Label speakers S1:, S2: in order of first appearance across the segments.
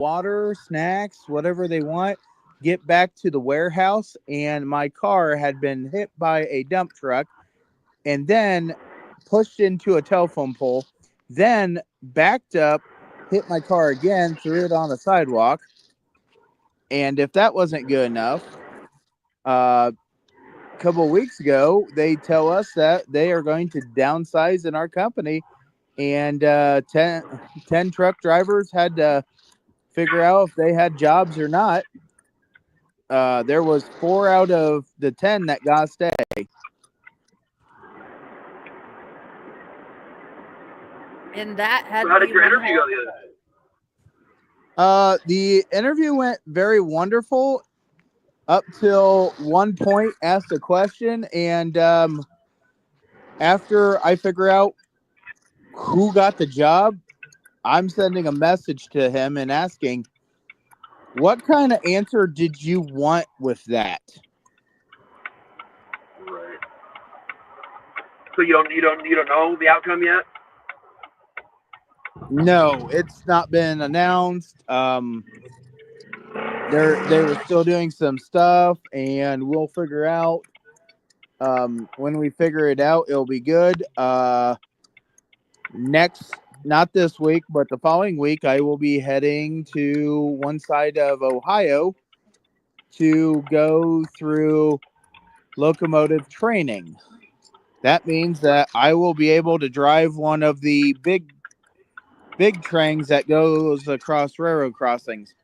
S1: water, snacks, whatever they want, get back to the warehouse. And my car had been hit by a dump truck and then pushed into a telephone pole, then backed up, hit my car again, threw it on the sidewalk. And if that wasn't good enough, a couple of weeks ago, they tell us that they are going to downsize in our company, and 10 truck drivers had to figure out if they had jobs or not. There was 4 out of the 10 that got stay.
S2: And that
S3: So
S2: had
S3: how
S2: to
S3: did
S2: be
S3: your
S2: one
S3: interview
S2: hell.
S3: go the other day?
S1: The interview went very wonderful up till one point. Asked a question, and after I figure out who got the job, I'm sending a message to him and asking, "What kind of answer did you want with that?"
S3: Right. So you don't know the outcome yet?
S1: No, it's not been announced. They were still doing some stuff, and we'll figure out. When we figure it out, it'll be good. Next, not this week, but the following week, I will be heading to one side of Ohio to go through locomotive training. That means that I will be able to drive one of the big trains that goes across railroad crossings.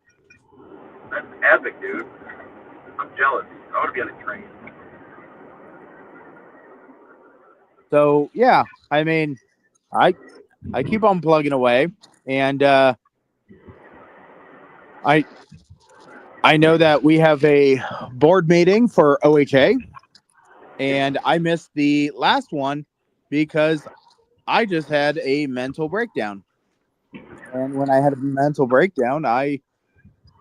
S3: That's epic, dude. I'm jealous. I want to be on a train.
S1: So yeah, I mean, I keep on plugging away, and I I know that we have a board meeting for OHA, and I missed the last one because I just had a mental breakdown. And when I had a mental breakdown, I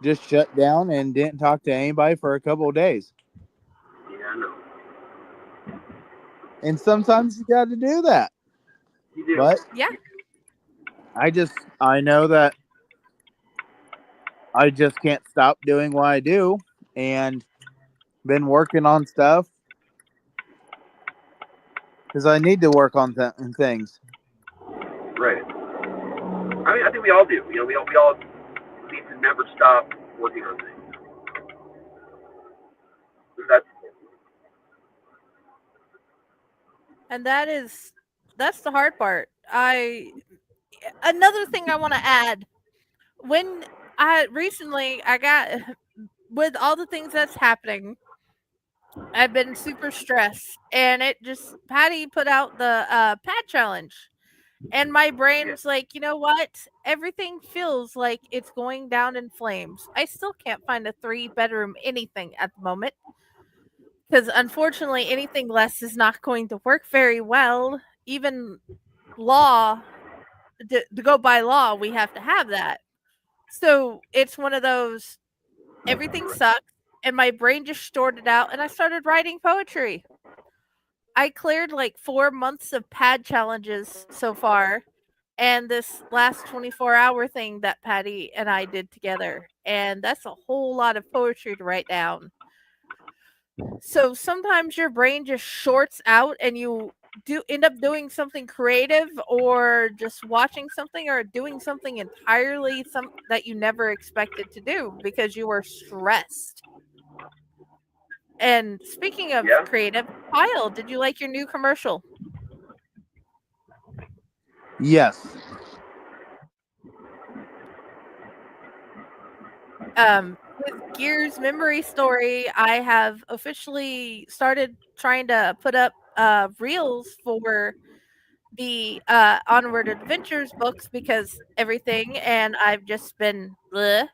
S1: just shut down and didn't talk to anybody for a couple of days.
S3: Yeah, I know.
S1: And sometimes you got to do that.
S3: You do.
S1: But
S2: Yeah.
S1: I know that I just can't stop doing what I do, and been working on stuff because I need to work on things.
S3: Right. I mean, I think we all do. We all need to never stop working on things. That's
S2: And that's the hard part. I Another thing I want to add, when I got with all the things that's happening, I've been super stressed, and it just Patty put out the pad challenge, and my
S3: yeah.
S2: brain's like, you know what? Everything feels like it's going down in flames. I still can't find a 3 bedroom anything at the moment because unfortunately, anything less is not going to work very well. Even law to go by law, we have to have that. So it's one of those everything sucks, and my brain just stored it out, and I started writing poetry. I cleared like 4 months of pad challenges so far, and this last 24-hour thing that Patty and I did together. And that's a whole lot of poetry to write down. So sometimes your brain just shorts out and you do end up doing something creative or just watching something or doing something entirely some that you never expected to do because you were stressed. And speaking of
S3: Yeah.
S2: creative, Kyle, did you like your new commercial?
S1: Yes.
S2: With Gears Memory Story, I have officially started trying to put up reels for the Onward Adventures books because everything, and I've just been bleh.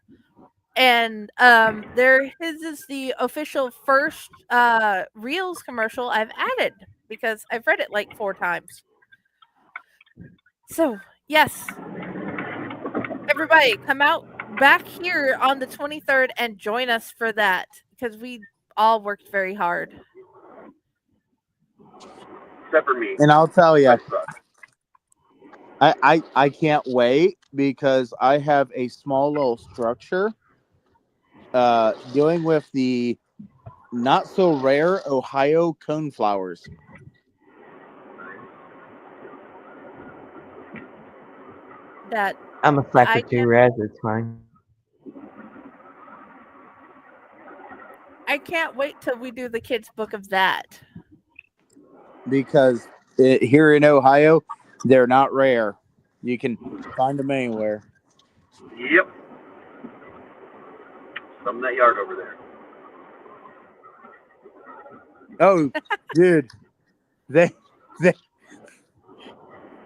S2: And there his is the official first reels commercial I've added because I've read it like 4 times. So yes, everybody come out back here on the 23rd and join us for that because we all worked very hard.
S3: Except for me.
S1: And I'll tell
S3: I
S1: you,
S3: suck.
S1: I can't wait because I have a small little structure dealing with the not so rare Ohio coneflowers.
S2: That
S4: I'm a
S2: I
S4: sucker too,
S2: can't
S4: Raz. It's fine.
S2: I can't wait till we do the kids book of that.
S1: Because here in Ohio, they're not rare. You can find them anywhere.
S3: Yep. Some in that yard over there.
S1: Oh, dude, they they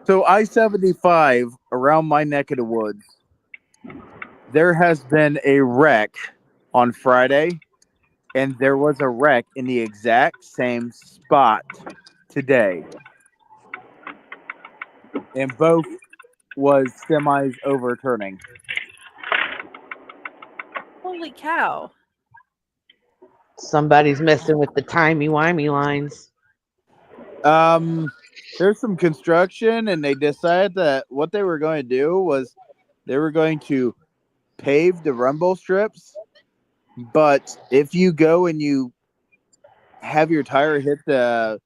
S1: so I-75 around my neck of the woods. There has been a wreck on Friday, and there was a wreck in the exact same spot today, and both was semis overturning.
S2: Holy cow.
S4: Somebody's messing with the timey-wimey lines.
S1: Um, there's some construction, and they decided that what they were going to do was they were going to pave the rumble strips. But if you go and you have your tire hit the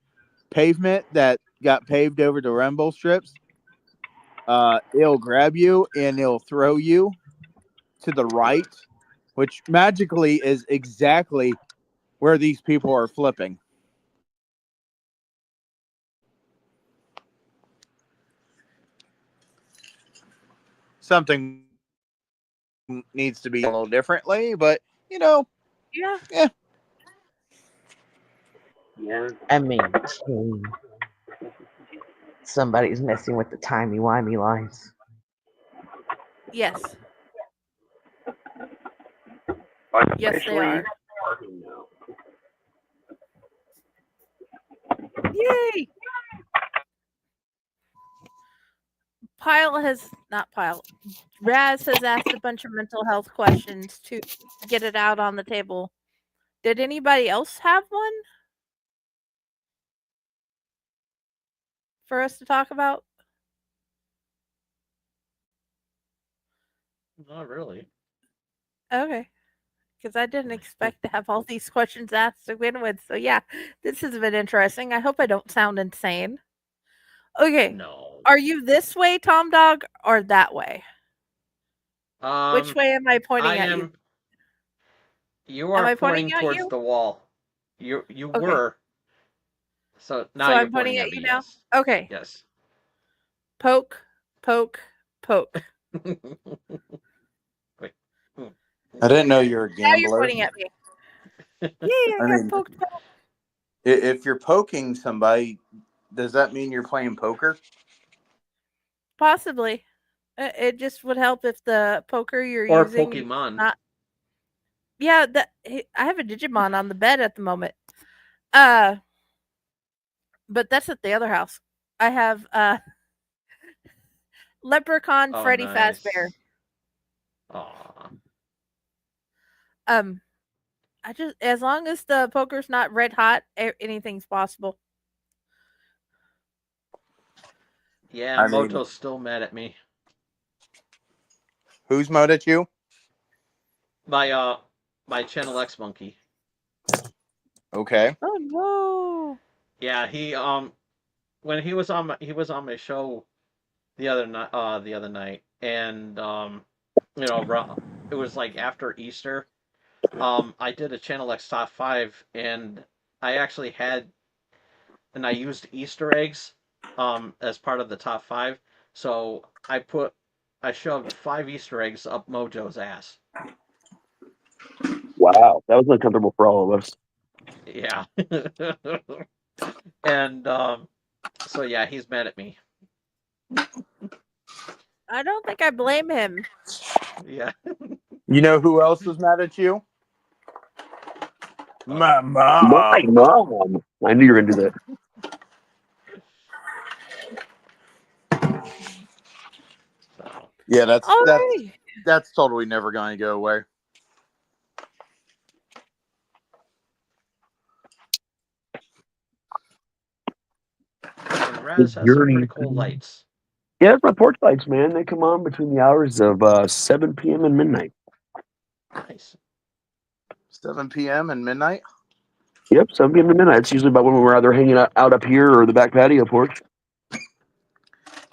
S1: pavement that got paved over the rumble strips, it'll grab you and it'll throw you to the right, which magically is exactly where these people are flipping. Something needs to be a little differently, but
S2: Yeah.
S1: yeah.
S3: Yeah.
S4: I maintain somebody's messing with the timey-wimey lines.
S2: Yes. Yes, they
S3: Officially
S2: are.
S3: parking now.
S2: Yay! Pile has not Pile. Raz has asked a bunch of mental health questions to get it out on the table. Did anybody else have one for us to talk about?
S5: Not really.
S2: Okay. Because I didn't expect to have all these questions asked to begin with. So, yeah, this has been interesting. I hope I don't sound insane. Okay.
S5: No.
S2: Are you this way, Tom Dog, or that way? Which
S5: Um,
S2: way am I
S5: I
S2: pointing at you?
S5: am. You
S2: Am
S5: are
S2: I pointing
S5: pointing
S2: at
S5: towards
S2: you?
S5: the wall. You
S2: Okay.
S5: were. So now
S2: So
S5: you're
S2: I'm pointing
S5: pointing
S2: at
S5: at
S2: you
S5: me.
S2: now?
S5: Yes.
S2: Okay.
S5: Yes.
S2: Poke, poke, poke.
S5: Wait.
S1: I didn't know you're a
S2: Now you're
S1: gambler.
S2: pointing at me. Yay, I
S1: I
S2: got
S1: mean,
S2: poked.
S1: if you're poking somebody, does that mean you're playing poker?
S2: Possibly. It just would help if the poker you're
S5: Or
S2: using is
S5: Pokemon.
S2: not. Yeah, I have a Digimon on the bed at the moment. Uh, but that's at the other house. I have Leprechaun
S5: Oh,
S2: Freddy Fazbear.
S5: nice. Aw.
S2: Um, I just as long as the poker's not red hot, anything's possible.
S5: Yeah,
S1: I mean,
S5: Moto's still mad at me.
S1: who's mad at you?
S5: My my Channel X monkey.
S1: Okay.
S2: Oh no!
S5: Yeah, he when he was on my show the other night, and you know it was like after Easter. I did a Channel X top five, and I actually had and I used Easter eggs as part of the top five. So I shoved 5 Easter eggs up Mojo's ass.
S3: Wow, that was uncomfortable for all of us.
S5: Yeah. And so yeah, he's mad at me.
S2: I don't think I blame him.
S5: Yeah.
S1: You know who else was mad at you? My
S3: My
S1: mom.
S3: mom. I knew you were gonna do that.
S5: So
S1: Yeah,
S2: Alrighty.
S1: that's totally never going to go away.
S5: and
S3: The
S5: Raz has some pretty
S3: journey.
S5: cool lights.
S3: Yeah, it's my porch lights, man. They come on between the hours of 7 p.m. and midnight.
S5: Nice.
S1: 7 p.m. and midnight.
S3: Yep, 7 p.m. to midnight. It's usually about when we're either hanging out up here or the back patio porch.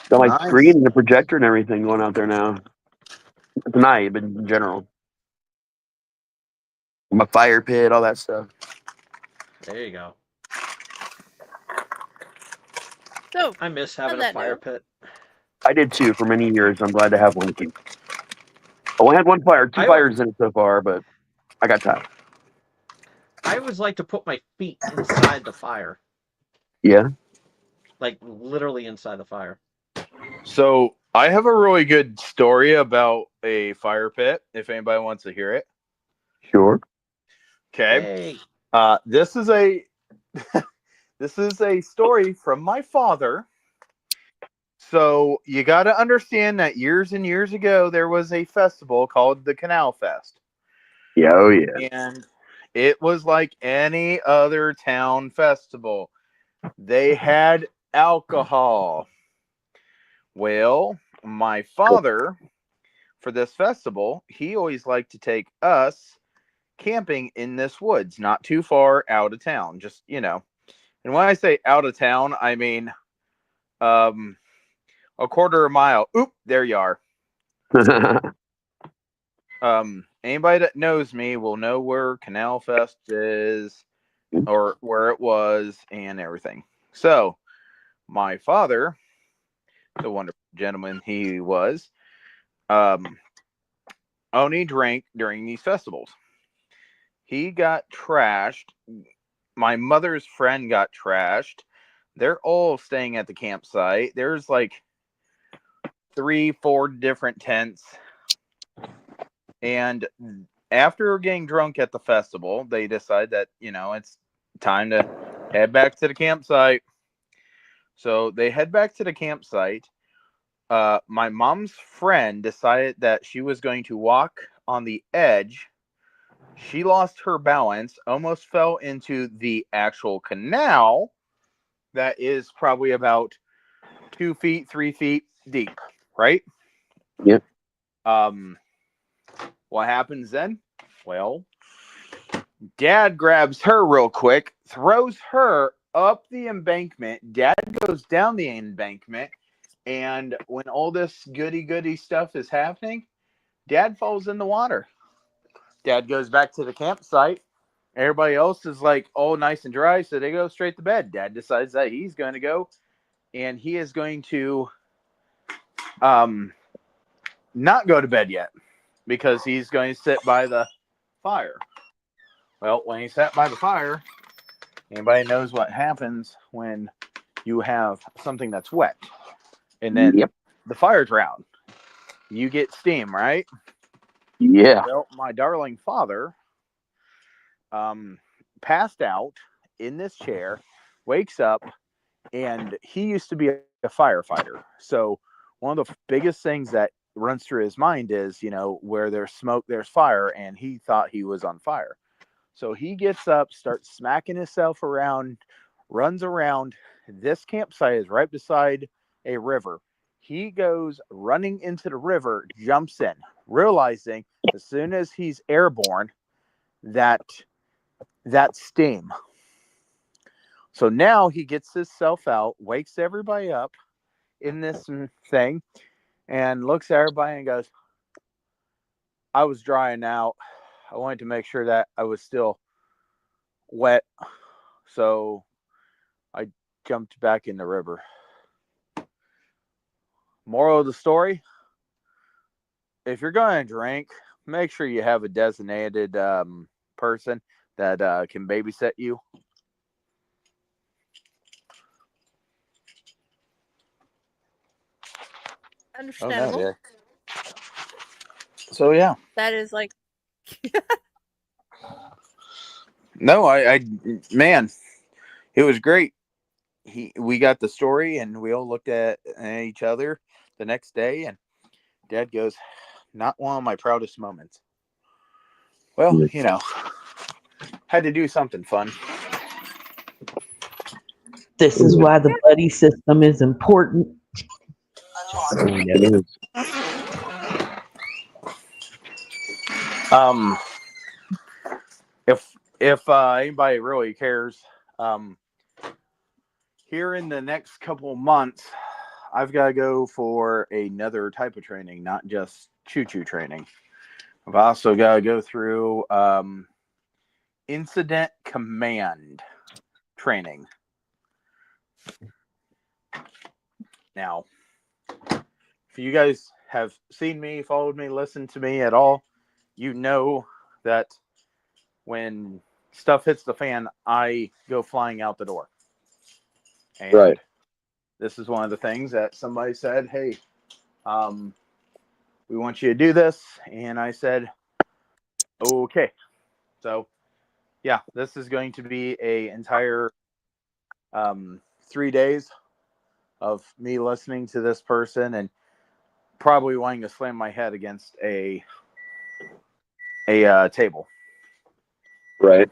S3: Got my
S1: Nice.
S3: screen and the projector and everything going out there now. Tonight, but in general. My fire pit, all that stuff.
S5: There you go.
S2: So,
S5: I miss
S2: on
S5: having a
S2: that
S5: fire
S2: note,
S5: pit.
S3: I did too for many years. I'm glad to have one again. I only had one fire, two
S5: I
S3: fires in it so far, but I got tired.
S5: I always like to put my feet inside the fire,
S3: Yeah.
S5: like literally inside the fire.
S1: So I have a really good story about a fire pit. If anybody wants to hear it,
S3: Sure.
S1: okay.
S5: Yay!
S1: This is a this is a story from my father. So you got to understand that years and years ago there was a festival called the Canal Fest,
S3: Yeah. Oh yeah.
S1: and it was like any other town festival. They had alcohol. Well, my father, for this festival, he always liked to take us camping in this woods, not too far out of town. Just, And when I say out of town, I mean um a quarter of a mile. Oop, there you are. Anybody that knows me will know where Canal Fest is or where it was and everything. So, my father, the wonderful gentleman he was, um, only drank during these festivals. He got trashed. My mother's friend got trashed. They're all staying at the campsite. There's like 3, 4 different tents. And after getting drunk at the festival, they decide that, it's time to head back to the campsite. So they head back to the campsite. My mom's friend decided that she was going to walk on the edge. She lost her balance, almost fell into the actual canal that is probably about 2 feet, 3 feet deep, right?
S3: Yep.
S1: What happens then? Well, Dad grabs her real quick, throws her up the embankment. Dad goes down the embankment, and when all this goody stuff is happening, Dad falls in the water. Dad goes back to the campsite. Everybody else is like all nice and dry, so they go straight to bed. Dad decides that he's going to go, and he is going to not go to bed yet because he's going to sit by the fire. Well, when he sat by the fire, anybody knows what happens when you have something that's wet, and then
S3: Yep.
S1: the fire's around. You get steam, right?
S3: Yeah.
S1: Well, my darling father passed out in this chair, wakes up, and he used to be a firefighter. So one of the biggest things that runs through his mind is, where there's smoke, there's fire, and he thought he was on fire. So he gets up, starts smacking himself around, runs around. This campsite is right beside a river. He goes running into the river, jumps in, realizing as soon as he's airborne that that's steam. So now he gets himself out, wakes everybody up in this thing, and looks at everybody and goes, I was drying out. I wanted to make sure that I was still wet. So I jumped back in the river. Moral of the story, if you're going to drink, make sure you have a designated person that can babysit you. Oh, no,
S2: understandable.
S1: yeah. So, yeah.
S2: That is like,
S1: No, man, it was great. We got the story, and we all looked at each other the next day, and Dad goes, not one of my proudest moments. Well, had to do something fun.
S4: This is why the buddy system is important. It is.
S1: Um, if anybody really cares, um, here in the next couple of months, I've got to go for another type of training, not just choo-choo training. I've also got to go through incident command training. Now, if you guys have seen me, followed me, listened to me at all, you know that when stuff hits the fan, I go flying out the door. And
S3: Right.
S1: this is one of the things that somebody said, hey, we want you to do this. And I said, okay. So, yeah, this is going to be a entire 3 days of me listening to this person and probably wanting to slam my head against a table.
S3: Right.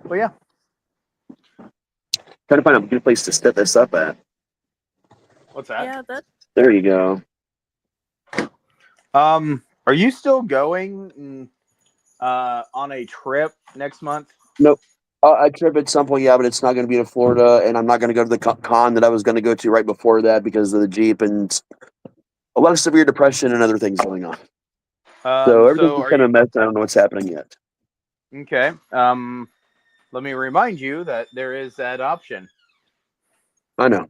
S1: But yeah,
S3: Trying to find a good place to set this up at.
S1: what's that?
S2: Yeah, that
S3: There you go.
S1: Are you still going on a trip next month?
S3: Nope. I trip at some point, yeah, but it's not going to be in Florida, and I'm not going to go to the con that I was going to go to right before that because of the Jeep and a lot of severe depression and other things going on. So everything's
S1: So
S3: just
S1: are
S3: kind
S1: you
S3: of a mess. I don't know what's happening yet.
S1: okay? Let me remind you that there is that option.
S3: I know.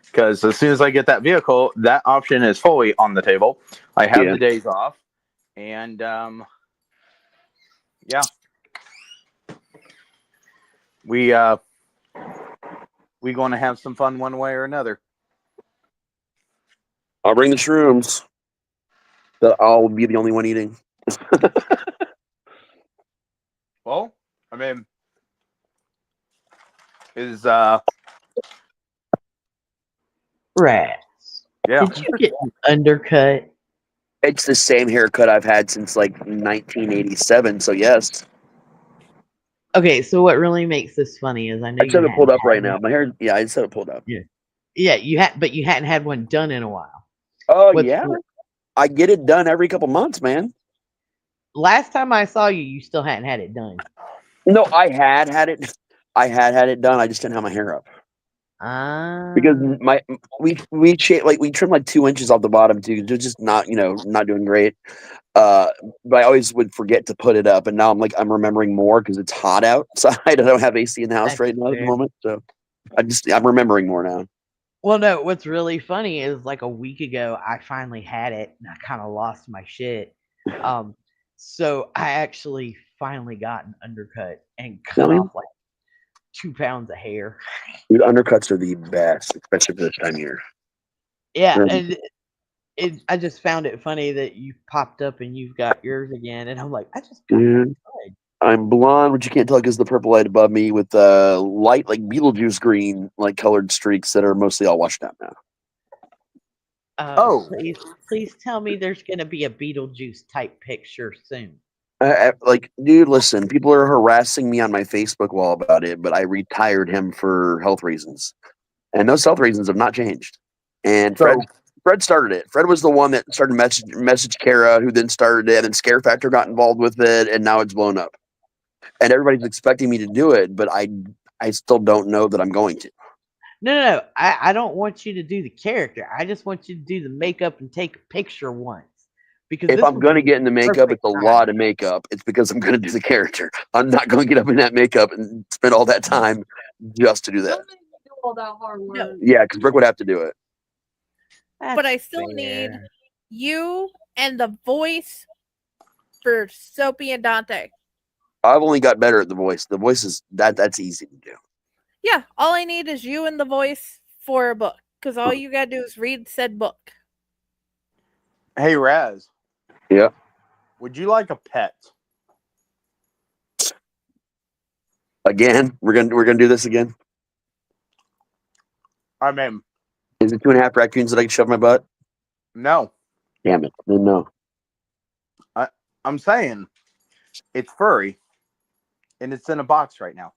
S1: Because as soon as I get that vehicle, that option is fully on the table. I have
S3: Yeah.
S1: the days off, and yeah, we going to have some fun one way or another.
S3: I'll bring the shrooms. I'll be the only one eating.
S1: Well, I mean, is
S4: Rats.
S1: yeah.
S4: Did you get an undercut?
S3: It's the same haircut I've had since like 1987. So yes,
S4: Okay, so what really makes this funny is I know
S3: I just
S4: you
S3: have it pulled
S4: hadn't
S3: up right
S4: had
S3: now.
S4: one.
S3: My hair, yeah, I just have it pulled up.
S4: Yeah, but you hadn't had one done in a while.
S3: Oh
S4: What's
S3: yeah, I get it done every couple months, man.
S4: last time I saw you, you still hadn't had it done.
S3: No, I had it. I had it done. I just didn't have my hair up because
S4: Ah,
S3: we like we trimmed like 2 inches off the bottom too. Just not not doing great. But I always would forget to put it up, and now I'm remembering more because it's hot outside. I don't have AC in the house
S4: that's
S3: right now at the
S4: fair.
S3: moment, so I'm remembering more now.
S4: Well, no, what's really funny is like a week ago, I finally had it and I kind of lost my shit. Um, so I actually finally got an undercut and
S3: I
S4: cut
S3: mean,
S4: off like 2 pounds of hair.
S3: dude, undercuts are the best, especially for this time of year.
S4: Yeah,
S3: They're-
S4: and I just found it funny that you popped up and you've got yours again, and I'm like, I just got
S3: Dude,
S4: mine.
S3: I'm blonde, but you can't tell because the purple light above me with light like Beetlejuice green like colored streaks that are mostly all washed out now.
S1: Oh,
S4: Please tell me there's gonna be a Beetlejuice type picture soon.
S3: Like, dude, listen, people are harassing me on my Facebook wall about it, but I retired him for health reasons, and those health reasons have not changed. And
S1: so
S3: Fred started it. Fred was the one that started message Kara, who then started it, and then Scare Factor got involved with it, and now it's blown up. And everybody's expecting me to do it, but I still don't know that I'm going to.
S4: No. I don't want you to do the character. I just want you to do the makeup and take a picture once. Because
S3: If
S4: this
S3: I'm
S4: would be
S3: going to
S4: the
S3: get in the makeup,
S4: perfect
S3: it's a
S4: time.
S3: lot of makeup. It's because I'm going to do the character. I'm not going to get up in that makeup and spend all that time just to do that.
S2: no,
S3: Yeah, because Brooke would have to do it.
S2: but I
S4: That's
S2: still need
S4: fair.
S2: you and the voice for Soapy and Dante.
S3: I've only got better at the voice. The voice is that's easy to do.
S2: Yeah, all I need is you and the voice for a book. Because all you gotta do is read said book.
S1: hey Raz,
S3: Yeah.
S1: would you like a pet?
S3: Again, we're gonna do this again.
S1: I mean,
S3: Is it 2.5 raccoons that I can shove my butt?
S1: no,
S3: Damn it. Then no.
S1: I'm saying it's furry and it's in a box right now.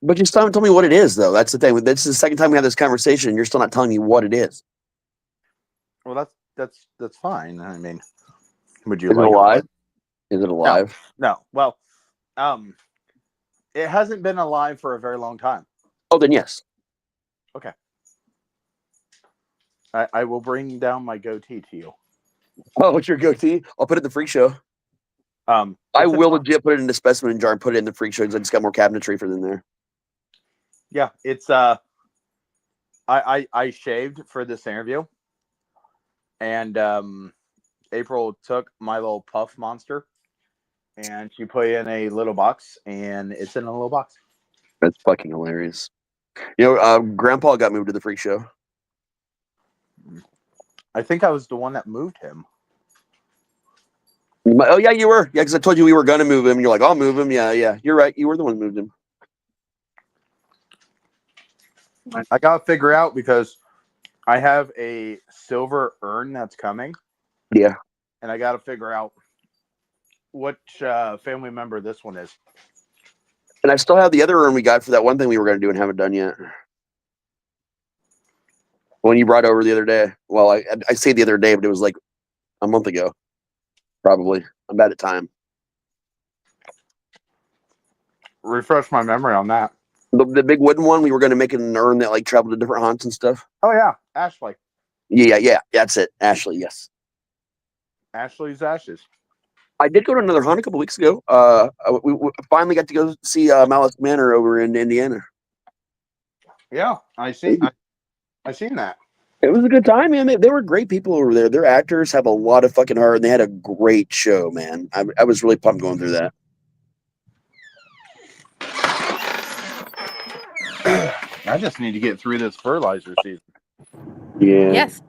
S3: But you still haven't told me what it is, though. That's the thing. This is the second time we had this conversation, and you're still not telling me what it is.
S1: Well, that's fine. I mean, would you
S3: Is it
S1: like
S3: alive? Is it alive?
S1: No. Well, it hasn't been alive for a very long time.
S3: Oh, then yes.
S1: Okay. I will bring down my goatee to you.
S3: Oh, what's your goatee? I'll put it in the freak show. I
S1: it's
S3: will
S1: a-
S3: legit put it in the specimen jar and put it in the freak show because I just got more cabinetry for them there.
S1: Yeah, it's I shaved for this interview, and April took my little puff monster, and she put it in a little box, and it's in a little box.
S3: That's fucking hilarious. You know, Grandpa got moved to the freak show.
S1: I think I was the one that moved him.
S3: Oh yeah, you were. Yeah, because I told you we were gonna move him. You're like, I'll move him. Yeah, yeah. You're right. You were the one who moved him.
S1: I gotta figure out because I have a silver urn that's coming.
S3: Yeah.
S1: And I gotta figure out which family member this one is.
S3: And I still have the other urn we got for that one thing we were gonna do and haven't done yet. When you brought over the other day. Well, I say the other day, but it was like a month ago. Probably. I'm bad at time.
S1: Refresh my memory on that.
S3: The big wooden one, we were gonna make it an urn that like traveled to different haunts and stuff.
S1: Oh yeah, Ashley.
S3: Yeah. That's it. Ashley, yes.
S1: Ashley's ashes.
S3: I did go to another haunt a couple weeks ago. We finally got to go see Malice Manor over in Indiana.
S1: Yeah, I seen that.
S3: It was a good time, man. They were great people over there. Their actors have a lot of fucking heart, and they had a great show, man. I was really pumped going through that.
S1: I just need to get through this fertilizer season.
S3: Yeah.
S2: Yes,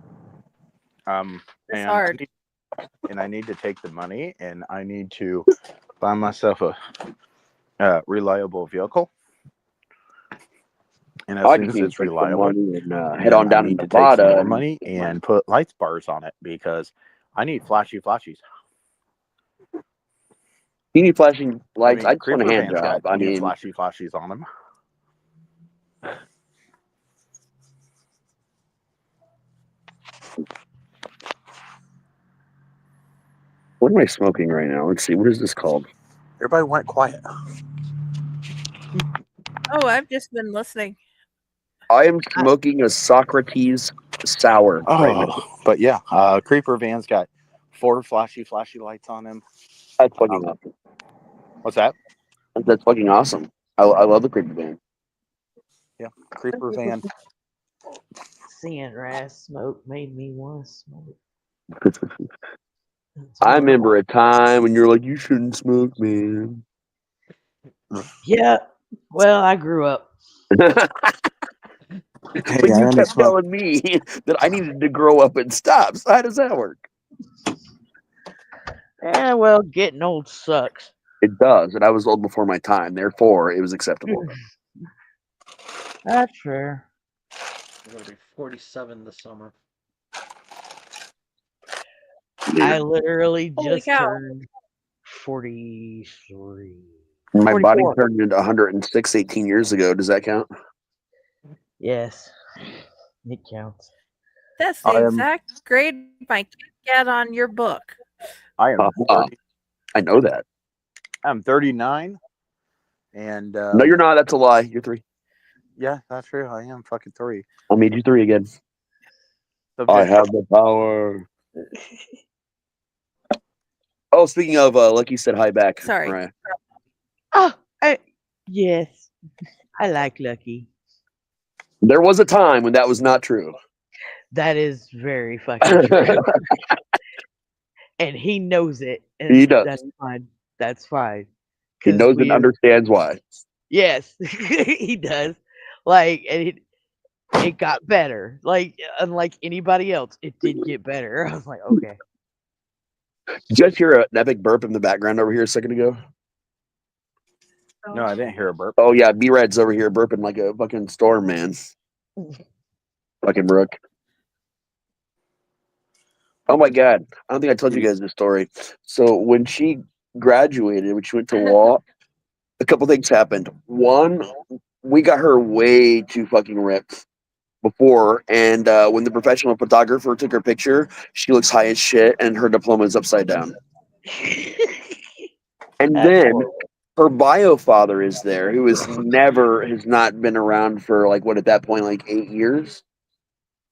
S1: It's
S2: it's hard.
S1: I need to take the money, and I need to buy myself a reliable vehicle. And as
S3: I
S1: soon
S3: just
S1: as
S3: need to
S1: it's
S3: take some
S1: reliable,
S3: money and head on down
S1: I
S3: to
S1: need to take some
S3: Nevada.
S1: more money and put lights bars on it because I need flashies.
S3: You need flashing lights. I just want a
S1: Creeper
S3: hand
S1: Van's
S3: job.
S1: got
S3: I
S1: new
S3: mean,
S1: flashies on them.
S3: what am I smoking right now? Let's see. What is this called?
S1: Everybody went quiet.
S2: Oh, I've just been listening.
S3: I am smoking a Socrates sour right now.
S1: But yeah, Creeper Van's got 4 flashy lights on him.
S3: That's fucking awesome.
S1: What's that?
S3: That's fucking awesome. I love the Creeper Van.
S1: Yeah, Creeper Van.
S4: Seeing Raz smoke made me want to smoke.
S3: I remember a time when you're like, you shouldn't smoke, man.
S4: Yeah. Well, I grew up.
S3: But
S1: I
S3: you
S1: only
S3: kept
S1: smoke.
S3: telling me that I needed to grow up and stop. So how does that work?
S4: Yeah, well, getting old sucks.
S3: It does, and I was old before my time. Therefore, it was acceptable.
S4: That's fair.
S5: I'm gonna be 47 this summer.
S4: I literally
S2: Holy
S4: just
S2: cow.
S4: turned 43.
S3: My body
S4: 44.
S3: turned into 106 18 years ago. Does that count?
S4: Yes, it counts.
S2: That's
S1: I
S2: the
S1: am-
S2: exact grade my kid got on your book.
S1: I am 30,
S3: I know that.
S1: I'm 39, and
S3: No, you're not. That's a lie. You're 3.
S1: yeah, that's true. I am fucking 3.
S3: I made you 3 again. I have the power. Oh, speaking of, Lucky said hi back.
S2: Sorry.
S3: Mariah.
S4: Oh, yes. I like Lucky.
S3: There was a time when that was not true.
S4: That is very fucking true. And he knows it. And
S3: He does.
S4: That's fine. That's fine.
S3: He
S4: 'Cause
S3: knows and understands why.
S4: Yes, he does. Like, and it got better. Like, unlike anybody else, it did get better. I was like, okay.
S3: Did you guys hear an epic burp in the background over here a second ago?
S1: No, I didn't hear a burp.
S3: Oh, yeah. B-Rad's over here burping like a fucking storm, man. Fucking Brooke. Oh, my God. I don't think I told you guys this story. So when she graduated, when she went to law, a couple things happened. One, we got her way too fucking ripped before, and when the professional photographer took her picture, she looks high as shit, and her diploma is upside down. And
S4: That's
S3: then
S4: horrible.
S3: her bio father is there, who has not been around for like what at that point, like 8 years,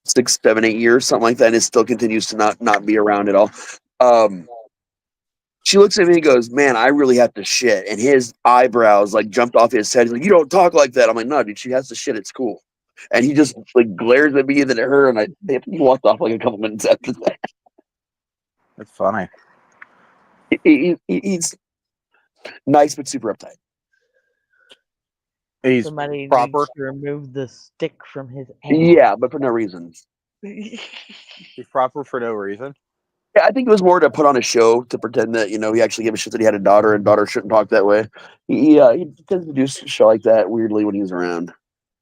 S3: 6, 7, 8 years, something like that, and it still continues to not be around at all. She looks at me and goes, "Man, I really have to shit," and his eyebrows like jumped off his head. He's like, "You don't talk like that." I'm like, "No, dude, she has to shit. It's cool." And he just like glares at me and then at her, and he walked off like a couple minutes after that.
S1: That's funny.
S3: He's nice but super uptight.
S1: He's
S4: Somebody
S1: proper.
S4: needs to remove the stick from his ass.
S3: Yeah, but for no reason.
S1: He's proper for no reason.
S3: Yeah, I think it was more to put on a show to pretend that he actually gave a shit that he had a daughter and daughter shouldn't talk that way. He tends to do shit like that weirdly when he's around.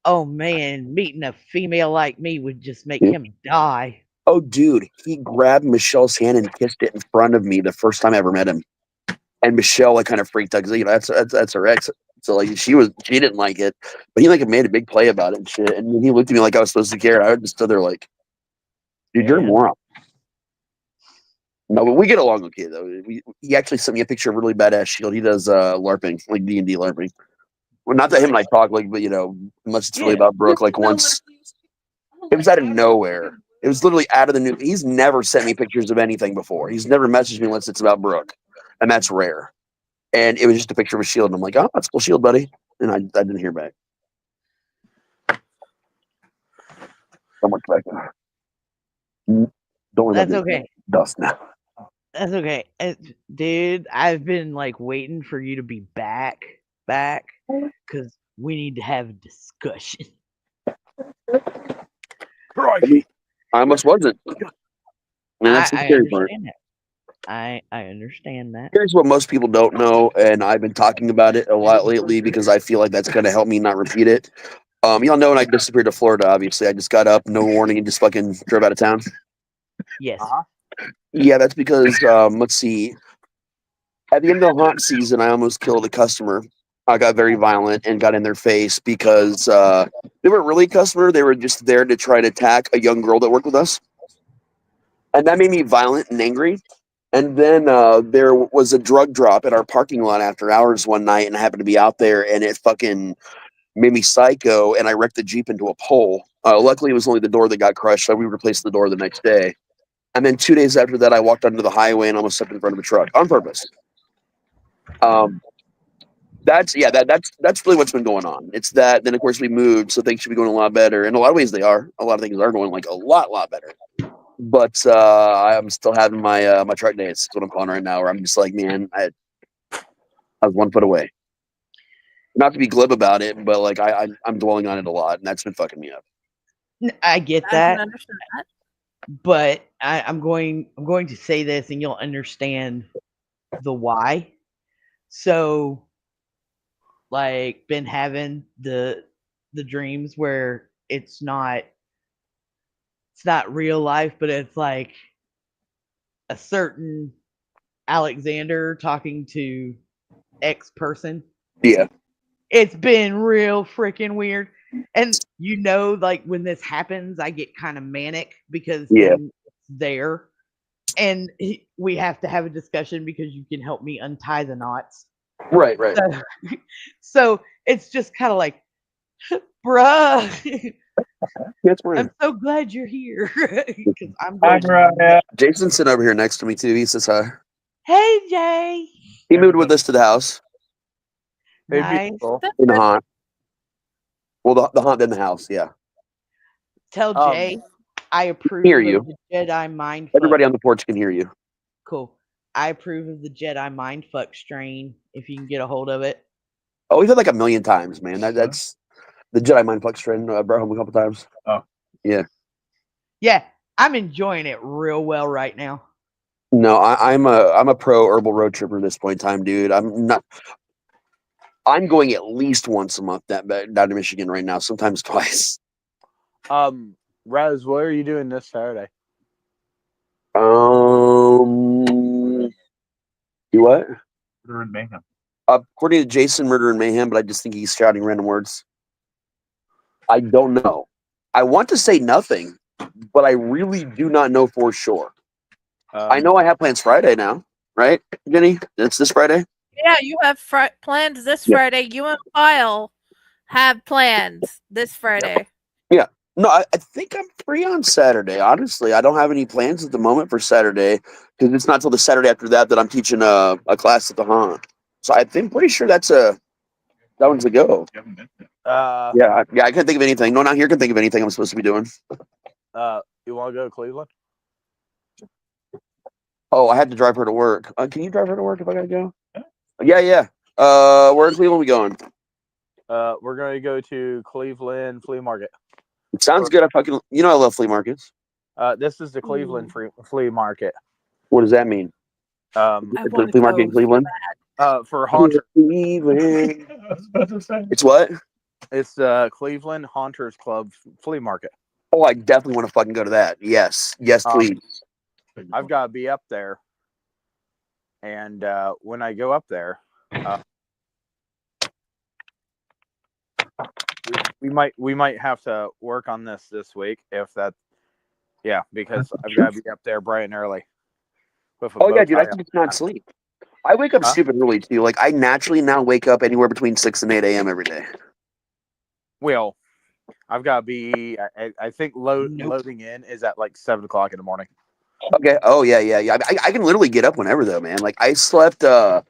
S4: Oh man, meeting a female like me would just make
S3: Yeah.
S4: him die.
S3: Oh, dude, he grabbed Michelle's hand and kissed it in front of me the first time I ever met him. And Michelle like kind of freaked out because that's her ex. So like she didn't like it, but he like made a big play about it and shit. And he looked at me like I was supposed to care. And I just stood there like, dude, you're a
S4: Man.
S3: moron. No, but we get along okay though. He actually sent me a picture of a really badass shield. He does LARPing, like D&D LARPing. Well, not that him and I talk like, but unless it's really
S4: Yeah.
S3: about Brooke. Like once, it was out of nowhere. It was literally out of the new. He's never sent me pictures of anything before. He's never messaged me unless it's about Brooke, and that's rare. And it was just a picture of a shield, and I'm like, "Oh, that's a cool shield, buddy." And I didn't hear back. Someone's back there. Don't worry
S4: That's
S3: about
S4: okay.
S3: dust now.
S4: That's okay. Dude, I've been like waiting for you to be back, because we need to have a discussion.
S3: I mean, I almost wasn't. And that's the
S4: I
S3: scary part.
S4: understand that. I understand that.
S3: Here's what most people don't know, and I've been talking about it a lot lately because I feel like that's going to help me not repeat it. Y'all know when I disappeared to Florida, obviously. I just got up, no warning, and just fucking drove out of town.
S4: Yes.
S3: Yeah, that's because, let's see. At the end of the haunt season, I almost killed a customer. I got very violent and got in their face because they weren't really a customer. They were just there to try to attack a young girl that worked with us. And that made me violent and angry. And then there was a drug drop at our parking lot after hours one night, and I happened to be out there, and it fucking made me psycho, and I wrecked the Jeep into a pole. Luckily, it was only the door that got crushed, so we replaced the door the next day. And then 2 days after that, I walked onto the highway and almost stepped in front of a truck on purpose. That's really what's been going on. It's that. Then of course we moved, so things should be going a lot better. In a lot of ways, they are. A lot of things are going like a lot better. But I'm still having my my truck days. That's what I'm calling right now. Where I'm just like, man, I was 1 foot away. Not to be glib about it, but like I'm dwelling on it a lot, and that's been fucking me up.
S4: I get
S2: I
S4: that,
S2: can understand that.
S4: but I'm going to say this, and you'll understand the why. So, like, been having the dreams where it's not real life, but it's like a certain Alexander talking to X person.
S3: Yeah,
S4: It's been real freaking weird. And like when this happens, I get kind of manic because
S3: Yeah.
S4: then it's there. And we have to have a discussion because you can help me untie the knots.
S3: right.
S4: So it's just kind of like, bruh,
S3: That's weird.
S4: I'm so glad you're here. Because I'm
S1: Hi,
S4: going,
S1: Mariah.
S3: Jason's sitting over here next to me too. He says hi.
S4: hey, Jay.
S3: He moved with us to the house
S1: It'd be
S4: Nice.
S1: cool.
S3: in the haunt. Well, the haunt in the house. Yeah.
S4: Tell Jay I approve
S3: Hear
S4: of
S3: you.
S4: the Jedi mind
S3: Everybody
S4: fuck.
S3: on the porch can hear you.
S4: Cool. I approve of the Jedi mind fuck strain if you can get a hold of it.
S3: Oh, we've had like 1,000,000 times, man. That's the Jedi Mind Flex trend. Brought home a couple times.
S1: Oh.
S3: Yeah.
S4: Yeah, I'm enjoying it real well right now.
S3: No, I'm a pro herbal road tripper at this point in time, dude. I'm going at least once a month down to Michigan right now, sometimes twice.
S1: Raz, what are you doing this Saturday?
S3: You what?
S1: Murder and Mayhem.
S3: According to Jason, murder and mayhem, but I just think he's shouting random words. I don't know. I want to say nothing, but I really do not know for sure. I know I have plans Friday now, right, Jenny? It's this Friday.
S2: Yeah, you have plans this
S3: Yeah.
S2: Friday. You and Kyle have plans this Friday.
S3: Yeah. No, I think I'm free on Saturday. Honestly, I don't have any plans at the moment for Saturday because it's not till the Saturday after that I'm teaching a class at the haunt. So I think pretty sure that one's a go. Yeah, I can't think of anything. No, not here can think of anything I'm supposed to be doing.
S1: You want to go to Cleveland?
S3: Oh, I had to drive her to work. Can you drive her to work if I gotta go? Yeah. Where in Cleveland we going?
S1: We're going to go to Cleveland Flea Market.
S3: It sounds good. I love flea markets.
S1: This is the Cleveland flea market.
S3: What does that mean?
S2: I
S3: The
S2: want
S3: flea
S2: to
S3: market in
S2: go.
S3: Cleveland.
S1: For Haunter,
S3: Cleveland. It's what?
S1: it's Cleveland Haunters Club flea market.
S3: Oh, I definitely want to fucking go to that. Yes, please.
S1: I've got to be up there, and when I go up there, we might have to work on this week if that. Yeah, because I've got to be up there bright and early.
S3: Oh yeah, dude, I can just not sleep. I wake up stupid early too. Like I naturally now wake up anywhere between 6 and 8 a.m. every day.
S1: Well, I've got to be. I think loading in is at like 7 o'clock in the morning.
S3: Okay. Oh yeah. I can literally get up whenever though, man. Like I slept a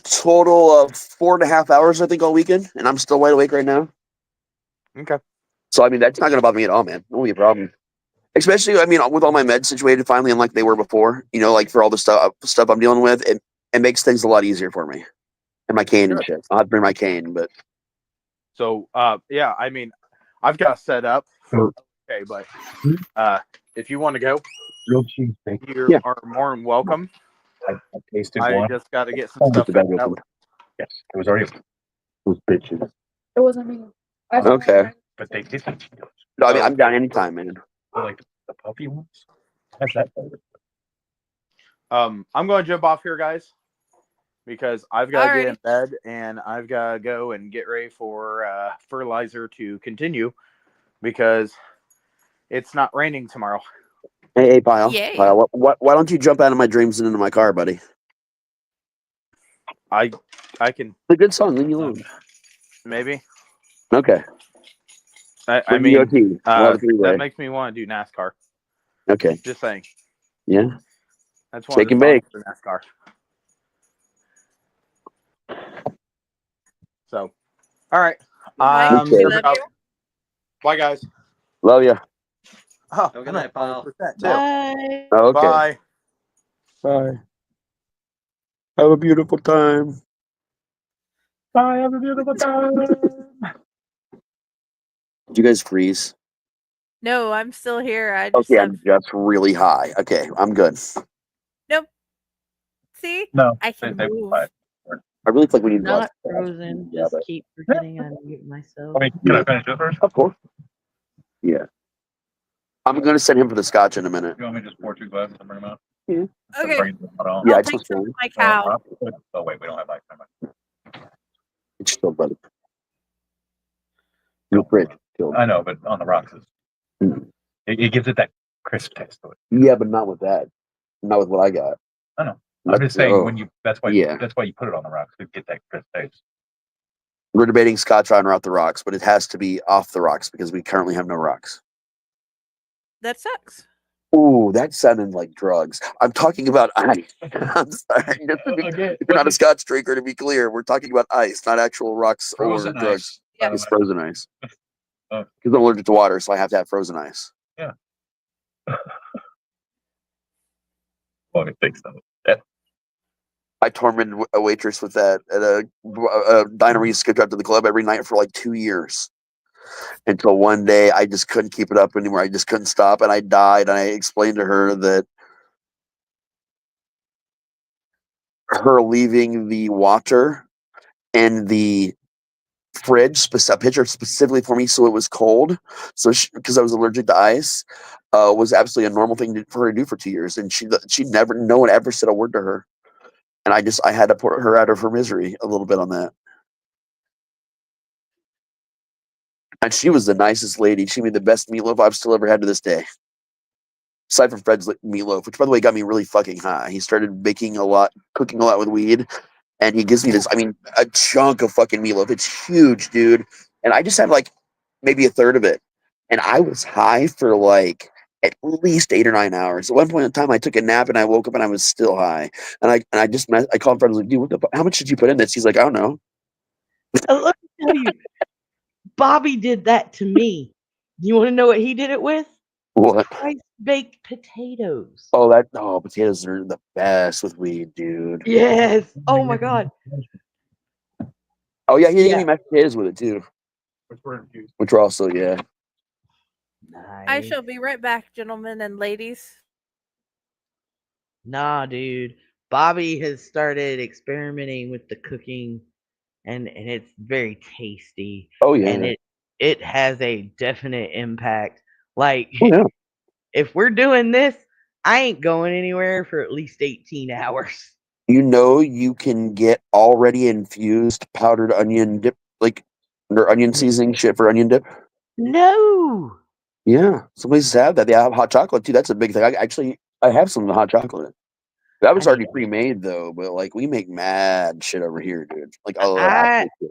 S3: total of 4.5 hours, I think, all weekend, and I'm still wide awake right now.
S1: Okay.
S3: So I mean, that's not gonna bother me at all, man. Won't be a problem. Especially, I mean, with all my meds situated finally, unlike they were before. You know, like for all the stuff I'm dealing with, it makes things a lot easier for me. And my cane and shit. I'll have to bring my cane, but
S1: So yeah, I mean, I've got set up. Okay, but if you want to go,
S6: Real cheese steak.
S1: you are more than welcome.
S6: I tasted
S1: I
S6: one.
S1: just got to get some stuff
S3: the bag
S1: figured out.
S3: open.
S6: Yes, it was already. Those bitches.
S7: It wasn't me.
S3: Okay.
S6: But they tasted
S3: No, I mean, I'm down anytime, man.
S6: like the puppy ones. That's that flavor.
S1: I'm going to jump off here, guys, because I've got to get in
S2: Alrighty.
S1: bed and I've got to go and get ready for fertilizer to continue because it's not raining tomorrow.
S3: Hey, Pyle.
S2: Yay.
S3: Pyle, why don't you jump out of my dreams and into my car, buddy?
S1: I can
S3: It's a good song. Leave me alone.
S1: maybe.
S3: Okay.
S1: I mean,
S3: that
S1: makes me want to do NASCAR.
S3: Okay.
S1: Just saying.
S3: Yeah.
S1: That's one
S3: Shake
S1: of
S3: and
S1: the
S3: bake.
S1: songs for NASCAR. So, all right.
S2: Mike, we love you.
S1: Bye, guys.
S3: Love you.
S1: Oh,
S5: Have a good night, pal.
S1: 100% too.
S4: Bye.
S3: Okay.
S1: Bye.
S3: Bye. Have a beautiful time.
S6: Bye, have a beautiful time.
S3: Did you guys freeze?
S2: No, I'm still here. I just
S3: Okay,
S2: have.
S3: I'm just really high. Okay, I'm good.
S2: Nope. See?
S6: No,
S2: I can
S6: they
S2: move.
S6: fine.
S3: I really feel like we need
S4: Not
S3: less.
S4: frozen.
S3: Yeah,
S4: Just
S3: but-
S4: keep forgetting I mute myself.
S6: I mean, can I finish it first?
S3: Of course. Yeah. I'm going to send him for the scotch in a minute.
S6: You want me to just pour 2 glasses and bring them out?
S2: Okay.
S6: Bring them out.
S3: Yeah,
S2: I'll
S3: it's
S2: take
S3: just
S2: some
S3: fine.
S2: to my cow.
S6: Oh, wait, we don't have lights. Never mind.
S3: It's still better. Real fridge. Still.
S6: I know, but on the rocks,
S3: Mm.
S6: it gives it that crisp taste to it.
S3: Yeah, but not with that. Not with what I got.
S6: I know. I'm just saying that's why
S3: Yeah.
S6: that's why you put it on the rocks to get that crisp taste.
S3: We're debating scotch on or off the rocks, but it has to be off the rocks because we currently have no rocks.
S2: That sucks.
S3: Ooh, that sounded like drugs. I'm talking about ice. I'm sorry. Just to be-
S6: Okay.
S3: if you're not a scotch drinker, to be clear, we're talking about ice, not actual rocks
S6: Frozen
S3: or drugs.
S6: ice. by the
S3: It's
S6: way.
S3: frozen ice.
S6: Oh.
S3: Because I'm allergic to water, so I have to have frozen ice.
S6: Well, it takes them.
S3: I tormented a waitress with that at a diner we used to go out to the club every night for like 2 years. Until one day I just couldn't keep it up anymore. I just couldn't stop and I died. And I explained to her that her leaving the water and the fridge, a pitcher specifically for me, so it was cold. So because I was allergic to ice, was absolutely a normal thing for her to do for 2 years. And no one ever said a word to her. And I had to put her out of her misery a little bit on that. And she was the nicest lady. She made the best meatloaf I've still ever had to this day. Aside from Fred's meatloaf, which by the way got me really fucking high. He started baking a lot, cooking a lot with weed, and he gives me this. I mean, a chunk of fucking meatloaf. It's huge, dude. And I just had like maybe a third of it, and I was high for like at least 8 or 9 hours. At one point in time, I took a nap and I woke up and I was still high. And I just I called Fred. I was like, dude, how much did you put in this? He's like, I don't know.
S4: Let me tell you, Bobby did that to me. You want to know what he did it with?
S3: What?
S4: Rice baked potatoes.
S3: Oh, potatoes are the best with weed, dude.
S4: Yes. Oh my god.
S3: Oh yeah, he gave
S4: Yeah.
S3: me mashed potatoes with it too, which were also yeah.
S2: I
S4: Nice.
S2: shall be right back, gentlemen and ladies.
S4: Nah, dude. Bobby has started experimenting with the cooking, and it's very tasty,
S3: Oh
S4: and
S3: yeah.
S4: it has a definite impact. Like
S3: Oh yeah.
S4: if we're doing this, I ain't going anywhere for at least 18 hours.
S3: You know, you can get already infused powdered onion dip, like or onion seasoning shit for onion dip.
S4: No.
S3: Yeah, some places have that. They have hot chocolate too. That's a big thing. I have some of the hot chocolate. That
S4: I
S3: was
S4: need
S3: already pre-made though, but like we make mad shit over here, dude. Like a lot
S4: I
S3: of shit.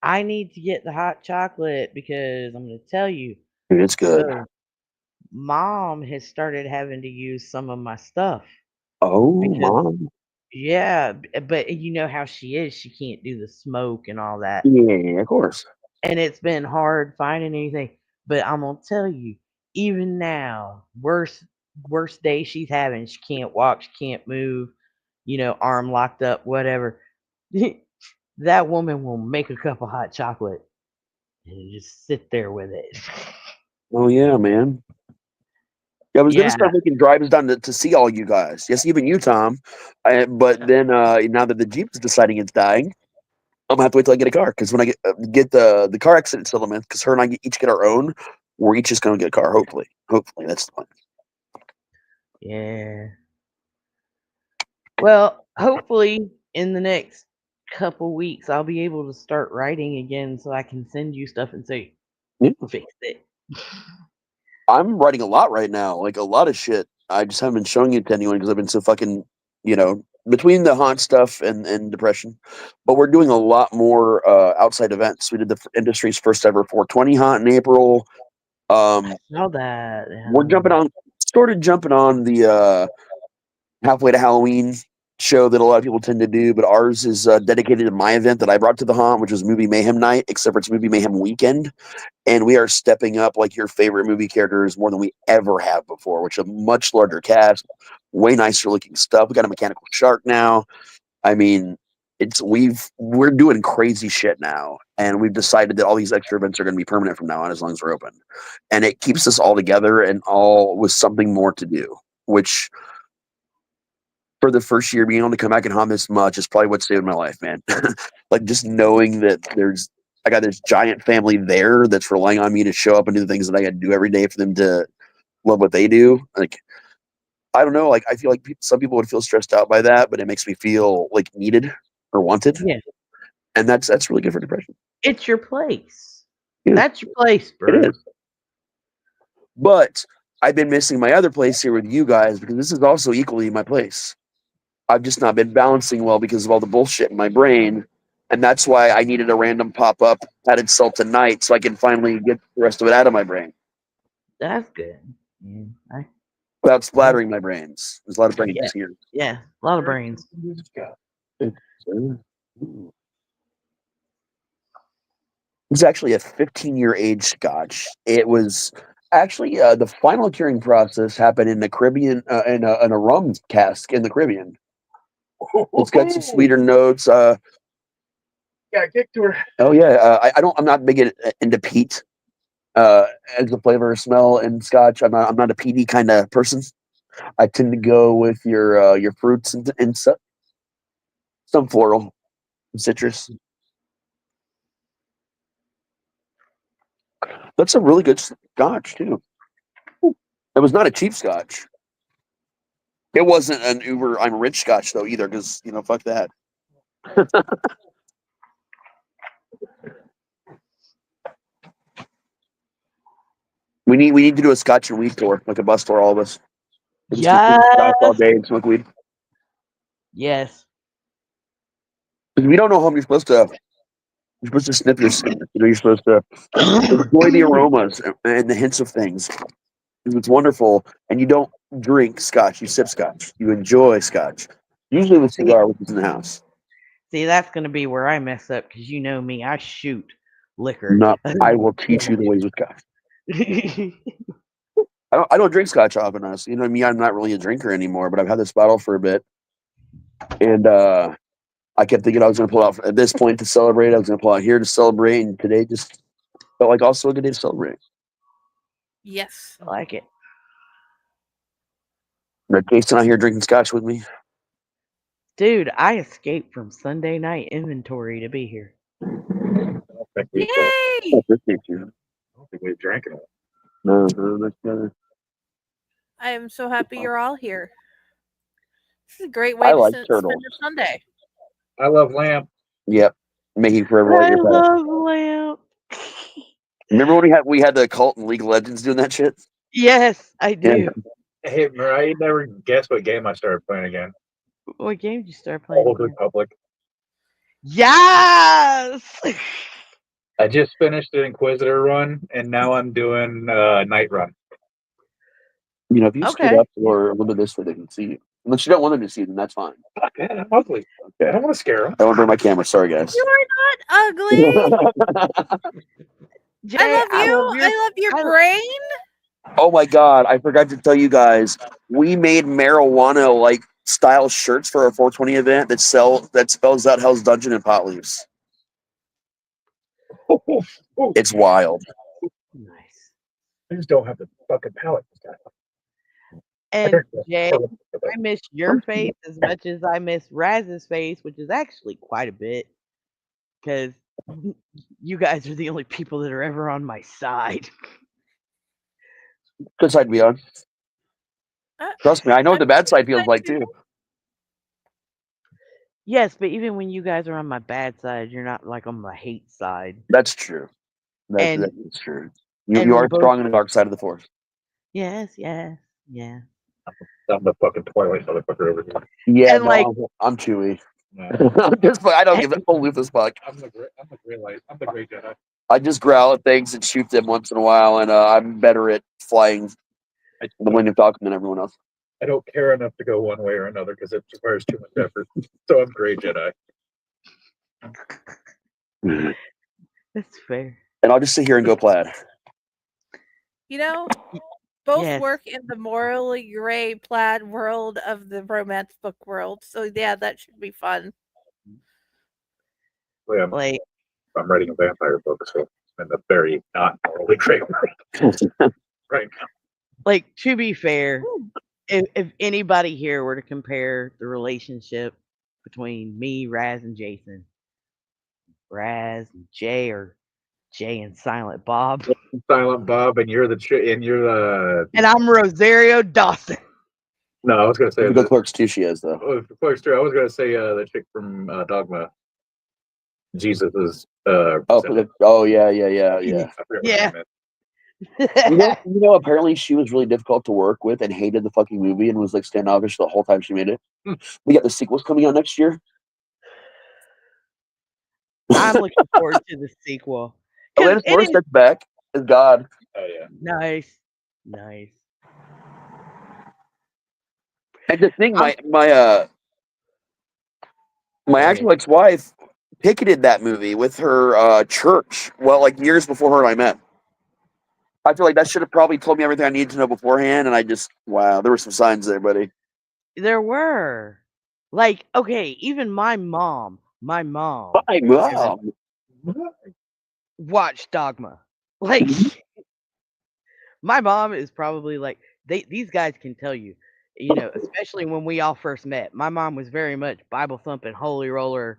S4: I need to get the hot chocolate because I'm going to tell you.
S3: Dude, it's good.
S4: So, mom has started having to use some of my stuff
S3: Oh,
S4: because
S3: mom.
S4: yeah, but you know how she is. She can't do the smoke and all that.
S3: Yeah, of course.
S4: And it's been hard finding anything. But I'm gonna tell you, even now, worst day she's having, she can't walk, she can't move, arm locked up, whatever. That woman will make a cup of hot chocolate and just sit there with it.
S3: Oh yeah, man. Yeah, I was gonna
S4: Yeah,
S3: start making drives down to see all you guys. Yes, even you, Tom. But then now that the Jeep is deciding it's dying, I'm gonna have to wait till I get a car because when I get the car accident settlement, because her and I each get our own, we're each just gonna get a car. Hopefully that's the plan.
S4: yeah. Well, hopefully in the next couple weeks I'll be able to start writing again so I can send you stuff and say,
S3: Yeah.
S4: fix it.
S3: I'm writing a lot right now, like a lot of shit. I just haven't been showing it to anyone because I've been so fucking, between the haunt stuff and depression. But we're doing a lot more outside events. We did the industry's first ever 420 haunt in April.
S4: Saw that.
S3: We're jumping on the halfway to Halloween show that a lot of people tend to do, but ours is dedicated to my event that I brought to the haunt, which was Movie Mayhem Night, except for it's Movie Mayhem Weekend. And we are stepping up like your favorite movie characters more than we ever have before, which is a much larger cast, way nicer looking stuff. We got a mechanical shark now. I mean, we're doing crazy shit now, and we've decided that all these extra events are going to be permanent from now on as long as we're open, and it keeps us all together and all with something more to do. Which for the first year, being able to come back and haunt this much is probably what saved my life, man. Like just knowing that I got this giant family there that's relying on me to show up and do the things that I got to do every day for them to love what they do. Like, I don't know. Like, I feel like some people would feel stressed out by that, but it makes me feel like needed or wanted.
S4: Yeah.
S3: And that's really good for depression.
S4: It's your place.
S3: Yeah,
S4: That's your place,
S3: it
S4: bro.
S3: is. But I've been missing my other place here with you guys because this is also equally my place. I've just not been balancing well because of all the bullshit in my brain. And that's why I needed a random pop up at itself tonight so I can finally get the rest of it out of my brain
S4: That's good. Yeah.
S3: without splattering my brains. There's a lot of brains
S4: Yeah.
S3: here.
S4: Yeah. A lot of brains.
S3: It's actually a 15-year age scotch. It was actually the final curing process happened in the Caribbean, in a rum cask in the Caribbean. It's got some sweeter notes.
S6: Got a kick to her.
S3: Oh yeah, I'm not big into peat as a flavor or smell in scotch. I'm not a peaty kind of person. I tend to go with your fruits and some floral, citrus. That's a really good scotch too. It was not a cheap scotch. It wasn't an uber I'm rich scotch though either, because fuck that. We need to do a Scotch and weed tour, like a bus tour, all of us. We'll just
S4: Yes.
S3: drink Scotch all day and smoke weed.
S4: Yes.
S3: Because we don't know how you're supposed to. You're supposed to sniff your scent. You're supposed to enjoy the aromas and the hints of things. It's wonderful, and you don't drink Scotch. You sip Scotch. You enjoy Scotch. Usually with cigar, which is in the house.
S4: See, that's going to be where I mess up because you know me. I shoot liquor.
S3: Not. I will teach you the ways of Scotch. I don't drink Scotch often. Honestly. You know what I mean? I'm not really a drinker anymore, but I've had this bottle for a bit, and I kept thinking I was going to pull out at this point to celebrate. I was going to pull out here to celebrate, and today just felt like also a good day to celebrate.
S2: Yes.
S4: I like it.
S3: But Jason out here drinking Scotch with me.
S4: Dude, I escaped from Sunday night inventory to be here.
S6: I don't think we
S2: Yay!
S3: Appreciate you.
S6: I don't think we've drank it.
S3: No, that's
S2: I am so happy you're all here. This is a great way
S3: I
S2: to
S3: like
S2: spend
S3: turtles.
S2: your Sunday.
S6: I love lamb.
S3: Yep. Making forever
S4: I
S3: like your past.
S4: love lamp.
S3: Remember when we had the cult and League of Legends doing that shit?
S4: Yes, I do.
S6: Hey, Mariah, you never guess what game I started playing again.
S4: What game did you start playing?
S6: Old
S4: again?
S6: Republic.
S4: Yes!
S6: I just finished an Inquisitor run, and now I'm doing Night Run.
S3: You know, if you stood
S4: Okay.
S3: up or a little bit this way, they can see you. Unless you don't want them to see you, then that's fine.
S6: Fuck, man, I'm ugly. I don't want to scare them.
S3: I want to burn my camera. Sorry, guys.
S2: You are not ugly.
S4: Jay,
S2: I love you.
S4: your-
S2: I love your
S4: I-
S2: brain.
S3: Oh my god, I forgot to tell you guys. We made marijuana like style shirts for our 420 event that spells out Hell's Dungeon and pot leaves. It's wild.
S4: Nice.
S6: I just don't have the fucking palate.
S4: And Jay, I miss your face as much as I miss Raz's face, which is actually quite a bit. Because you guys are the only people that are ever on my side.
S3: Good side to be on. Trust me, I know what the bad side feels like too.
S4: Yes, but even when you guys are on my bad side, you're not like on my hate side.
S3: That's true.
S4: And-
S3: That's true. You
S4: and
S3: are
S4: both-
S3: strong on the dark side of the force.
S4: Yes, yes, yeah.
S6: I'm the fucking Twilight motherfucker over here.
S3: Yeah,
S4: And,
S3: no,
S4: like-
S3: I'm Chewy.
S6: No,
S3: I don't give a full loop this fuck.
S6: I'm the great Jedi.
S3: I just growl at things and shoot them once in a while, and I'm better at flying the Millennium Falcon than everyone else.
S6: I don't care enough to go one way or another because it requires too much effort. So I'm great Jedi.
S3: And
S4: That's fair.
S3: I'll just sit here and go plaid.
S2: You know, both
S4: Yes.
S2: work in the morally gray plaid world of the romance book world. So yeah, that should be fun.
S6: Well, yeah,
S4: Like,
S6: I'm writing a vampire book, so I'm in the very not morally great world right now.
S4: like to be fair, if anybody here were to compare the relationship between me, Raz, and Jason, Raz and Jay, or Jay and Silent Bob,
S6: Silent Bob, and you're the
S4: and I'm Rosario Dawson.
S6: no, I was gonna say
S3: The good Clerks too, she is though.
S6: Clerks too. I was gonna say the chick from Dogma. Jesus is
S3: Oh yeah.
S6: I forget what
S4: Yeah.
S6: her name is.
S3: You know, apparently she was really difficult to work with and hated the fucking movie and was like standoffish the whole time she made it. We got the sequels coming out next year.
S4: I'm looking forward to the sequel. 'Cause
S3: Alanis
S4: it is-
S3: Morissette's back as God.
S6: Oh yeah.
S4: Nice, nice.
S3: And the thing, my
S4: ahead.
S3: actual ex-wife picketed that movie with her church. Well, like years before her and I met. I feel like that should have probably told me everything I needed to know beforehand, and I just wow, there were some signs there, buddy.
S4: There were, like, okay, even my mom
S3: My mom.
S4: watched Dogma. Like, my mom is probably like these guys can tell you, you know, especially when we all first met. My mom was very much Bible thumping, holy roller.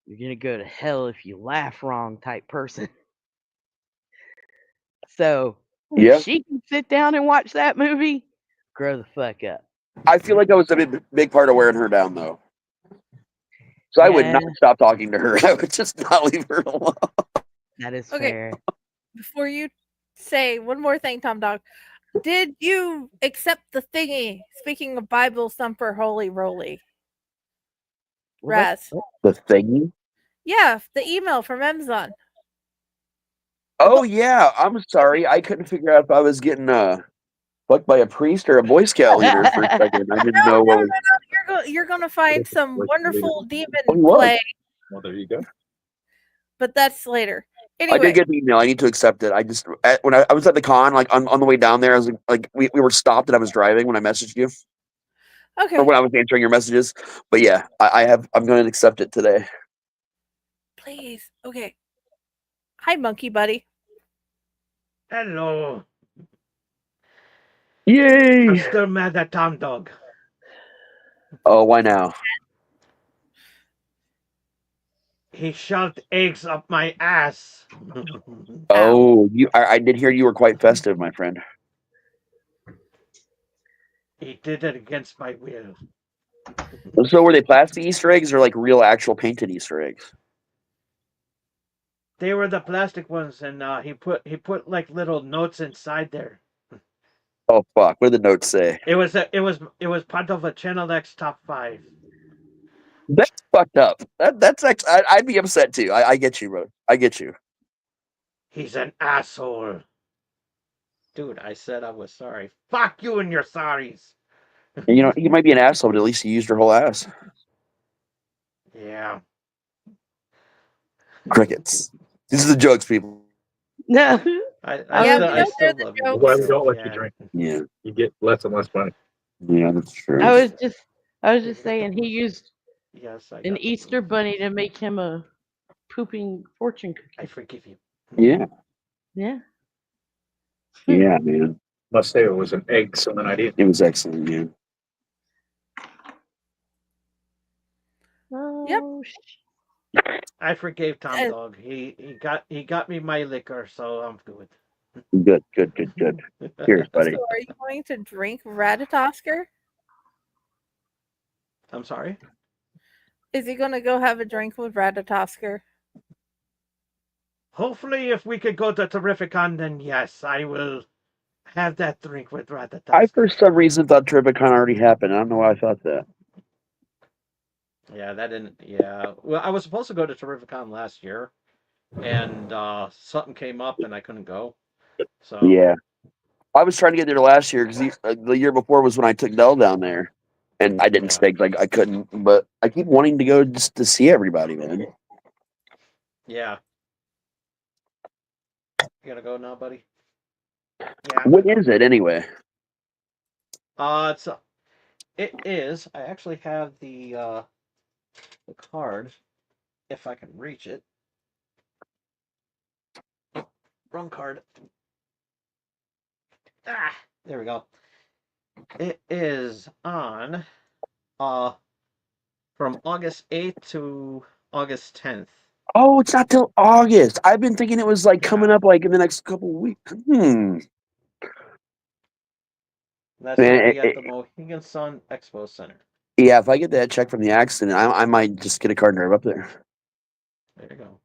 S4: You're gonna go to hell if you laugh wrong type person. So
S3: Yeah.
S4: if she can sit down and watch that movie, grow the fuck up.
S3: I feel like I was a big part of wearing her down, though. So I would not
S4: Yeah.
S3: stop talking to her. I would just not leave her alone.
S4: That is
S2: Okay.
S4: fair.
S2: Before you say one more thing, Tom Dog. Did you accept the thingy? Speaking of Bible thumper, holy roly, Raz.
S3: The thingy.
S2: Yeah, the email from Amazon.
S3: Oh yeah, I'm sorry. I couldn't figure out if I was getting fucked by a priest or a Boy Scout leader for a second. I didn't know what was.
S2: You're gonna find some
S6: Like,
S2: wonderful
S3: Oh,
S2: demon
S3: he was.
S2: play,
S6: Well, there you go.
S2: but that's later.
S3: I
S2: Anyway,
S3: did get the email. I need to accept it. I just when I was at the con, like on the way down there, I was like we were stopped and I was driving when I messaged you or
S2: okay,
S3: when I was answering your messages. But yeah, I'm going to accept it today.
S2: please. Okay. Hi, monkey buddy.
S5: Hello.
S3: Yay!
S5: I'm still mad at Tom Dog.
S3: Oh, why now?
S5: He shoved eggs up my ass.
S3: Oh, I did hear you were quite festive, my friend.
S5: He did it against my will.
S3: So were they plastic Easter eggs or like real actual painted Easter eggs?
S5: They were the plastic ones, and he put like little notes inside there.
S3: Oh fuck! What did the notes say?
S5: It was part of a Channel X top 5.
S3: That's fucked up. That's actually I'd be upset too. I get you, bro. I get you.
S5: He's an asshole. Dude, I said I was sorry. Fuck you and your sorries.
S3: You know, you might be an asshole, but at least you used your whole ass.
S5: Yeah.
S3: Crickets. These are the jokes, people.
S4: No.
S2: Yeah, we
S5: I
S2: don't
S5: still
S2: know the
S5: love
S2: jokes.
S5: you.
S6: Why we don't let you
S5: Yeah.
S6: drink?
S3: Yeah,
S6: You get less and less money.
S3: yeah, that's true.
S4: I was just saying he used
S5: Yes, I
S4: an
S5: got
S4: Easter bunny to make him a pooping fortune
S5: I
S4: cookie.
S5: forgive you.
S3: Yeah,
S4: Yeah.
S3: yeah, man.
S6: Must say it was an excellent idea.
S3: It was excellent, man.
S4: Oh,
S5: I forgave Tom
S2: Uh,
S5: Dog. He got me my liquor, so I'm good.
S3: Good, good, good, good. Cheers, buddy.
S2: So, are you going to drink Ratatosker?
S5: I'm sorry.
S2: Is he going to go have a drink with Ratatosker?
S5: Hopefully, if we could go to Terrificon, then yes, I will have that drink with
S3: I,
S5: Ratatosk.
S3: for some reason, thought Tribicon already happened. I don't know why I thought that.
S5: Yeah, that didn't. Yeah, well, I was supposed to go to Terrificon last year, and something came up and I couldn't go. So
S3: Yeah, I was trying to get there last year because the year before was when I took Belle down there, and I didn't
S5: Yeah.
S3: stay like I couldn't. But I keep wanting to go just to see everybody, man.
S5: yeah, you gotta go now, buddy. Yeah, I'm
S3: When
S5: gonna
S3: is it anyway?
S5: go. It is. I actually have the card if I can reach it. Oh, wrong card. Ah, there we go. It is on from August 8th to August 10th.
S3: Oh, it's not till August. I've been thinking it was like coming
S5: Yeah.
S3: up like in the next couple of weeks. Man,
S5: That's gonna be at
S3: it-
S5: the Mohegan Sun Expo Center.
S3: yeah, if I get that check from the accident, I might just get a car and drive up there.
S5: There you go.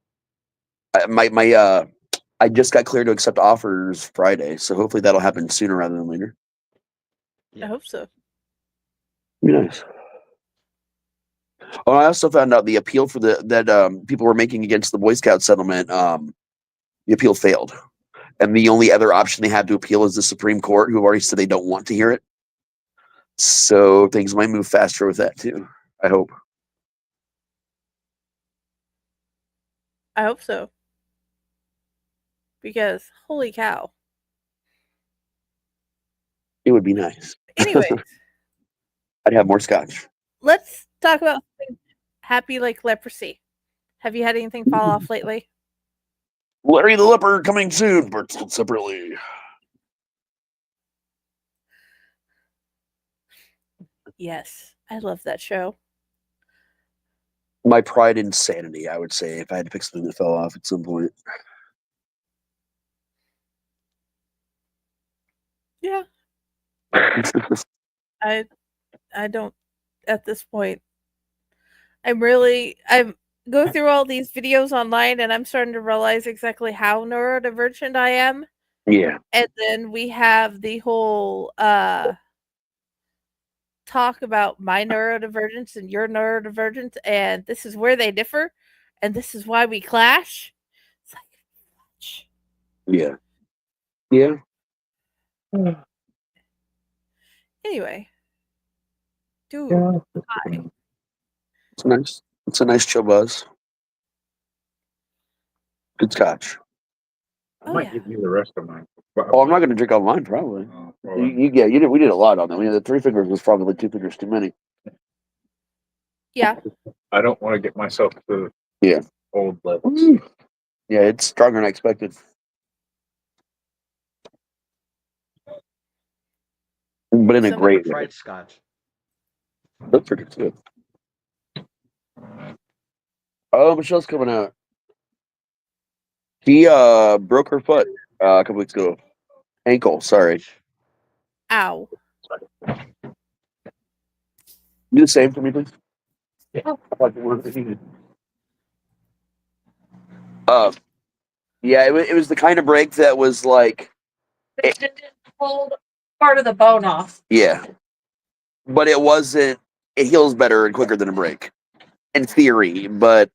S3: I just got cleared to accept offers Friday, so hopefully that'll happen sooner rather than later.
S2: I hope so.
S3: Be nice. Oh, I also found out the appeal for that people were making against the Boy Scout settlement. The appeal failed, and the only other option they have to appeal is the Supreme Court, who already said they don't want to hear it. So things might move faster with that too. I hope.
S2: I hope so. Because, holy cow.
S3: It would be nice.
S2: Anyways,
S3: I'd have more scotch.
S2: let's talk about something happy like leprosy. Have you had anything fall off lately?
S3: Larry the Leper coming soon, but sold separately.
S2: Yes, I love that show.
S3: My pride and sanity, I would say, if I had to pick something that fell off at some point.
S2: Yeah, I don't at this point. I'm go through all these videos online and I'm starting to realize exactly how neurodivergent I am
S3: Yeah.
S2: And then we have the whole talk about my neurodivergence and your neurodivergence, and this is where they differ, and this is why we clash. It's like, fudge.
S3: Yeah. Yeah.
S2: Anyway, dude,
S6: Yeah.
S2: hi.
S3: It's nice. It's a nice chill buzz. Good scotch.
S6: I
S2: Oh,
S6: might
S2: yeah.
S6: give you the rest of mine.
S3: Oh, I'm not going to drink all mine, probably.
S6: Well,
S3: You did. We did a lot on that. The 3 fingers was probably 2 fingers too many.
S2: Yeah.
S6: I don't want to get myself to
S3: Yeah.
S6: old levels.
S3: Yeah, it's stronger than I expected. But in a
S5: I've never
S3: great way.
S5: tried scotch.
S3: That's pretty good. Oh, Michelle's coming out. She broke her foot a couple weeks ago. Ankle, sorry.
S2: Ow.
S3: Do the same for me, please. Yeah. Yeah, it was the kind of break that was like
S7: It didn't hold part of the bone off.
S3: yeah. But it wasn't it heals better and quicker than a break. In theory, but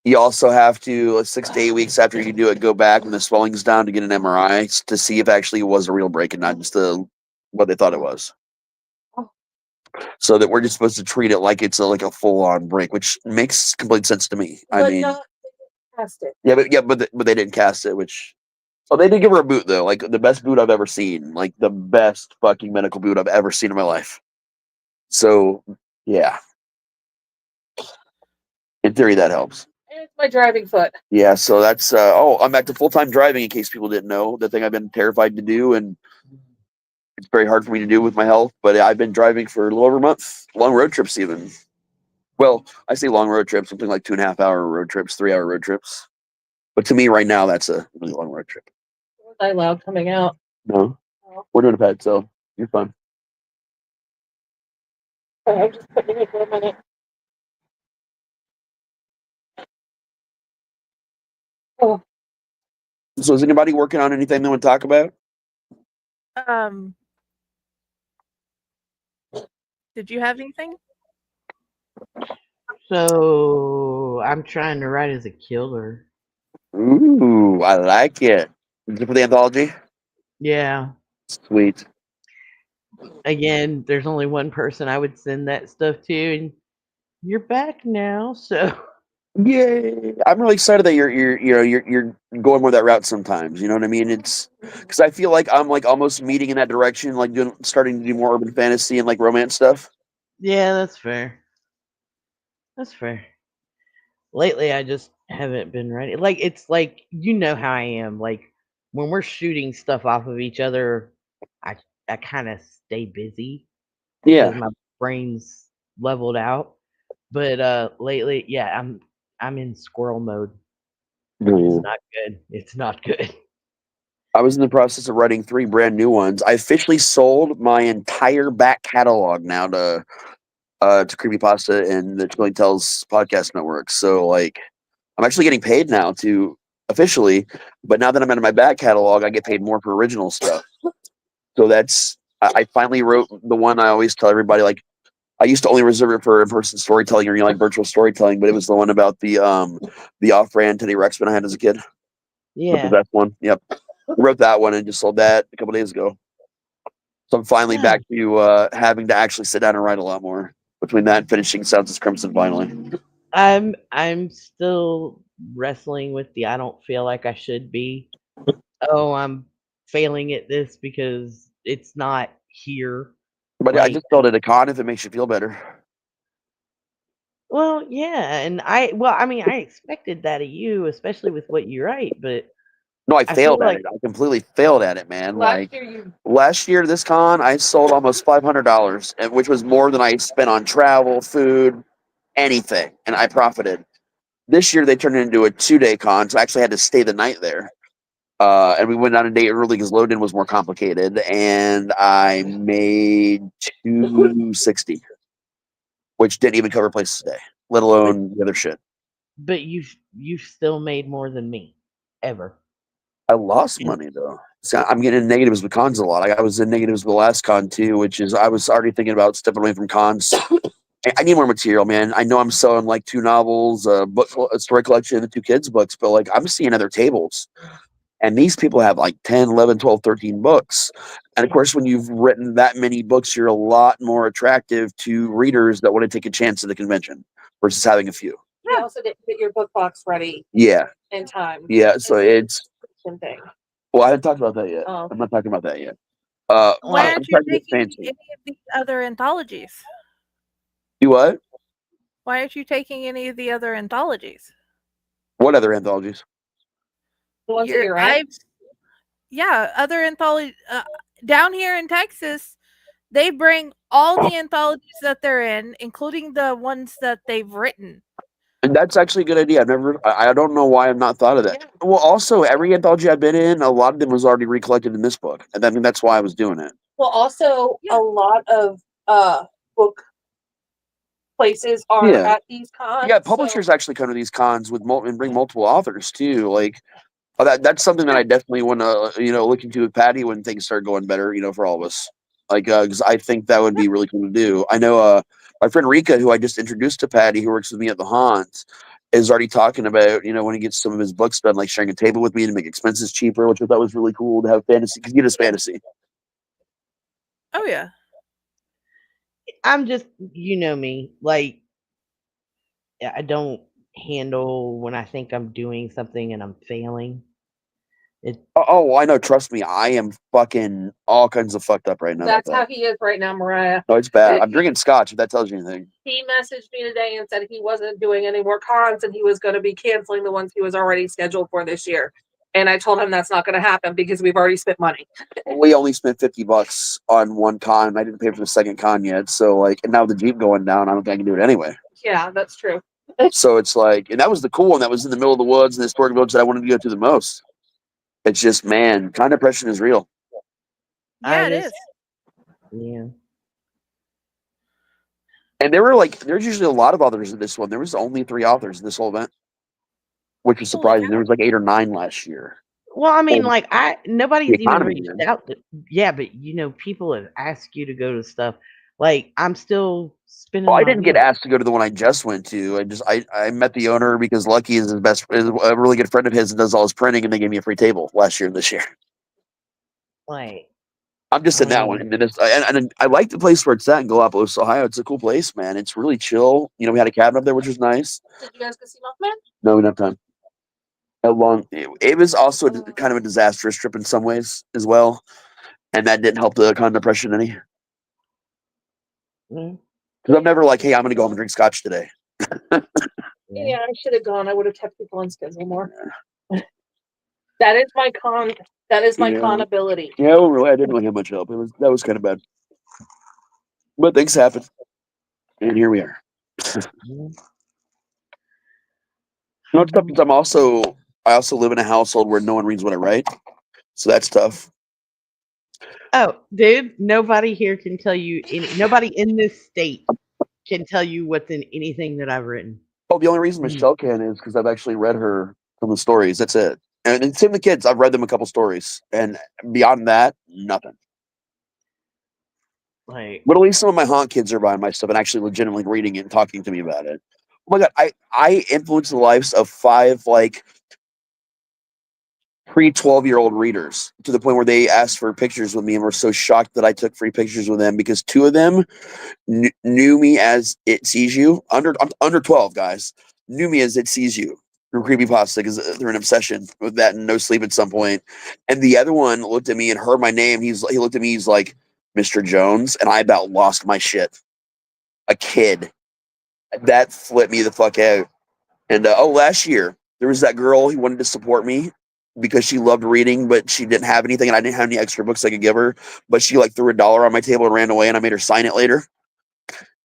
S3: you also have to 6 to 8 weeks after you do it, go back when the swelling's down to get an MRI to see if actually it was a real break and not just what they thought it was. So that we're just supposed to treat it like it's like a full on break, which makes complete sense to me. I mean,
S7: Cast it.
S3: but they didn't cast it, which they did give her a boot though, like the best boot I've ever seen, like the best fucking medical boot I've ever seen in my life. So yeah, in theory that helps.
S7: And it's my driving foot.
S3: Yeah, so that's I'm back to full-time driving in case people didn't know. The thing I've been terrified to do and it's very hard for me to do with my health, but I've been driving for a little over a month, long road trips even. Well, I say long road trips, something like 2.5-hour road trips, 3-hour road trips. But to me right now, that's a really long road trip.
S7: Was I loud coming out?
S3: No, we're doing a pet, so you're fine.
S7: I'm just putting it for a minute. Oh,
S3: So is anybody working on anything they want to talk about?
S2: Did you have anything?
S4: So I'm trying to write as a killer.
S3: Ooh, I like it. Is it for the anthology?
S4: Yeah.
S3: Sweet.
S4: Again, there's only one person I would send that stuff to, and you're back now. So
S3: Yay! I'm really excited that you're going more that route sometimes. You know what I mean? It's because I feel like I'm like almost meeting in that direction, like starting to do more urban fantasy and like romance stuff.
S4: yeah, that's fair. That's fair. Lately, I just haven't been ready. Like it's like you know how I am. Like when we're shooting stuff off of each other, I kind of stay busy because
S3: Yeah.
S4: my brain's leveled out. But lately, yeah, I'm in squirrel mode. It's
S3: No.
S4: not good. It's not good.
S3: I was in the process of writing 3 brand new ones. I officially sold my entire back catalog now to Creepypasta and the Chilling Tales podcast network. So like I'm actually getting paid now to officially, but now that I'm in my back catalog, I get paid more for original stuff. So I finally wrote the one I always tell everybody, like I used to only reserve it for in-person storytelling or like virtual storytelling, but it was the one about the off-brand Teddy Ruxpin I had as a kid. The
S4: Yeah.
S3: best one. Yep. Wrote that one and just sold that a couple days ago. So I'm finally back to having to actually sit down and write a lot more. Between that and finishing Sounds of Crimson finally.
S4: I'm still wrestling with the I don't feel like I should be. Oh, I'm failing at this because it's not here.
S3: But I
S4: Like,
S3: just felt at a con if it makes you feel better.
S4: well, yeah, and I mean, I expected that of you, especially with what you write, but
S3: No, I
S4: I feel
S3: failed at
S4: like
S3: it. I completely failed at it, man.
S7: last year you
S3: Last year, this con, I sold almost $500, which was more than I spent on travel, food, anything, and I profited. This year, they turned it into a 2-day con, so I actually had to stay the night there. And we went on a day early because load-in was more complicated, and I made $260, which didn't even cover places to stay, let alone the other shit.
S4: but you've still made more than me ever.
S3: I lost money though. So I'm getting in negatives with cons a lot. I was in negatives with the last con too, which is I was already thinking about stepping away from cons. I need more material, man. I know I'm selling like 2 novels, a story collection, and 2 kids' books, but like I'm seeing other tables. And these people have like 10, 11, 12, 13 books. And of course, when you've written that many books, you're a lot more attractive to readers that want to take a chance at the convention versus having a few.
S7: You also didn't get your book box ready
S3: Yeah.
S7: in time.
S3: Yeah. So it's,
S7: Thing.
S3: well, I haven't talked about that yet.
S7: Oh.
S3: I'm not talking about that yet.
S2: Why
S3: I'm
S2: aren't you
S3: trying to get
S2: taking
S3: fancy.
S2: any of the other anthologies?
S3: Do what?
S2: Why aren't you taking any of the other anthologies?
S3: What other anthologies?
S7: The ones that you're at?
S2: Yeah, other anthology down here in Texas, they bring all the anthologies that they're in, including the ones that they've written.
S3: And that's actually a good idea. I don't know why I've not thought of that. Yeah. Well, also, every anthology I've been in, a lot of them was already recollected in this book. And I mean, that's why I was doing it.
S7: Well, also, a lot of book places are at these cons.
S3: Yeah, publishers actually come to these cons with and bring multiple authors too. Like, that's something that I definitely want to, look into with Patty when things start going better, for all of us. Like, because I think that would be really cool to do. I know my friend Rika, who I just introduced to Patty, who works with me at the Haunt, is already talking about, when he gets some of his books done, like sharing a table with me to make expenses cheaper, which I thought was really cool to have fantasy, because he does fantasy.
S2: Oh, yeah.
S4: I'm just, me, like, I don't handle when I think I'm doing something and I'm failing.
S3: Oh, I know. Trust me, I am fucking all kinds of fucked up right now.
S7: That's how he is right now, Mariah.
S3: Oh, it's bad. I'm drinking scotch, if that tells you anything.
S7: He messaged me today and said he wasn't doing any more cons and he was going to be canceling the ones he was already scheduled for this year. And I told him that's not going to happen because we've already spent money.
S3: We only spent $50 on one con. I didn't pay for the second con yet. So, like, and now with the Jeep going down, I don't think I can do it anyway.
S7: Yeah, that's true.
S3: So it's like, and that was the cool one. That was in the middle of the woods in the historic village that I wanted to go to the most. It's just, man, con depression is real.
S2: Yeah, it is.
S4: Yeah.
S3: And there's usually a lot of authors in this one. There was only 3 authors in this whole event, which is surprising. There was like 8 or 9 last year.
S4: Well, I mean, like, nobody's even reached
S3: man.
S4: out. Yeah, but people have asked you to go to stuff. Like, I'm still spinning.
S3: Well, I didn't get asked to go to the one I just went to. I met the owner because Lucky is a really good friend of his and does all his printing, and they gave me a free table last year and this year.
S4: Like,
S3: I'm just in that one, and I like the place where it's at in Galapagos, Ohio. It's a cool place, man. It's really chill. We had a cabin up there, which was nice.
S7: Did you guys go see Mothman?
S3: No, we didn't have time. It was also kind of a disastrous trip in some ways as well, and that didn't help the con depression any. Because I'm never like, hey, I'm going to go home and drink scotch today.
S7: Yeah, I should have gone. I would have kept people on schedule more. That is my con. That is my con ability.
S3: Yeah, well, really, I didn't really have much help. That was kind of bad, but things happen, and here we are. It's tough because I also live in a household where no one reads what I write, so that's tough.
S4: Oh, dude, nobody here can tell you nobody in this state can tell you what's in anything that I've written.
S3: Oh, the only reason Michelle can is because I've actually read her some of the stories. That's it. And same with the kids. I've read them a couple stories, and beyond that, nothing.
S4: Like,
S3: but at least some of my haunt kids are buying my stuff and actually legitimately reading it and talking to me about it. Oh my god, I influenced the lives of 5 like pre-12-year-old readers to the point where they asked for pictures with me and were so shocked that I took free pictures with them because 2 of them knew me as It Sees You. I'm under 12, guys. Knew me as It Sees You through Creepypasta because they're an obsession with that and no sleep at some point. And the other one looked at me and heard my name. He looked at me. He's like, Mr. Jones, and I about lost my shit. A kid. That flipped me the fuck out. And last year there was that girl who wanted to support me because she loved reading, but she didn't have anything, and I didn't have any extra books I could give her. But she like threw $1 on my table and ran away, and I made her sign it later.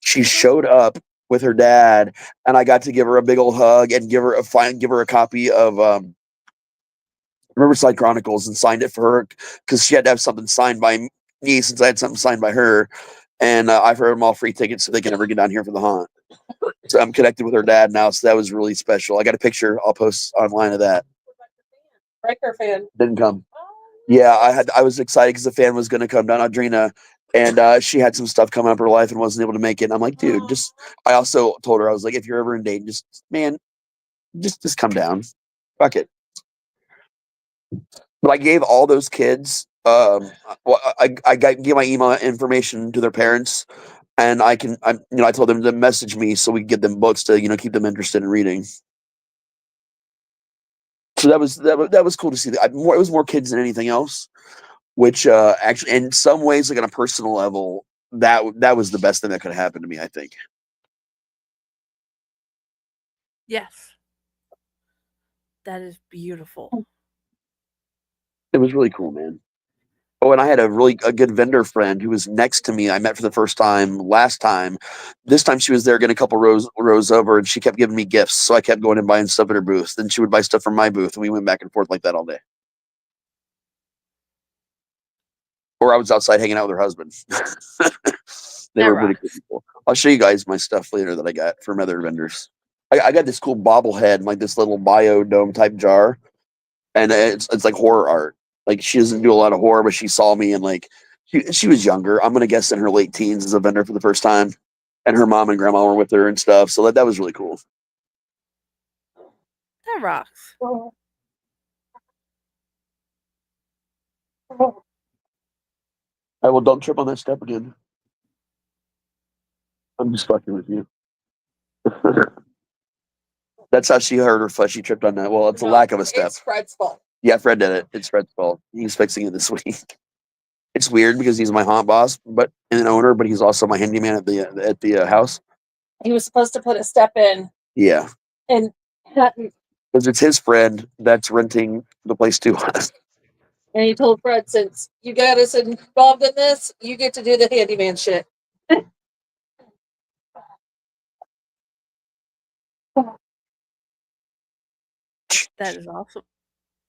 S3: She showed up with her dad, and I got to give her a big old hug and give her a copy of Riverside Chronicles and signed it for her because she had to have something signed by me since I had something signed by her. And I've heard them all free tickets so they can never get down here for the haunt. So I'm connected with her dad now, so that was really special. I got a picture I'll post online of that.
S7: Riker fan.
S3: Didn't come. Yeah, I was excited because the fan was going to come down, Audrina, and she had some stuff coming up in her life and wasn't able to make it. And I'm like, dude, just. I also told her I was like, if you're ever in Dayton, just man, just come down, fuck it. But I gave all those kids. Well, gave my email information to their parents, and I told them to message me so we could get them books to keep them interested in reading. So that was cool to see. It was more kids than anything else, which actually, in some ways, like on a personal level, that was the best thing that could happen to me. I think
S2: Yes. That is beautiful.
S3: it was really cool, man. Oh, and I had a good vendor friend who was next to me. I met for the first time last time. This time she was there, getting a couple rows over, and she kept giving me gifts. So I kept going and buying stuff at her booth. Then she would buy stuff from my booth, and we went back and forth like that all day. Or I was outside hanging out with her husband. They
S2: That
S3: were pretty
S2: rocks.
S3: cool. I'll show you guys my stuff later that I got from other vendors. I got this cool bobblehead, like this little biodome type jar, and it's like horror art. Like she doesn't do a lot of horror, but she saw me and like she was younger. I'm gonna guess in her late teens as a vendor for the first time, and her mom and grandma were with her and stuff. So that was really cool.
S2: That rocks.
S3: I will don't trip on that step again. I'm just fucking with you. That's how she hurt her foot. She tripped on that. Well, it's a lack of a step.
S7: It's Fred's fault.
S3: Yeah, Fred did it. It's Fred's fault. He's fixing it this week. It's weird because he's my haunt boss, but and an owner, but he's also my handyman at the house.
S7: He was supposed to put a step in,
S3: Yeah,
S7: and
S3: because it's his friend that's renting the place to us.
S7: and he told Fred, since you got us involved in this, you get to do the handyman shit.
S2: That is awesome.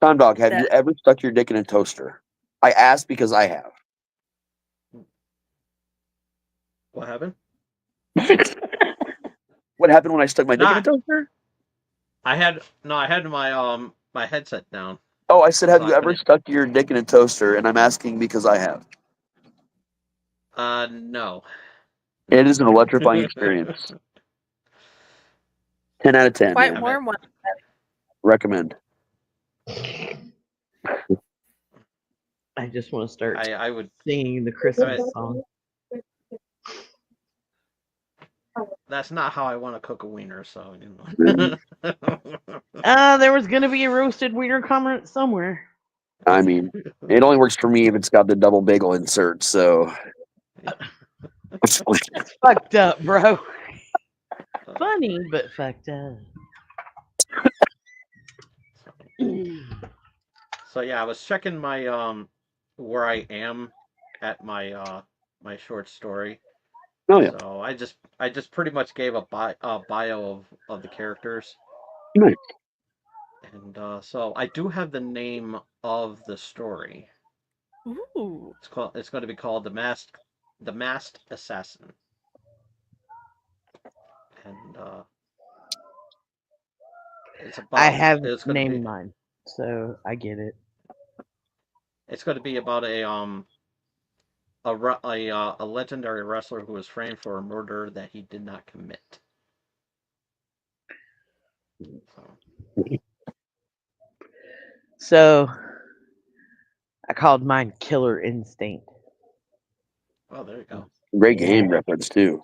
S3: Tom Dog, have you
S2: That
S3: ever stuck your dick in a toaster? I asked because I have.
S5: What happened?
S3: What happened when I stuck my dick in a
S5: Not.
S3: toaster?
S5: I had my headset down,
S3: Oh, I said,
S5: so
S3: have
S5: I
S3: you ever
S5: couldn't.
S3: stuck your dick in a toaster? And I'm asking because I have.
S5: No.
S3: It is an electrifying experience. 10 out of 10,
S2: quite
S3: man.
S2: warm one.
S3: Recommend.
S4: I just want to start
S5: I would.
S4: singing the Christmas song.
S5: That's not how I want to cook a wiener, so
S3: Really?
S4: There was gonna be a roasted wiener comment somewhere.
S3: I mean, it only works for me if it's got the double bagel insert, so.
S4: That's fucked up, bro. Funny, but fucked up.
S5: So yeah, I was checking my where I am at my short story.
S3: Oh, yeah.
S5: So I just pretty much gave a bio of the characters,
S3: Nice.
S5: and so I do have the name of the story.
S2: Ooh.
S5: It's going to be called the Masked Assassin, and it's
S4: I
S5: about
S4: have
S5: it's going to
S4: named
S5: be
S4: mine, so I get it.
S5: it's going to be about a legendary wrestler who was framed for a murder that he did not commit. So,
S4: So I called mine Killer Instinct.
S5: oh, there you go.
S3: Great game reference, too.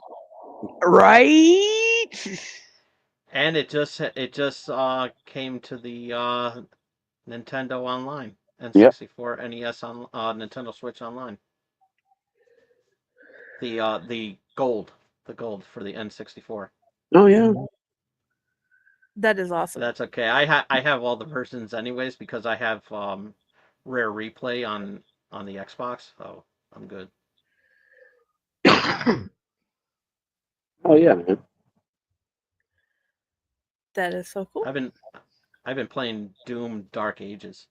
S4: Right?
S5: And it just came to the Nintendo Online,
S3: Yep.
S5: N64, NES on Nintendo Switch Online. The gold for the N64.
S3: Oh, yeah.
S2: That is awesome.
S5: That's okay. I have all the versions anyways because I have Rare Replay on the Xbox, so I'm good.
S3: Oh, yeah, man.
S2: That is so cool.
S5: I've been playing Doom Dark Ages.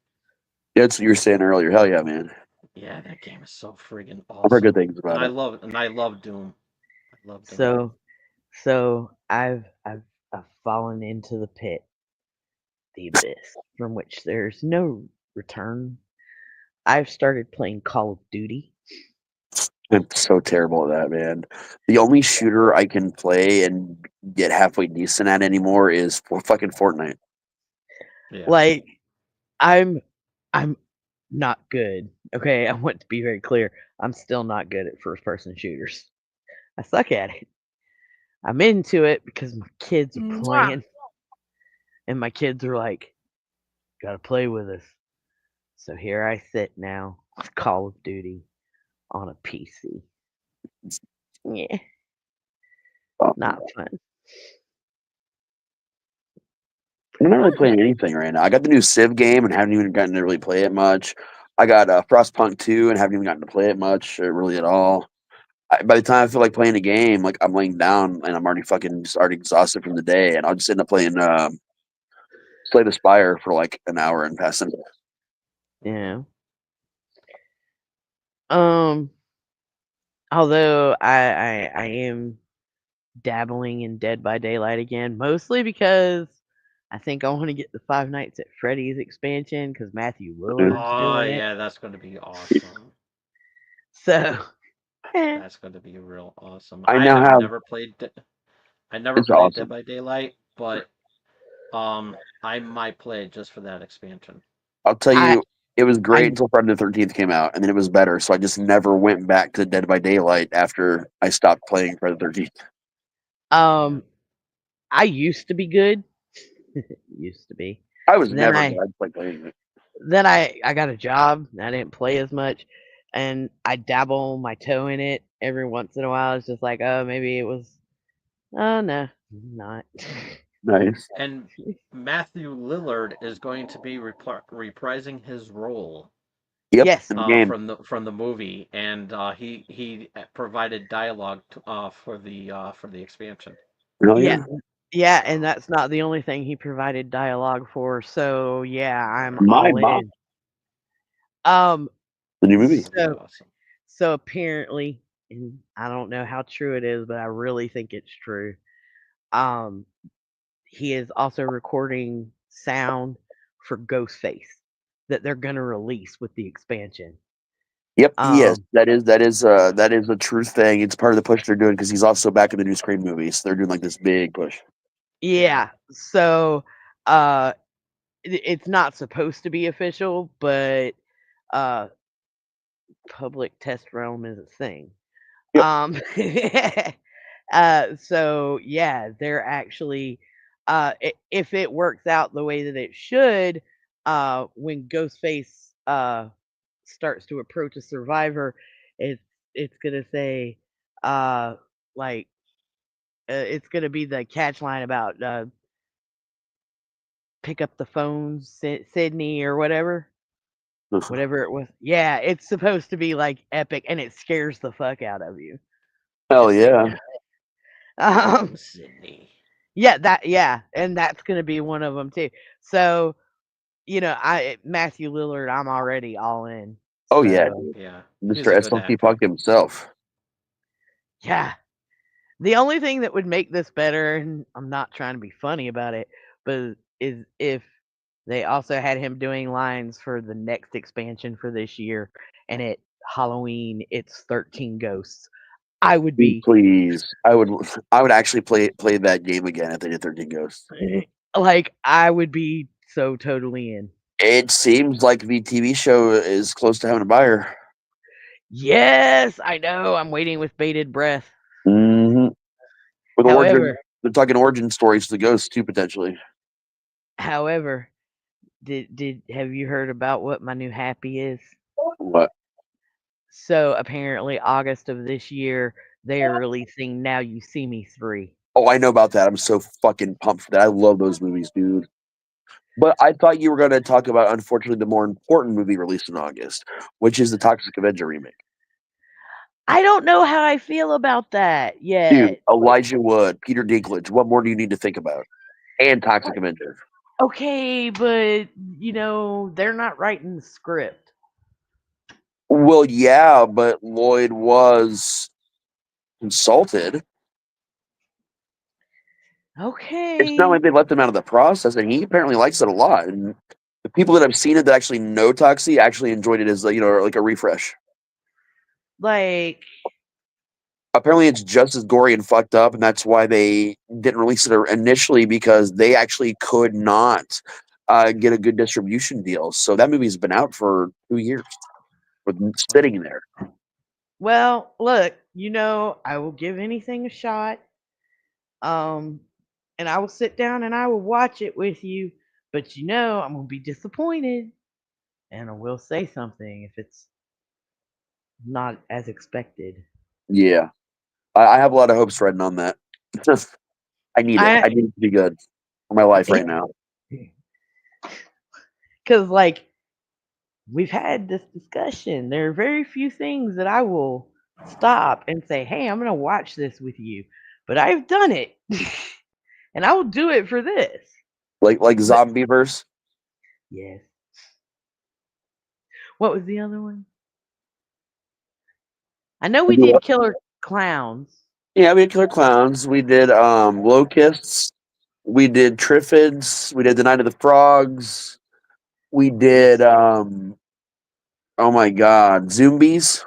S3: That's what you were saying earlier. Hell yeah, man.
S5: Yeah, that game is so friggin'
S3: I've heard
S5: awesome.
S3: good things
S5: And
S3: about
S5: I
S3: it.
S5: love Doom. I love Doom.
S4: So I've fallen into the pit, the abyss, from which there's no return. I've started playing Call of Duty.
S3: I'm so terrible at that, man. The only shooter I can play and get halfway decent at anymore is fucking Fortnite.
S5: Yeah.
S4: Like I'm I'm not good. Okay, I want to be very clear. I'm still not good at first person shooters. I suck at it. I'm into it because my kids are
S2: Mwah.
S4: playing and my kids are like, gotta play with us. So here I sit now with Call of Duty on a PC. Yeah,
S3: Um,
S4: not fun.
S3: I'm not really
S2: Fun.
S3: playing anything right now. I got the new Civ game and haven't even gotten to really play it much. I got Frostpunk 2 and haven't even gotten to play it much, really at all. By the time I feel like playing a game, like I'm laying down and I'm already fucking just already exhausted from the day, and I'll just end up playing Slay the Spire for like an hour and pass them.
S4: Yeah. Um. Although I am dabbling in Dead by Daylight again, mostly because I think I want to get the Five Nights at Freddy's expansion because Matthew Lillard's
S5: Oh
S4: doing it.
S5: yeah, that's going to be awesome.
S4: So,
S5: That's going to be real awesome.
S3: I
S5: I
S3: now
S5: have
S3: have
S5: never played. I never
S3: it's
S5: played Dead
S3: awesome.
S5: by Daylight, but I might play it just for that expansion.
S3: I'll tell
S4: I
S3: you, it was great
S4: I
S3: until Friday the 13th came out, and then it was better. So I just never went back to Dead by Daylight after I stopped playing Friday the 13th.
S5: Yeah.
S4: um I used to be good. Used to be.
S3: I was
S4: Then
S3: never
S4: I
S3: good. I just like playing it.
S4: then I got a job. And I didn't play as much, and I dabble my toe in it every once in a while. It's just like, oh, maybe it was. Oh no, not.
S3: Nice.
S5: And Matthew Lillard is going to be reprising his role
S3: Yep,
S4: Yes.
S3: in the game.
S5: from the movie, and he provided dialogue for the expansion.
S3: Oh
S4: Yeah.
S3: yeah,
S4: Yeah, and
S5: So
S4: that's not the only thing he provided dialogue for. So yeah, I'm
S3: my
S4: all
S3: boss,
S4: in. Um.
S3: the new movie.
S5: it's gonna be
S4: So
S5: awesome.
S4: so apparently, and I don't know how true it is, but I really think it's true. Um. He is also recording sound for Ghostface that they're gonna release with the expansion.
S3: Yep, he is.
S4: Um,
S3: That is a true thing. It's part of the push they're doing because he's also back in the new Scream movies. They're doing like this big push.
S4: yeah. So, uh, it's not supposed to be official, but uh, public test realm is a thing.
S3: Yep.
S4: Um, so yeah, they're actually, if it works out the way that it should, when Ghostface starts to approach a survivor, it's it's gonna say, uh, like, it's gonna be the catch line about pick up the phone, Sydney or whatever it was. Yeah, it's supposed to be like epic, and it scares the fuck out of you.
S3: Hell
S4: Just so you
S3: yeah.
S4: know. Um,
S5: Sydney.
S4: yeah, and that's gonna be one of them too. So, Matthew Lillard, I'm already all in.
S3: Oh yeah,
S4: So,
S5: Yeah, he's
S3: Mr.
S5: a good
S3: SLC Puck
S5: actor.
S3: himself.
S4: yeah. The only thing that would make this better, and I'm not trying to be funny about it, but is if they also had him doing lines for the next expansion for this year, and at Halloween it's 13 ghosts. I would be
S3: Please, I would actually play that game again if they did 13 Ghosts.
S4: like, I would be so totally in.
S3: It seems like the TV show is close to having a buyer.
S4: Yes, I know. I'm waiting with bated breath.
S3: Mm-hmm. With origin,
S4: However,
S3: they're talking origin stories to the ghosts too potentially.
S4: however, did have you heard about what my new happy is?
S3: What?
S4: So apparently August of this year they are releasing Now You See Me 3.
S3: Oh, I know about that. I'm so fucking pumped for that. I love those movies, dude. But I thought you were going to talk about, unfortunately, the more important movie released in August, which is the Toxic Avenger remake.
S4: I don't know how I feel about that
S3: Dude,
S4: yet.
S3: Elijah Wood, Peter Dinklage. What more do you need to think about? And Toxic Avenger.
S4: Okay, but they're not writing the script.
S3: Well, yeah, but Lloyd was consulted. It's not
S4: Okay.
S3: like they left him out of the process, and he apparently likes it a lot. And The people that have seen it that actually know Toxie actually enjoyed it as like a refresh.
S4: Like,
S3: Apparently, it's just as gory and fucked up, and that's why they didn't release it initially, because they actually could not get a good distribution deal. So that movie's been out for 2 years, with sitting there.
S4: well, look, I will give anything a shot. Um, and I will sit down and I will watch it with you. But I'm gonna be disappointed, and I will say something if it's not as expected.
S3: Yeah, I have a lot of hopes riding on that. I need it. I
S4: I
S3: need it to be good for my life right now.
S4: because like we've had this discussion. There are very few things that I will stop and say, "Hey, I'm gonna watch this with you," but I've done it, and I will do it for this.
S3: Like
S4: But
S3: Zombieverse.
S4: yes, what was the other one? I know we did Killer Clowns.
S3: Yeah, we did Killer Clowns. We did Locusts. We did Triffids. We did The Night of the Frogs. We did oh my god, Zombies.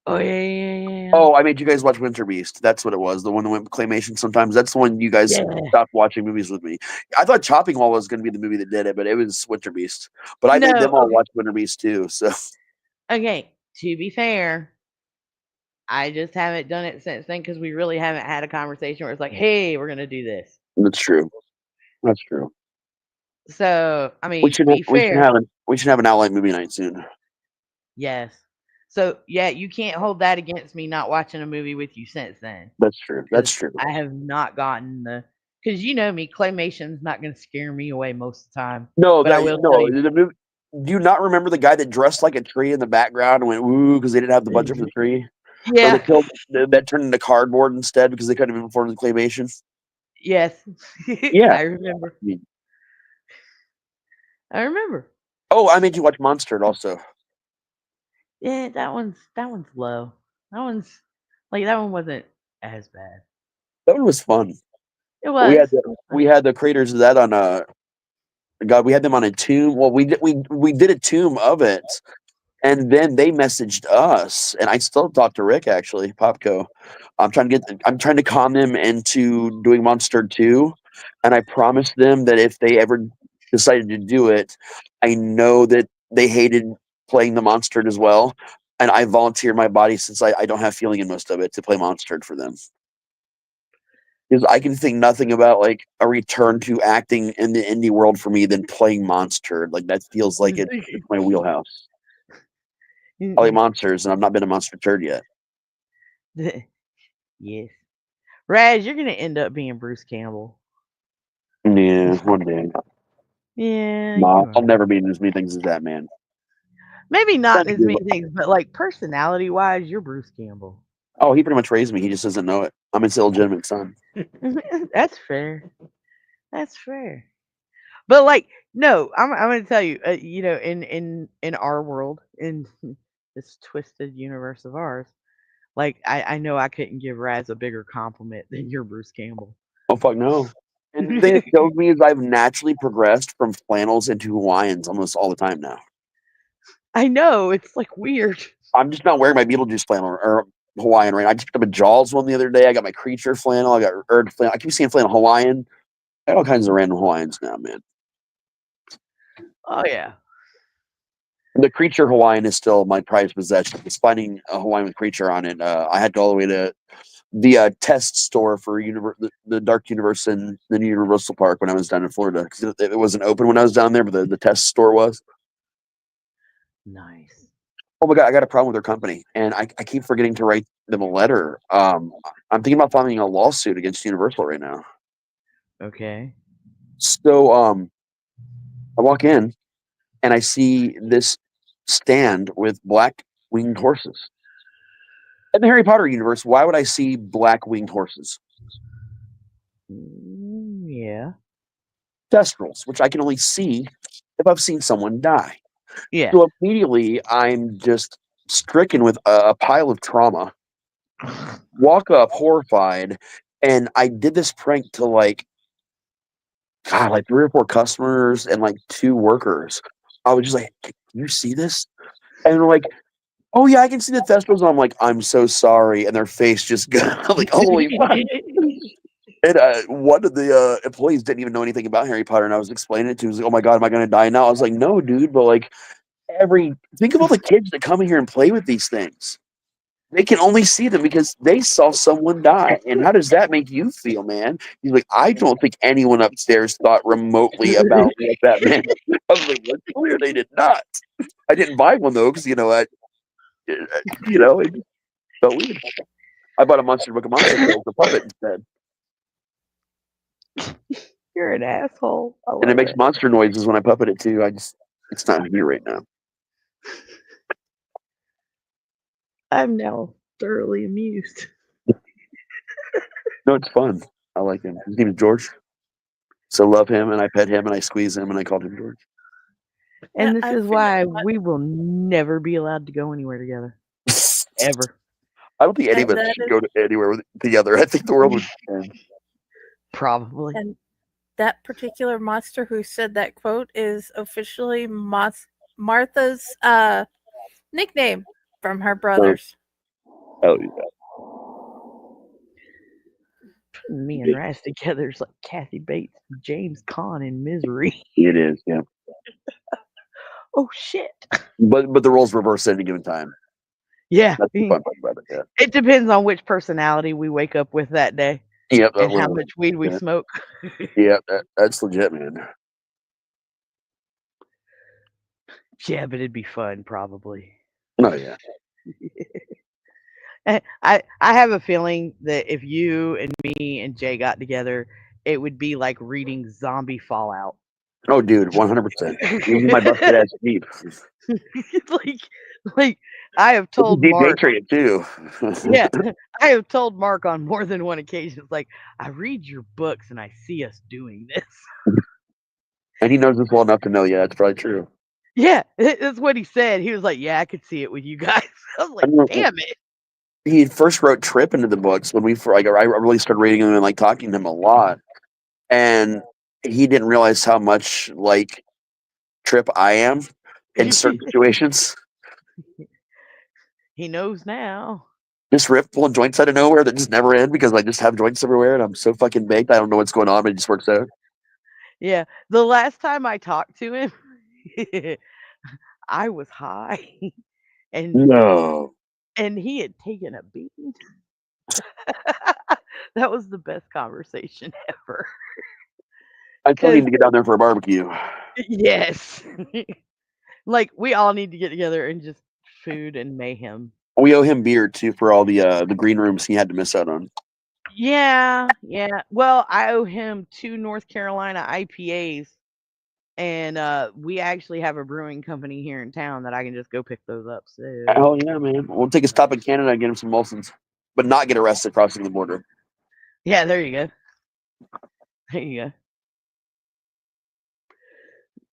S4: Oh yeah.
S3: Oh, I made you guys watch Winter Beast. That's what it was. The one that went with claymation sometimes. That's the one you guys
S4: Yeah.
S3: stopped watching movies with me. I thought Chopping Wall was going to be the movie that did it, but it was Winter Beast. But I made
S4: No,
S3: them all watch Winter Beast too. So
S4: okay. To be fair, I just haven't done it since then because we really haven't had a conversation where it's like, "Hey, we're gonna do this."
S3: that's true. That's true.
S4: So, I
S3: We
S4: mean,
S3: should
S4: be
S3: we should
S4: fair,
S3: have an outline movie night soon.
S4: yes. So, yeah, you can't hold that against me not watching a movie with you since then.
S3: That's true. That's
S4: 'Cause
S3: true.
S4: I have not gotten because you know me, claymation's not gonna scare me away most of the time.
S3: No,
S4: But I
S3: that
S4: will tell
S3: no.
S4: you,
S3: The movie, do you not remember the guy that dressed like a tree in the background and went woo because they didn't have the budget for the tree, or they
S4: yeah,
S3: killed that turned into cardboard instead because they couldn't even afford the claymation?
S4: yes,
S3: Yeah.
S4: I remember.
S3: I mean,
S4: I remember.
S3: oh, I made you watch Monstered also.
S4: Yeah, that one's low. That one's that one wasn't as bad.
S3: That one was fun.
S4: It
S3: We
S4: was.
S3: had the creators of that on God. We had them on a tomb. Well, we did a tomb of it, and then they messaged us, and I still talk to Rick actually, Popco. I'm trying to con them into doing Monster 2, and I promised them that if they ever decided to do it, I know that they hated playing the Monstered as well, and I volunteered my body since I don't have feeling in most of it to play Monstered for them. Because I can think nothing about like a return to acting in the indie world for me than playing Monstered. Like that feels like it's my wheelhouse. I like monsters, and I've not been a monster turd yet.
S4: Yes. Raz, you're gonna end up being Bruce Campbell.
S3: Yeah, one day.
S4: Yeah,
S3: No,
S4: you
S3: I'll
S4: are.
S3: never be in as many things as that man.
S4: Maybe not
S3: Thank
S4: as
S3: you.
S4: many things, but like personality wise, you're Bruce Campbell.
S3: Oh, he pretty much raised me. He just doesn't know it. I'm his illegitimate son.
S4: That's fair. That's fair. But like, no, I'm gonna tell you, in our world, in this twisted universe of ours, like I know I couldn't give Raz a bigger compliment than your Bruce Campbell.
S3: Oh fuck no. And the thing that kills me is I've naturally progressed from flannels into Hawaiians almost all the time now.
S4: I know it's like weird.
S3: I'm just not wearing my Beetlejuice flannel or Hawaiian right now. I just picked up a Jaws one the other day. I got my Creature flannel. I got Erd flannel. I keep seeing flannel Hawaiian. I got all kinds of random Hawaiians now, man.
S4: Oh yeah.
S3: The Creature Hawaiian is still my prized possession. It's finding a Hawaiian with Creature on it. I had to go all the way to the test store for the Dark Universe in the New Universal Park when I was down in Florida because it wasn't open when I was down there, but the test store was.
S4: Nice.
S3: Oh my god, I got a problem with their company, and I keep forgetting to write them a letter. I'm thinking about filing a lawsuit against Universal right now.
S4: Okay.
S3: So I walk in and I see this stand with black winged horses. In the Harry Potter universe, why would I see black winged horses?
S4: Yeah.
S3: Thestrals, which I can only see if I've seen someone die.
S4: Yeah.
S3: So immediately I'm just stricken with a pile of trauma, walk up horrified, and I did this prank to like God, like 3 or 4 customers and like 2 workers. I was just like, "Can you see this?" And they're like, "Oh yeah, I can see the testicles." And I'm like, "I'm so sorry," and their face just got like, "Holy fuck!" And one of the employees didn't even know anything about Harry Potter, and I was explaining it to him. He was like, "Oh my god, am I going to die now?" I was like, "No, dude, but like think of all the kids that come in here and play with these things. They can only see them because they saw someone die. And how does that make you feel, man?" He's like, "I don't think anyone upstairs thought remotely about what that meant." I was like, "It's clear they did not." I didn't buy one though, because it felt weird. I bought a Monster Book of Monster Tales, the puppet instead,
S4: You're an asshole. I
S3: and it
S4: love
S3: makes
S4: it.
S3: monster noises when I puppet it too. It's not here right now.
S4: I'm now thoroughly amused.
S3: No, it's fun. I like him. His name is George. So love him, and I pet him, and I squeeze him, and I called him George.
S4: And
S2: Yeah,
S4: this
S2: I
S4: is
S2: feel
S4: why
S2: what-
S4: we will never be allowed to go anywhere together. Ever.
S3: I don't think any of
S2: And
S3: us
S2: that
S3: should
S2: is
S3: go to anywhere with together. I think the world would end.
S4: Probably.
S2: and that particular monster who said that quote is officially Martha's nickname from her brothers.
S3: Oh, yeah.
S4: Putting me and Raz together is like Kathy Bates and James Caan in Misery.
S3: It is, yeah.
S4: Oh shit.
S3: But the roles reverse at any given time.
S4: Yeah.
S3: That's the fun part about it, yeah.
S4: It depends on which personality we wake up with that day
S3: Yep,
S4: and how much weed we
S3: yeah.
S4: smoke.
S3: Yeah, that's legit, man.
S4: Yeah, but it'd be fun probably.
S3: Oh, yeah.
S4: I have a feeling that if you and me and Jay got together, it would be like reading Zombie Fallout.
S3: Oh, dude, 100%. You'll be my busted ass deep.
S4: like I have told
S3: Deep
S4: Mark.
S3: traded too.
S4: Yeah, I have told Mark on more than one occasion. It's like I read your books and I see us doing this.
S3: And he knows us well enough to know, yeah, that's probably true.
S4: Yeah, that's what he said. He was like, "Yeah, I could see it with you guys." I was like, "Damn it!"
S3: He first wrote Trip into the books when I really started reading them and like talking to him a lot, and he didn't realize how much like Trip I am in certain situations.
S4: He knows now.
S3: Just Rip pulling joints out of nowhere that just never end because I just have joints everywhere and I'm so fucking baked. I don't know what's going on, but it just works out.
S4: Yeah, the last time I talked to him, I was high, and
S3: No.
S4: he had taken a beating. That was the best conversation ever.
S3: I still need to get down there for a barbecue.
S4: Yes. Like we all need to get together and just food and mayhem.
S3: We owe him beer too for all the green rooms he had to miss out on.
S4: Yeah, yeah. Well, I owe him 2 North Carolina IPAs, and we actually have a brewing company here in town that I can just go pick those up. So
S3: Hell yeah, man. We'll take a stop in Canada and get him some Molsons, but not get arrested crossing the border.
S4: yeah, there you go. There you go.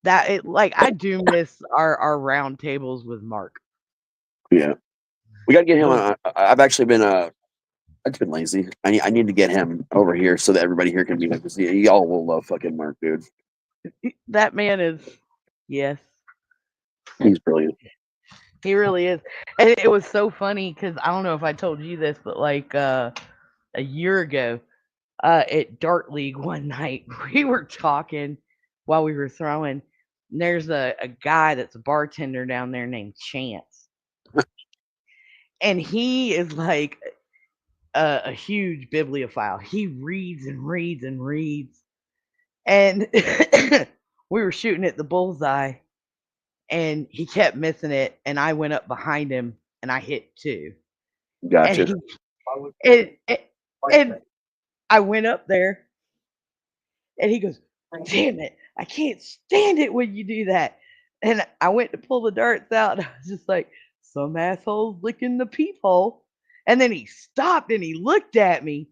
S4: I do miss our round tables with Mark.
S3: Yeah. We got to get him on. I've actually been I've been lazy. I need to get him over here so that everybody here can be like this. Y'all will love fucking Mark, dude.
S4: That man is, yes,
S3: He's brilliant.
S4: he really is. And it was so funny because I don't know if I told you this, but like a year ago, at Dart League one night, we were talking while we were throwing. And there's a guy that's a bartender down there named Chance. And he is like a huge bibliophile. He reads and reads and reads. And we were shooting at the bullseye, and he kept missing it. And I went up behind him and I hit 2.
S3: Gotcha.
S4: And I went up there, and he goes, "Damn it, I can't stand it when you do that." And I went to pull the darts out, and I was just like, "Some asshole's licking the peephole." And then he stopped and he looked at me,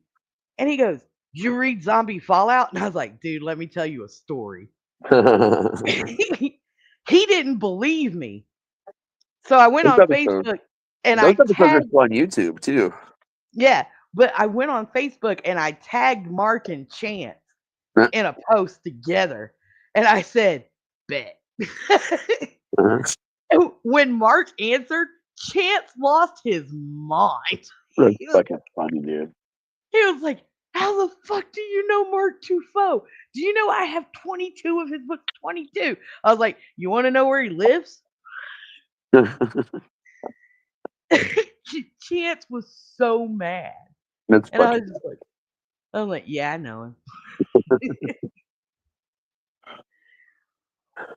S4: and he goes, "Did you read Zombie Fallout?" And I was like, "Dude, let me tell you a story." He didn't believe me. So I went
S3: Those
S4: on
S3: episodes,
S4: Facebook and
S3: those
S4: I
S3: episodes are
S4: tagged,
S3: still on YouTube too.
S4: yeah, but I went on Facebook and I tagged Mark and Chance. in a post together. And I said, bet. And when Mark answered, Chance lost his mind.
S3: That's
S4: He was,
S3: fucking funny, dude.
S4: he was like, how the fuck do you know Mark Tufo? Do you know I have 22 of his books? 22. I was like, you want to know where he lives? Chance was so mad.
S3: That's
S4: And I
S3: fucking.
S4: was just like, I'm like, yeah, I know him.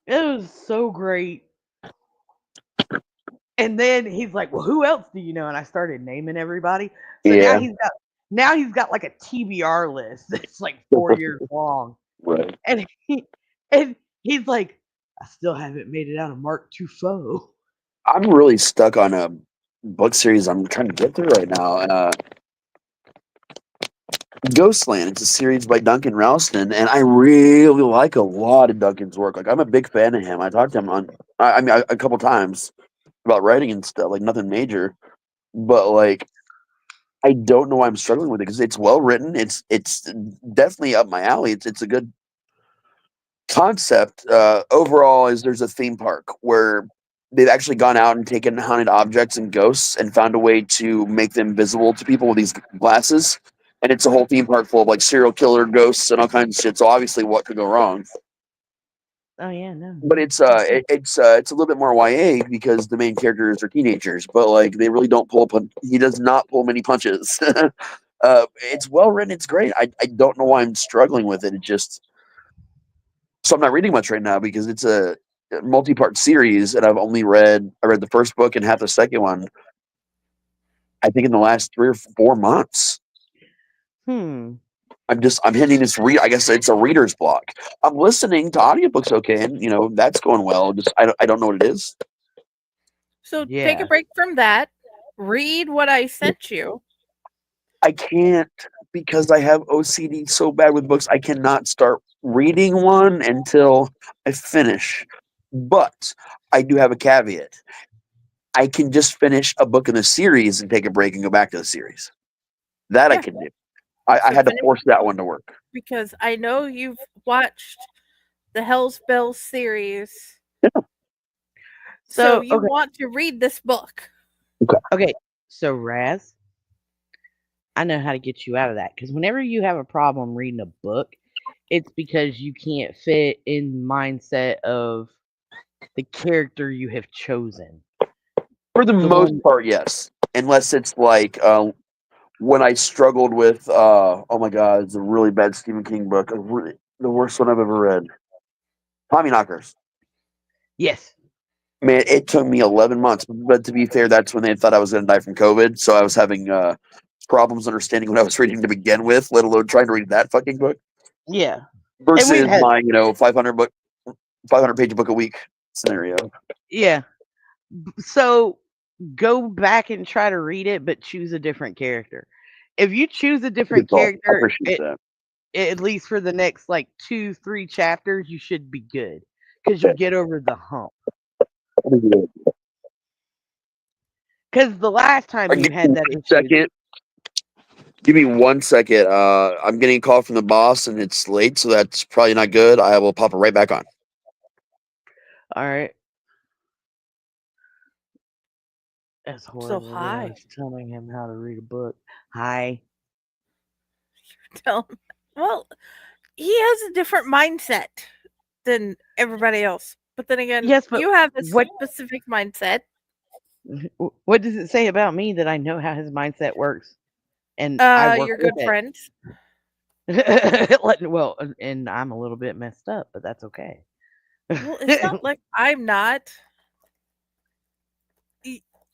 S4: It was so great. And then he's like, well, who else do you know? And I started naming everybody. So
S3: Yeah.
S4: now he's got like a TBR list that's like 4 years long.
S3: Right.
S4: And and he's like, I still haven't made it out of Mark Tufo.
S3: I'm really stuck on a book series I'm trying to get through right now. Ghostland. It's a series by Duncan Ralston, and I really like a lot of Duncan's work. Like I'm a big fan of him. I talked to him a couple times about writing and stuff. Like nothing major, but like I don't know why I'm struggling with it because it's well written. It's definitely up my alley. It's a good concept. Overall, is there's a theme park where they've actually gone out and taken haunted objects and ghosts and found a way to make them visible to people with these glasses. And it's a whole theme park full of like serial killer ghosts and all kinds of shit. So obviously, what could go wrong?
S4: Oh yeah, no.
S3: But it's it's a little bit more YA because the main characters are teenagers. But like they really don't pull. He does not pull many punches. It's well written. It's great. I don't know why I'm struggling with it. It just so I'm not reading much right now because it's a multi-part series, and I read the first book and half the second one. I think in the last 3 or 4 months.
S4: Hmm.
S3: I'm hitting this read. I guess it's a reader's block. I'm listening to audiobooks, okay, and that's going well. Just I don't know what it is.
S2: So take a
S4: Yeah.
S2: break from that. Read what I sent you.
S3: I can't because I have OCD so bad with books. I cannot start reading one until I finish. But I do have a caveat. I can just finish a book in the series and take a break and go back to the series. That I
S2: Yeah.
S3: can do. I
S2: So
S3: had to
S2: finish
S3: force that one to work.
S2: because I know you've watched the Hell's Bells series. So
S4: So
S2: you want to read this book.
S4: okay. So Raz, I know how to get you out of that because whenever you have a problem reading a book, it's because you can't fit in the mindset of the character you have chosen.
S3: For the
S4: The
S3: most
S4: one,
S3: part, yes. Unless it's like when I struggled with oh my god, it's a really bad Stephen King book. The worst one I've ever read. Tommy Knockers.
S4: yes,
S3: Man, it took me 11 months. But to be fair, that's when they thought I was going to die from COVID. So I was having problems understanding what I was reading to begin with, let alone trying to read that fucking book.
S4: yeah, and we've
S3: Versus
S4: had,
S3: my 500 page book a week scenario.
S4: yeah. So go back and try to read it, but choose a different character. If you choose a different
S3: Good call. I
S4: character,
S3: appreciate that.
S4: at least for the next like 2-3 chapters, you should be good because you'll get over the hump. Because the last time you
S3: Give
S4: had
S3: me
S4: that
S3: one
S4: issue,
S3: second. Give me 1 second. I'm getting a call from the boss and it's late, so that's probably not good. I will pop it right back on.
S4: all right, that's
S2: So
S4: horrible that I
S2: hi.
S4: was telling him how to read a book. Hi.
S2: Tell him. Well, he has a different mindset than everybody else. But then again,
S4: Yes, but
S2: you have a
S4: what
S2: specific mindset.
S4: what does it say about me that I know how his mindset works and I work
S2: You're
S4: with
S2: good
S4: it?
S2: friends.
S4: Well, and I'm a little bit messed up, but that's okay.
S2: Well, it's not like I'm not.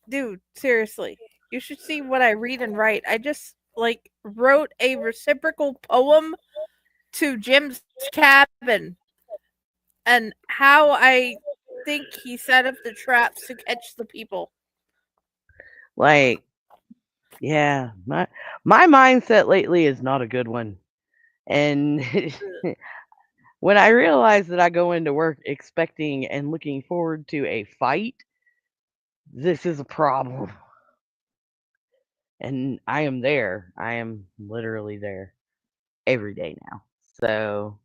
S2: Dude, seriously. You should see what I read and write. I just wrote a reciprocal poem to Jim's cabin and how I think he set up the traps to catch the people.
S4: Like, yeah, my mindset lately is not a good one. And when I realize that I go into work expecting and looking forward to a fight, this is a problem. And I am there. I am literally there every day now. So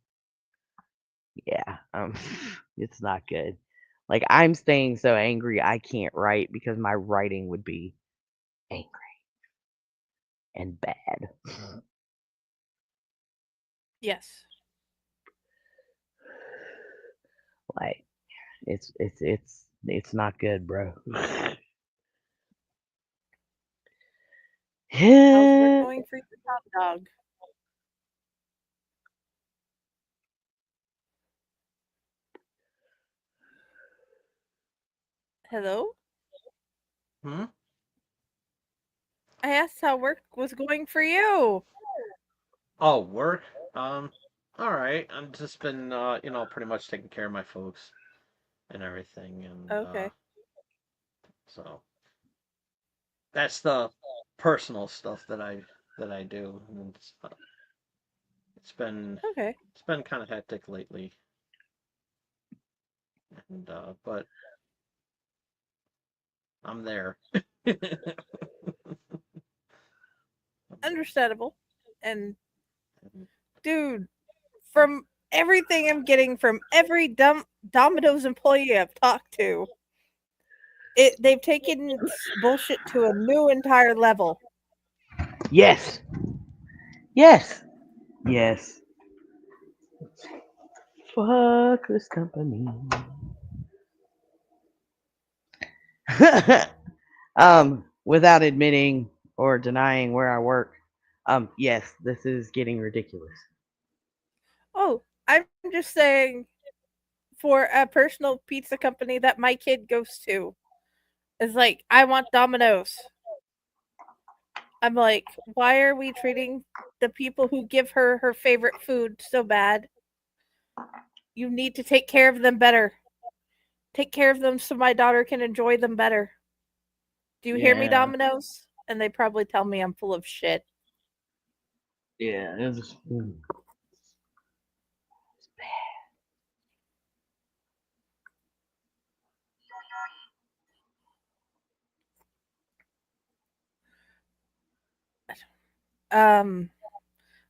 S4: yeah, it's not good. Like I'm staying so angry I can't write because my writing would be angry and bad.
S2: Yes.
S4: Like it's not good, bro.
S2: How's work
S4: Yeah.
S2: going for your top dog? Hello?
S5: Hmm?
S2: I asked how work was going for you.
S5: Oh, work. Um, all right. I've just been, pretty much taking care of my folks and everything, and
S2: Okay.
S5: so that's the personal stuff that I do. And it's been
S2: Okay.
S5: it's been kind of hectic lately, and but I'm there.
S2: Understandable. And dude, from everything I'm getting from every Domino's employee I've talked to, they've taken bullshit to a new entire level.
S4: Yes. Yes. Yes. Fuck this company. Without admitting or denying where I work, yes, this is getting ridiculous.
S2: Oh, I'm just saying for a personal pizza company that my kid goes to is like, I want Domino's. I'm like, why are we treating the people who give her her favorite food so bad? You need to take care of them better. Take care of them so my daughter can enjoy them better. Do you hear me,
S4: Yeah,
S2: Domino's? And they probably tell me I'm full of shit.
S4: yeah,
S2: Um,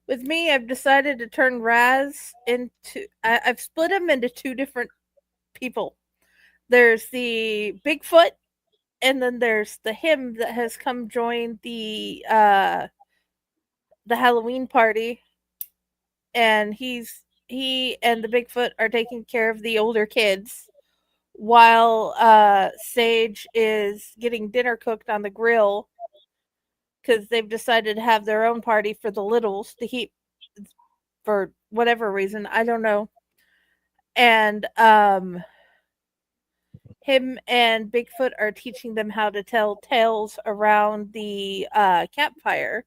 S2: with me, I've decided to turn Raz into. I've split him into two different people. There's the Bigfoot, and then there's the him that has come join the Halloween party, and he and the Bigfoot are taking care of the older kids while Sage is getting dinner cooked on the grill because they've decided to have their own party for the littles to keep for whatever reason. I don't know. And him and Bigfoot are teaching them how to tell tales around the campfire.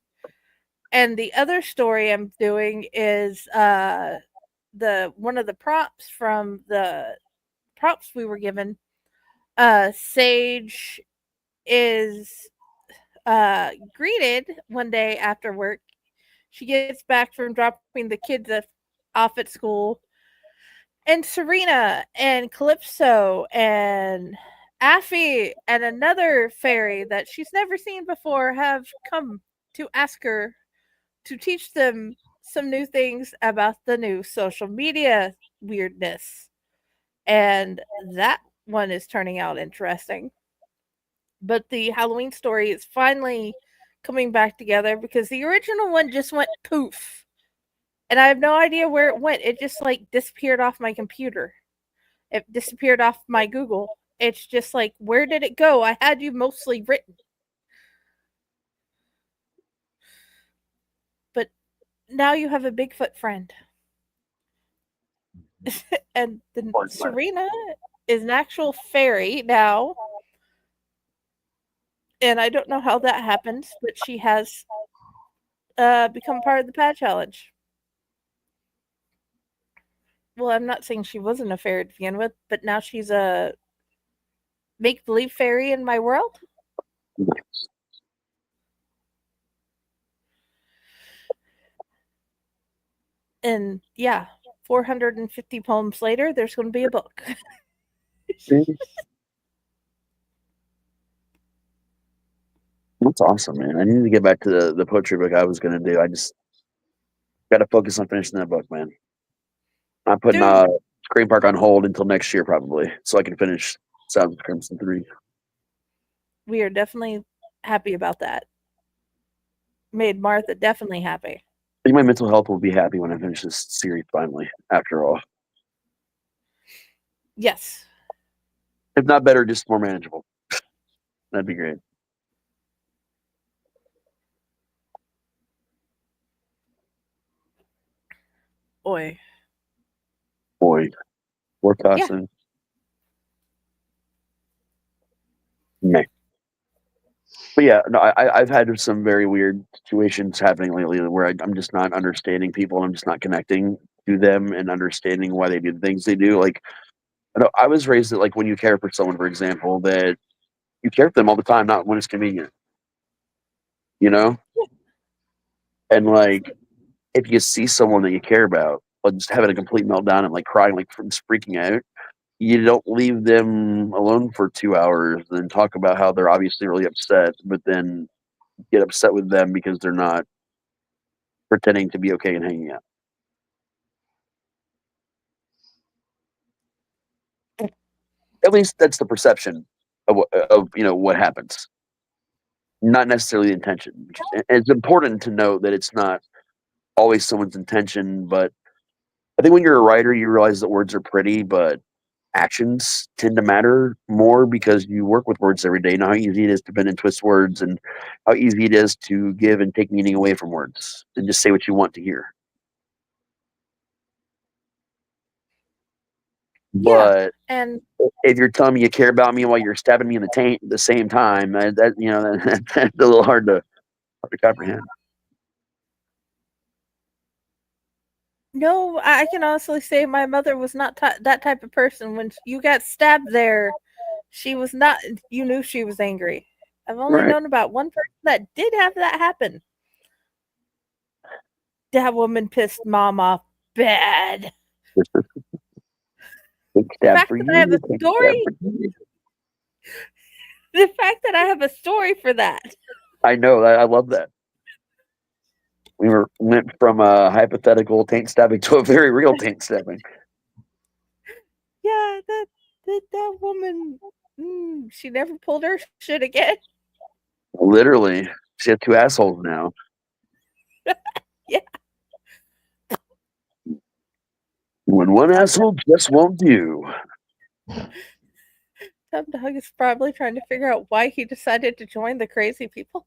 S2: And the other story I'm doing is the one of the props from the props we were given. Sage is greeted one day after work. She gets back from dropping the kids off at school, and Serena and Calypso and Affy and another fairy that she's never seen before have come to ask her to teach them some new things about the new social media weirdness. And that one is turning out interesting. But the Halloween story is finally coming back together because the original one just went poof. And I have no idea where it went. It just like disappeared off my computer. It disappeared off my Google. It's just like, where did it go? I had you mostly written. But now you have a Bigfoot friend. And the Serena is an actual fairy now. And I don't know how that happens, but she has become part of the Pad Challenge. Well, I'm not saying she wasn't a fairy to begin with, but now she's a make believe fairy in my world. And yeah, 450 poems later, there's going to be a book.
S3: That's awesome, man. I need to get back to the poetry book I was gonna do. I just Got to focus on finishing that book, man. I'm putting
S2: Dude.
S3: Scream Park on hold until next year, probably, so I can finish Sounds of Crimson 3.
S2: We are definitely happy about that. Made Martha definitely happy.
S3: I think my mental health will be happy when I finish this series finally, after all.
S2: Yes.
S3: If not better, just more manageable. That'd be great.
S2: Boy.
S3: Boy. More costume. Meh. But yeah, no, I've had some very weird situations happening lately where I'm just not understanding people and I'm just not connecting to them and understanding why they do the things they do. Like, I was raised that, like, when you care for someone, for example, that you care for them all the time, not when it's convenient. You know? And like, if you see someone that you care about, like, just having a complete meltdown and like crying, like from just freaking out, you don't leave them alone for 2 hours and talk about how they're obviously really upset, but then get upset with them because they're not pretending to be okay and hanging out. At least that's the perception of what happens, not necessarily the intention. And it's important to note that it's not always someone's intention, but I think when you're a writer, you realize that words are pretty, but actions tend to matter more because you work with words every day. You know how easy it is to bend and twist words, and how easy it is to give and take meaning away from words and just say what you want to hear. But
S2: And
S3: if you're telling me you care about me while you're stabbing me in the taint at the same time, that's a little hard to comprehend.
S2: no, I can honestly say my mother was not that type of person. When you got stabbed there, she was not. You knew she was angry. I've only
S3: Right.
S2: known about one person that did have that happen. That woman pissed mom off bad.
S3: Big
S2: The
S3: stab
S2: fact
S3: for
S2: that I have
S3: you.
S2: a
S3: Big stab
S2: story,
S3: for you.
S2: the fact that I have a story for that.
S3: I know. I love that. Went from a hypothetical taint stabbing to a very real taint stabbing.
S2: Yeah, that woman. She never pulled her shit again.
S3: Literally, she has two assholes now.
S2: Yeah.
S3: When one asshole just won't do.
S2: Tom Dog is probably trying to figure out why he decided to join the crazy people.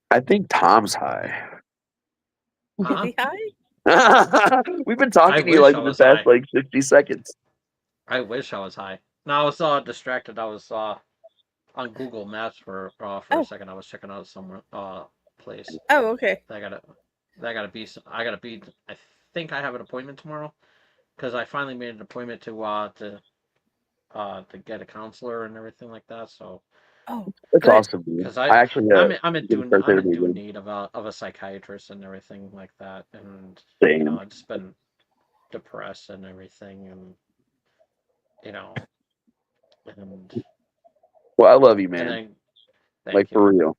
S3: I think Tom's high.
S2: Is
S5: Huh?
S2: he high?
S3: We've been talking
S5: I
S3: to you
S5: wish
S3: like
S5: I
S3: in the
S5: was
S3: past
S5: high.
S3: like 60 seconds.
S5: I wish I was high. No, I was distracted. I was on Google Maps for a
S2: Oh.
S5: second. I was checking out some place.
S2: Oh, okay.
S5: I gotta be. I think I have an appointment tomorrow because I finally made an appointment to get a counselor and everything like that. So
S2: Oh,
S3: That's
S2: good.
S3: awesome, dude.
S5: because
S3: I actually
S5: I'm in
S3: didn't start therapy
S5: due
S3: again.
S5: need of a psychiatrist and everything like that, and
S3: Same.
S5: I've just been depressed and everything, and and
S3: Well, I love you,
S5: and
S3: man.
S5: then
S3: Like,
S5: thank you,
S3: for real.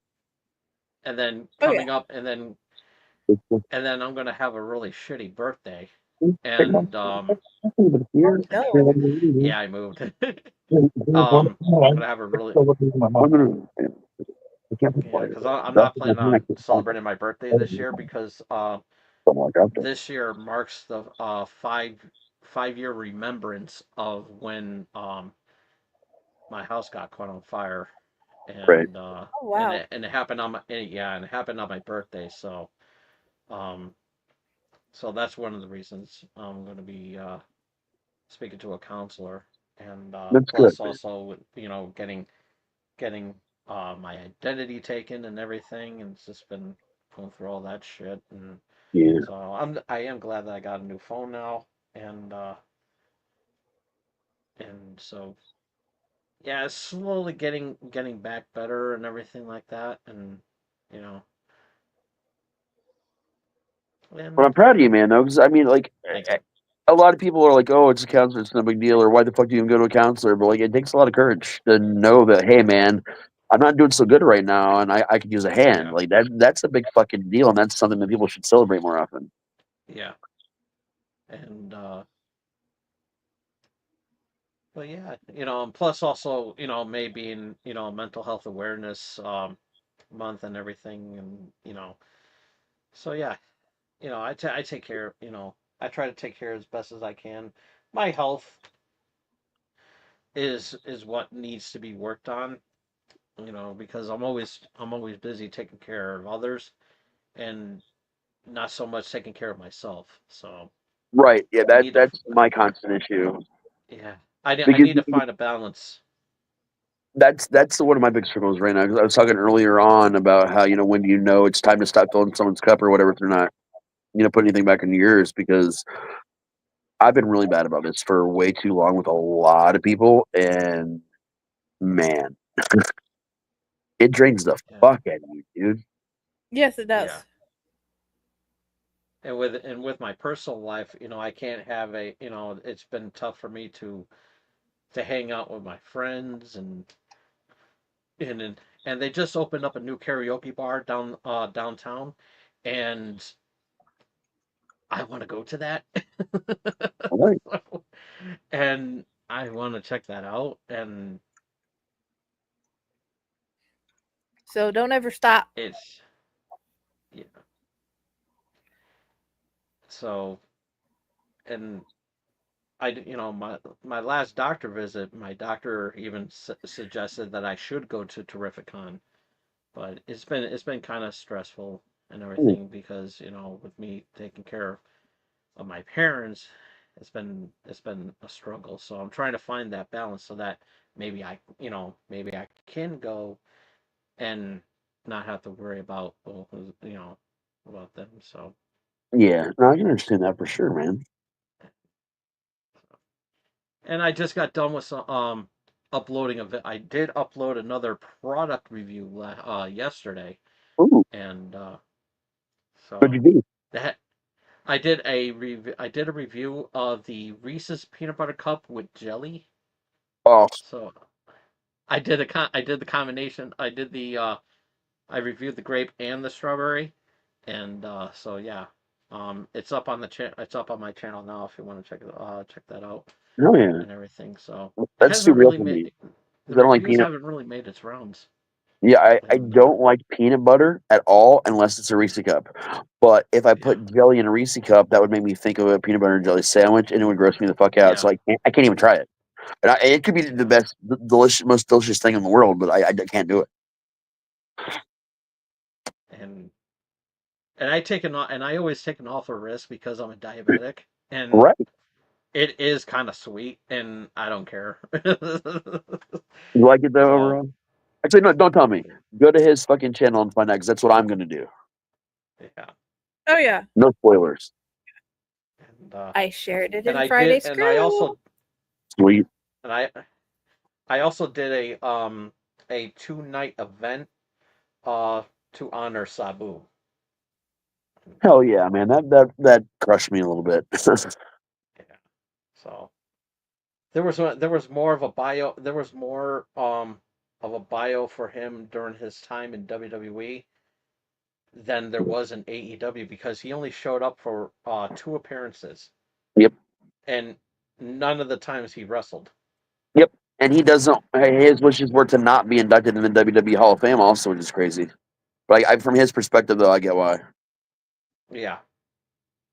S5: and then
S2: Oh,
S5: coming
S2: yeah.
S5: up, and then I'm gonna have a really shitty birthday,
S3: And
S5: and
S2: Oh, no.
S5: yeah, I moved. I'm gonna have a really yeah, because I'm not planning on celebrating my birthday this year because this year marks the 5 year remembrance of when my house got caught on fire,
S3: Right.
S5: and
S2: Oh, wow.
S5: it happened on and it happened on my birthday, um so that's one of the reasons I'm going to be speaking to a counselor, and
S3: That's good.
S5: plus also getting my identity taken and everything, and it's just been going through all that shit, and
S3: Yeah.
S5: so I am glad that I got a new phone now, and so yeah, it's slowly getting back better and everything like that, and you know,
S3: But I'm
S5: and
S3: proud of you, man, though, because I mean, like,
S5: thank you.
S3: a lot of people are like, "Oh, it's a counselor, it's no big deal," or "Why the fuck do you even go to a counselor?" But like, it takes a lot of courage to know that, hey, man, I'm not doing so good right now, and I could use a hand.
S5: Yeah,
S3: Like that's a big fucking deal, and that's something that people should celebrate more often.
S5: yeah, and but yeah, and plus also, May being, mental health awareness month and everything, and so yeah, I take care, I try to take care as best as I can. My health is what needs to be worked on, because I'm always busy taking care of others and not so much taking care of myself. So
S3: Right? Yeah,
S5: I need to,
S3: that's my constant issue
S5: yeah, I
S3: because
S5: need to find a balance.
S3: that's one of my big struggles right now. Because I was talking earlier on about how when do you know it's time to stop filling someone's cup or whatever if they're not put anything back into yours because I've been really bad about this for way too long with a lot of people, and man, it drains the
S5: Yeah,
S3: fuck out of you, dude.
S2: Yes, it
S5: yeah.
S2: does.
S5: And with my personal life, I can't have it's been tough for me to hang out with my friends and they just opened up a new karaoke bar downtown, and I want to go to that.
S3: All right.
S5: And I want to check that out, and
S2: So don't ever stop.
S5: it's yeah. So and my last doctor visit, my doctor even suggested that I should go to Terrificon, but it's been kind of stressful and
S3: Ooh,
S5: everything because with me taking care of my parents, it's been a struggle. So I'm trying to find that balance so that maybe I can go and not have to worry about about them. So
S3: yeah, no, I can understand that for sure, man.
S5: and I just got done with some uploading of it. I did upload another product review yesterday,
S3: Ooh,
S5: and
S3: what'd
S5: so
S3: you do?
S5: that I did a review of the Reese's peanut butter cup with jelly.
S3: Oh,
S5: So I did the combination. I reviewed the grape and the strawberry, and so yeah, it's up on my channel now if you want to check that out
S3: hell yeah,
S5: and everything. So it
S3: that's
S5: hasn't
S3: super
S5: really
S3: helpful to me
S5: made the
S3: 'cause I don't like
S5: reviews
S3: peanut.
S5: haven't really made its rounds,
S3: Yeah, I
S5: and
S3: don't like peanut butter at all unless it's a Reese cup. But if I
S5: yeah,
S3: put jelly in a Reese cup, that would make me think of a peanut butter and jelly sandwich, and it would gross me the fuck out.
S5: yeah,
S3: So I can't even try it. And it could be the
S5: yeah,
S3: best, delicious, most delicious thing in the world, but I can't do it.
S5: and I always take an awful risk because I'm a diabetic, and
S3: Right?
S5: it is kind of sweet, and I don't care.
S3: You like it though
S5: So
S3: overall? Actually, no, don't tell me. Go to his fucking channel and find out because that's what I'm gonna do.
S5: yeah,
S2: Oh yeah.
S3: No spoilers.
S5: and
S2: I shared it
S5: and
S2: in
S5: I did,
S2: Friday's group.
S3: Sweet.
S5: and I also did a 2 night event uh to honor Sabu.
S3: Hell yeah, man. That crushed me a little bit.
S5: Yeah. So there was more of a bio for him during his time in WWE than there was in AEW because he only showed up for 2 appearances,
S3: Yep.
S5: and none of the times he wrestled.
S3: Yep. And he doesn't. His wishes were to not be inducted in the WWE Hall of Fame, also, which is crazy. But from his perspective, though, I get why.
S5: Yeah.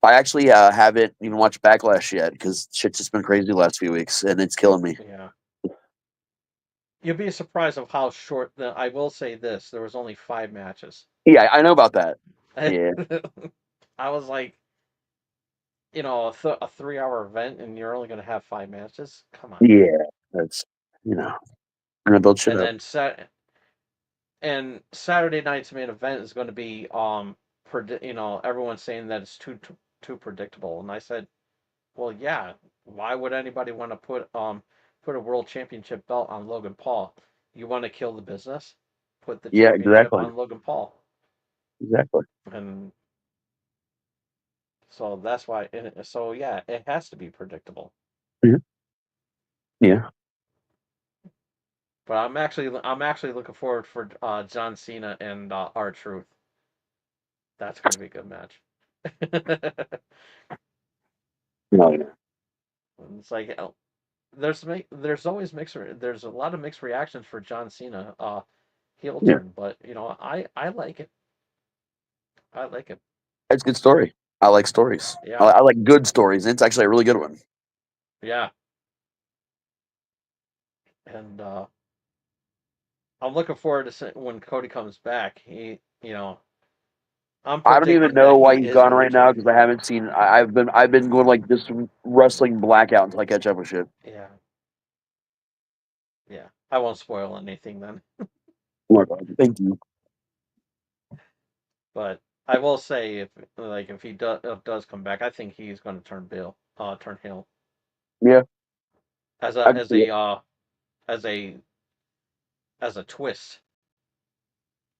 S3: I actually haven't even watched Backlash yet because shit's just been crazy the last few weeks, and it's killing me.
S5: Yeah. You'll be surprised of how short I will say this, there was only 5 matches.
S3: Yeah, I know about that. Yeah.
S5: I was like, a 3 hour event and you're only going to have 5 matches? Come on.
S3: Yeah. That's gonna build shit
S5: And
S3: up.
S5: then Saturday night's main event is going to be everyone's saying that it's too predictable, and I said, well, yeah, why would anybody want to put a world championship belt on Logan Paul? You want to kill the business? Put the
S3: Yeah,
S5: championship
S3: exactly.
S5: on Logan Paul.
S3: Exactly.
S5: And So that's why. So yeah, it has to be predictable.
S3: Yeah.
S5: But I'm actually looking forward for John Cena and R-Truth. That's going to be a good match.
S3: No, yeah.
S5: It's like there's always there's a lot of mixed reactions for John Cena heel
S3: Yeah.
S5: turn, but I like it. I like it.
S3: It's a good story. I like stories.
S5: Yeah,
S3: I like good stories. It's actually a really good one.
S5: yeah, and I'm looking forward to when Cody comes back. I'm
S3: I don't even
S5: predicting
S3: know
S5: that
S3: why
S5: he
S3: he's
S5: is
S3: gone
S5: going
S3: right
S5: to
S3: now
S5: be.
S3: because I haven't seen. I've been going like this wrestling blackout until I catch up with shit.
S5: Yeah, yeah. I won't spoil anything then,
S3: Oh my God, thank you.
S5: but I will say if he does come back, I think he's going to turn heel
S3: Yeah,
S5: as
S3: I
S5: a
S3: can
S5: as
S3: see it.
S5: a as a as a twist.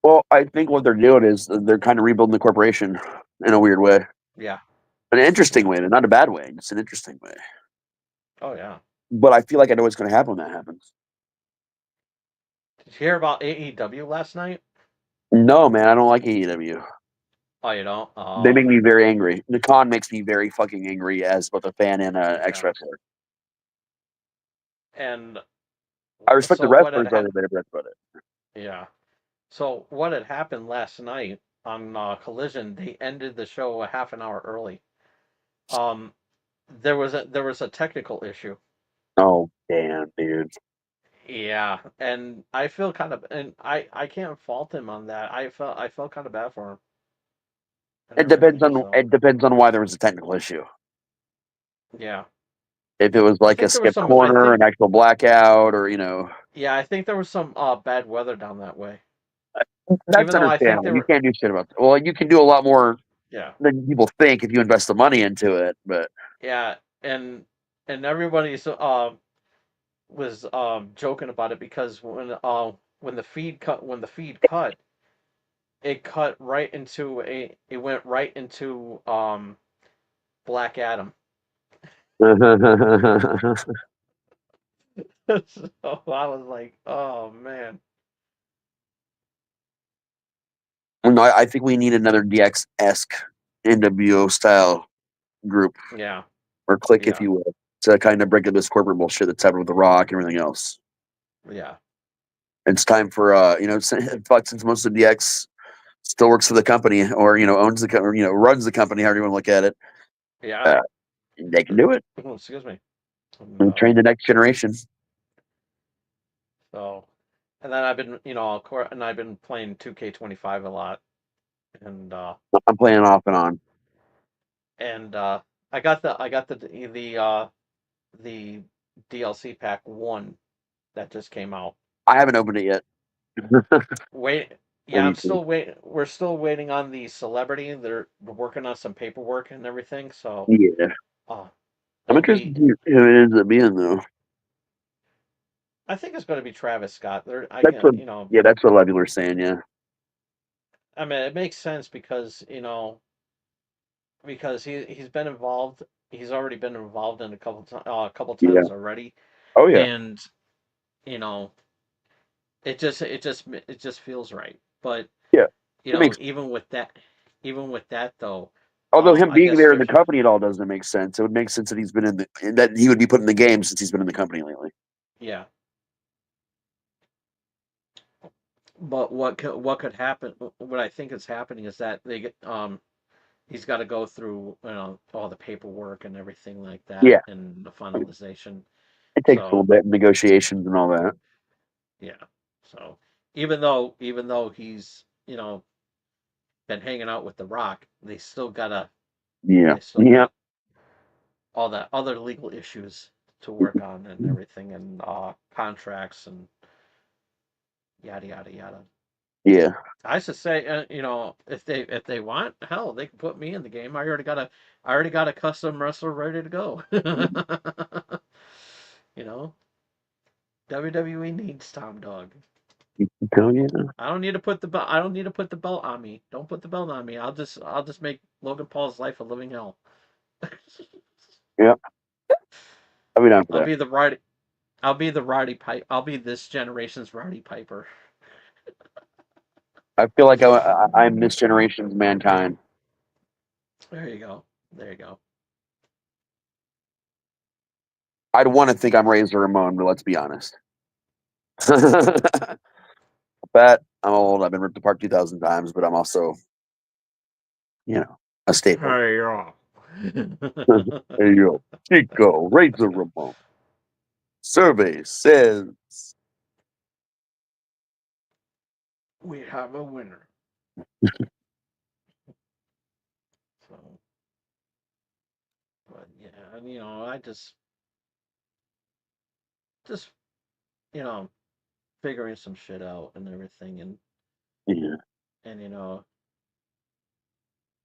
S3: Well, I think what they're doing is they're kind of rebuilding the corporation in a weird way,
S5: Yeah,
S3: an interesting
S5: yeah.
S3: way, not a bad way, just an interesting way.
S5: Oh yeah.
S3: But I feel like I know what's going to happen when that happens.
S5: Did you hear about AEW last night?
S3: No, man, I don't like AEW.
S5: Oh, you don't?
S3: They
S5: Oh,
S3: make me very angry. The con makes me very fucking angry as both a fan and an ex
S5: yeah.
S3: wrestler.
S5: And
S3: I respect the
S5: so what had
S3: wrestlers over
S5: happened?
S3: there, but
S5: Yeah. So what had happened last night on Collision? They ended the show a half an hour early. Um, there was a technical issue.
S3: oh damn, dude.
S5: Yeah, and I feel kind of, and I can't fault him on that. I felt kind of bad for him and everything. So
S3: It depends on why there was a technical issue.
S5: yeah,
S3: If it was
S5: I
S3: like a
S5: think there was
S3: skip
S5: some. I
S3: corner,
S5: think
S3: an actual blackout, or
S5: yeah, I think there was some bad weather down that way.
S3: that's
S5: Even though I think
S3: understandable.
S5: they
S3: You
S5: were
S3: can't do shit about that. Well, you can do a lot more
S5: yeah.
S3: than people think if you invest the money into it. But
S5: Yeah, and everybody's was joking about it because when the feed cut, it cut right into it went right into Black Adam. So I was like, oh man.
S3: no, I think we need another DX esque NWO style group
S5: Yeah,
S3: or click, if
S5: yeah,
S3: you will, to kind of break up this corporate bullshit that's happened with The Rock and everything else.
S5: yeah,
S3: It's time for fuck, since most of DX still works for the company or owns the or runs the company, however you want to look at it.
S5: yeah.
S3: Uh, they can do it
S5: Oh, excuse me. And,
S3: and train the next generation.
S5: so, and then I've been, of course, and I've been playing 2K25 a lot, and
S3: I'm playing off and on.
S5: and I got the DLC pack 1 that just came out.
S3: I haven't opened it yet.
S5: Wait,
S3: I
S5: yeah, I'm
S3: need to.
S5: still wait. We're still waiting on the celebrity. They're working on some paperwork and everything. So,
S3: Yeah,
S5: uh,
S3: I'm
S5: it'll
S3: interested
S5: be.
S3: to see who it ends up being though.
S5: I think it's going to be Travis Scott. There, I
S3: That's
S5: can,
S3: what yeah, that's what a lot of people are saying. Yeah,
S5: I mean, it makes sense because because he's been involved. He's already been involved in a couple
S3: yeah.
S5: times already,
S3: Oh yeah,
S5: and you know, it just feels right. But
S3: yeah. It makes.
S5: even with that though,
S3: Although him
S5: I
S3: being
S5: guess
S3: there in the
S5: there's
S3: company, it all doesn't make sense. It would make sense that he's been that he would be put in the game since he's been in the company lately.
S5: yeah. But what could happen? What I think is happening is that he's got to go through all the paperwork and everything like that
S3: Yeah,
S5: and the finalization.
S3: it takes a little
S5: So
S3: bit negotiations and all that.
S5: yeah. So even though he's been hanging out with The Rock,
S3: Yeah,
S5: they still
S3: yeah,
S5: got all that other legal issues to work on and everything and contracts and yada yada yada.
S3: yeah.
S5: I should say, if they want, hell, they can put me in the game. I already got a custom wrestler ready to go. you know, WWE needs Tom Dog.
S3: Oh yeah.
S5: I don't need to put the belt. I don't need to put the belt on me. Don't put the belt on me. I'll just make Logan Paul's life a living hell.
S3: Yeah. I'll be down for
S5: I'll
S3: that.
S5: be the Roddy. I'll be the Roddy Pipe. I'll be this generation's Roddy Piper.
S3: I feel like I'm this generation's mankind.
S5: There you go. There you go.
S3: I'd want to think I'm Razor Ramon, but let's be honest. But I'm old. I've been ripped apart 2,000 times, but I'm also, a staple.
S5: Hey, yeah.
S3: Hey yo, Chico, Razor Ramon. Survey says
S5: We have a winner. So, but yeah, and I just you know, figuring some shit out and everything,
S3: yeah.
S5: and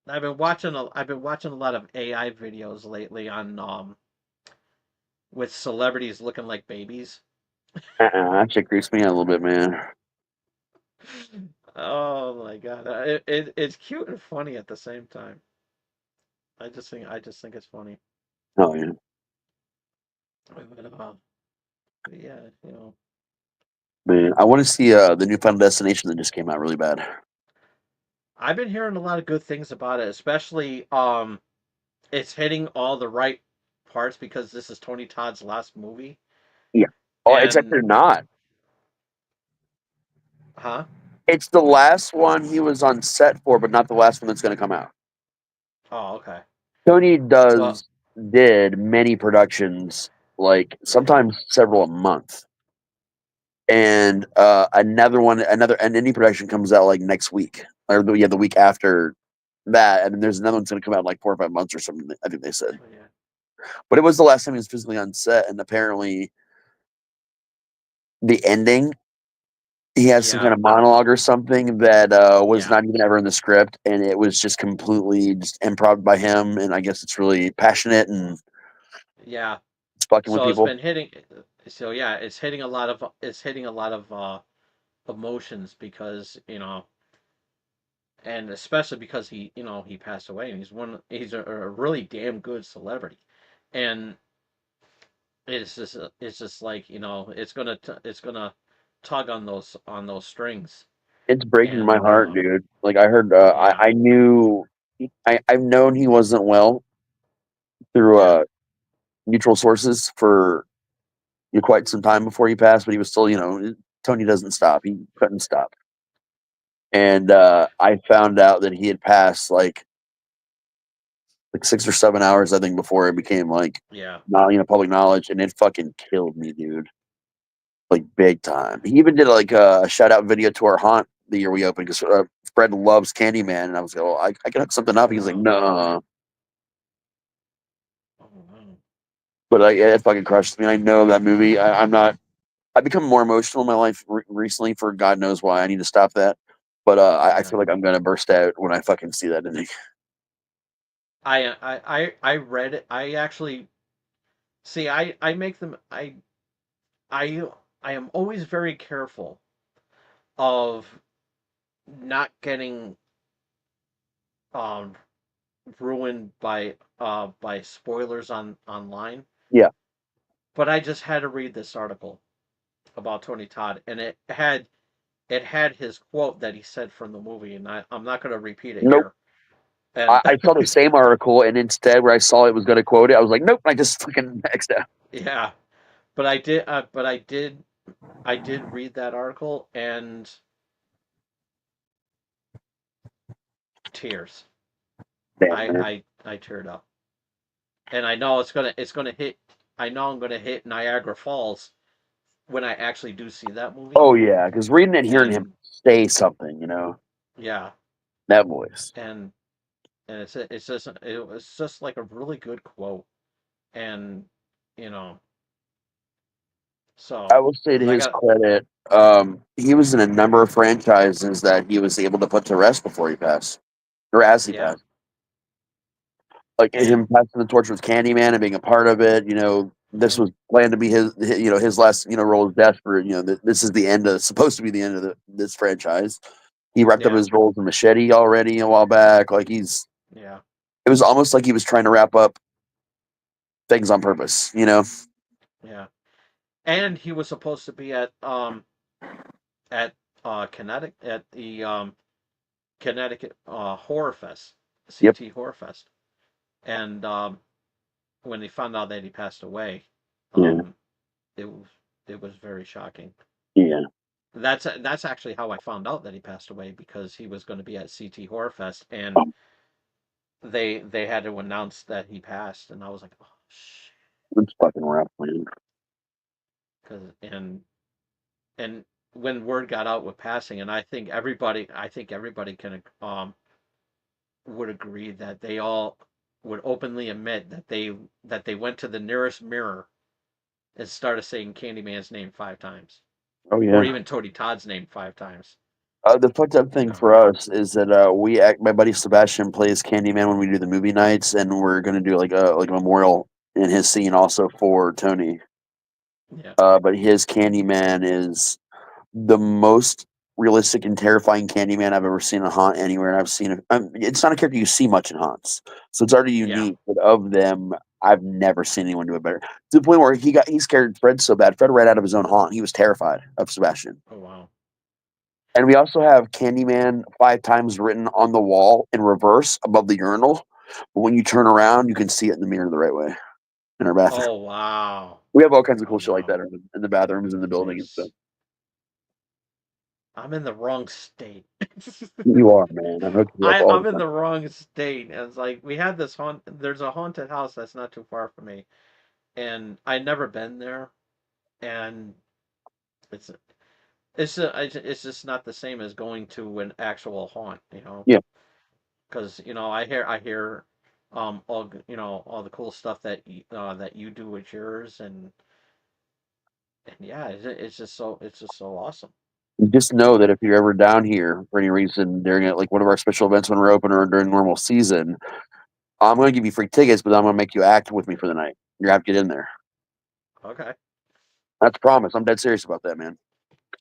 S5: I've been watching a lot of AI videos lately on with celebrities looking like babies.
S3: That shit creeps me out a little bit, man.
S5: Oh my god, it's cute and funny at the same time. I just think it's funny.
S3: Oh yeah.
S5: But yeah,
S3: Man, I want to see the new Final Destination that just came out really bad.
S5: I've been hearing a lot of good things about it, especially it's hitting all the right parts because this is Tony Todd's last movie.
S3: Yeah. Oh, it's
S5: And
S3: actually not.
S5: huh?
S3: It's the last one he was on set for, but not the last one that's going to come out.
S5: Oh, okay.
S3: Tony
S5: Well,
S3: did many productions, like sometimes several a month, and and any production comes out like next week or the week after that, and then there's another one's going to come out in like 4 or 5 months or something. I think they said,
S5: yeah,
S3: but it was the last time he was physically on set, and apparently the ending he has some
S5: yeah,
S3: kind of monologue or something that was
S5: yeah,
S3: not even ever in the script, and it was just completely just improv by him. And I guess it's really passionate and
S5: yeah.
S3: it's fucking with
S5: So it's
S3: people.
S5: been hitting. So yeah, it's hitting a lot of emotions because and especially because he passed away and he's a really damn good celebrity, and it's just like it's gonna tug on those strings,
S3: It's breaking my
S5: and
S3: heart, dude. Like I heard,
S5: yeah,
S3: I knew, I've known he wasn't well through
S5: yeah,
S3: mutual sources for quite some time before he passed, but he was still, Tony doesn't stop. He couldn't stop. And I found out that he had passed like 6 or 7 hours, I think, before it became like
S5: yeah,
S3: not public knowledge, and it fucking killed me, dude. Like big time. He even did like a shout out video to our haunt the year we opened because Fred loves Candyman, and I was like, "Oh, I can hook something up."
S5: oh
S3: He's like,
S5: wow,
S3: "No,"
S5: oh wow,
S3: but it fucking crushed me. I know that movie. I'm not. I've become more emotional in my life recently for God knows why. I need to stop that. But I
S5: yeah.
S3: feel like I'm gonna burst out when I fucking see that ending.
S5: I read it. I actually see. I make them. I I am always very careful of not getting um ruined by spoilers online.
S3: Yeah.
S5: But I just had to read this article about Tony Todd, and it had his quote that he said from the movie, and I'm not going to repeat it
S3: Nope.
S5: here. And
S3: I saw the same article, and instead, where I saw it was going to quote it, I was like, nope. I just fucking X'd out.
S5: yeah, I did read that article and tears.
S3: Damn, man.
S5: I teared up, and I know it's gonna hit. I know I'm gonna hit Niagara Falls when I actually do see that movie.
S3: Oh yeah, because reading and hearing him
S5: And
S3: say something,
S5: yeah,
S3: that voice.
S5: and it was just like a really good quote, and you know,
S3: I
S5: so
S3: will say to
S5: because I
S3: his
S5: got
S3: credit, he was in a number of franchises that he was able to put to rest before he passed, or as he
S5: yeah,
S3: passed. Like
S5: yeah,
S3: him passing the torch with Candyman and being a part of it, this was planned to be his last role of death for this is the end of supposed to be the end of this franchise. He wrapped up
S5: Yeah.
S3: his roles in Machete already a while back. Like
S5: Yeah.
S3: it was almost like he was trying to wrap up things on purpose.
S5: Yeah. And he was supposed to be at Connecticut at the Connecticut Horror Fest,
S3: Yep.
S5: CT Horror Fest, and when they found out that he passed away,
S3: Yeah.
S5: it was very shocking.
S3: Yeah.
S5: That's actually how I found out that he passed away, because he was going to be at CT Horror Fest, and they had to announce that he passed, and I was like, oh shit,
S3: It's fucking rough, man.
S5: because and when word got out with passing, and I think everybody can would agree that they all would openly admit that they went to the nearest mirror and started saying Candyman's name 5 times,
S3: Oh
S5: or
S3: yeah.
S5: even Tony Todd's name 5 times.
S3: The fucked up
S5: You
S3: thing
S5: know.
S3: for us is that my buddy Sebastian plays Candyman when we do the movie nights, and we're gonna do like a memorial in his scene also for Tony.
S5: Yeah.
S3: But his Candyman is the most realistic and terrifying Candyman I've ever seen in haunt anywhere, and I've seen it. It's not a character you see much in haunts, so it's already
S5: Yeah.
S3: unique. But of them, I've never seen anyone do it better. To the point where he scared Fred so bad, Fred ran out of his own haunt. He was terrified of Sebastian.
S5: Oh wow.
S3: And we also have Candyman 5 times written on the wall in reverse above the urinal. But when you turn around, you can see it in the mirror the right way in our bathroom.
S5: Oh wow.
S3: We have all kinds of
S5: Oh
S3: cool shit like
S5: wow.
S3: that in the bathrooms in the building and stuff.
S5: Nice. I'm in the wrong state.
S3: You are, man. I hook you up all
S5: I'm
S3: the
S5: in
S3: time.
S5: the wrong state. And it's like we had this there's a haunted house that's not too far from me, and I'd never been there, and it's it's just not the same as going to an actual haunt,
S3: Yeah.
S5: because I hear all all the cool stuff that you do with yours, and yeah, it's just so awesome.
S3: Just know that if you're ever down here for any reason during like one of our special events when we're open or during normal season, I'm going to give you free tickets, but I'm going to make you act with me for the night. You have to get in there.
S5: Okay.
S3: That's a promise. I'm dead serious about that, man.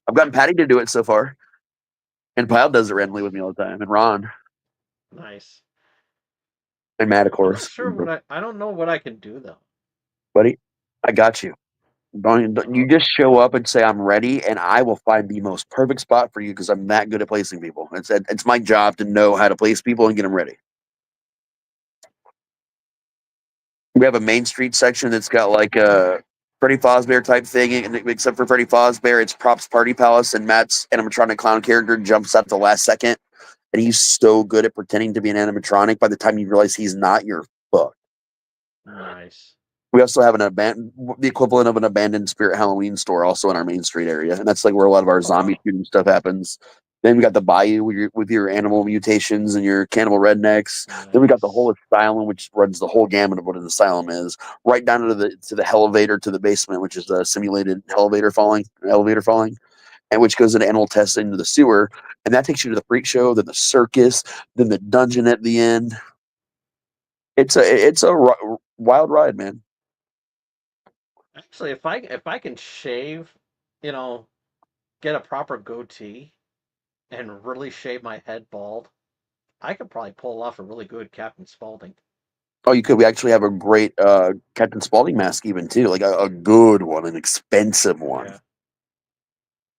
S3: I've gotten Patty to do it so far, and Pyle does it randomly with me all the time, and Ron
S5: Nice.
S3: and Matt, of
S5: I'm not
S3: course.
S5: sure I don't know what I can do though.
S3: Buddy, I got you. You
S5: Oh,
S3: just show up and say I'm ready, and I will find the most perfect spot for you because I'm that good at placing people. It's my job to know how to place people and get them ready. We have a Main Street section that's got like a Freddy Fazbear type thing, and except for Freddy Fazbear, it's Props Party Palace, and Matt's animatronic clown character jumps out the last second, and he's so good at pretending to be an animatronic. By the time you realize he's not, you're fucked.
S5: nice.
S3: We also have the equivalent of an abandoned Spirit Halloween store also in our Main Street area, and that's like where a lot of our
S5: Oh
S3: zombie
S5: wow.
S3: shooting stuff happens. Then we got the Bayou with your animal mutations and your cannibal rednecks. Then we got the whole
S5: Nice.
S3: asylum, which runs the whole gamut of what an asylum is, right down to the elevator to the basement, which is a simulated elevator falling, and which goes into animal testing to the sewer, and that takes you to the freak show, then the circus, then the dungeon at the end. It's a wild ride, man.
S5: Actually, if I can shave, you know, get a proper goatee and really shave my head bald, I could probably pull off a really good Captain Spaulding.
S3: Oh, you could. We actually have a great Captain Spaulding mask, even too, like a good one, an expensive one.
S5: Yeah.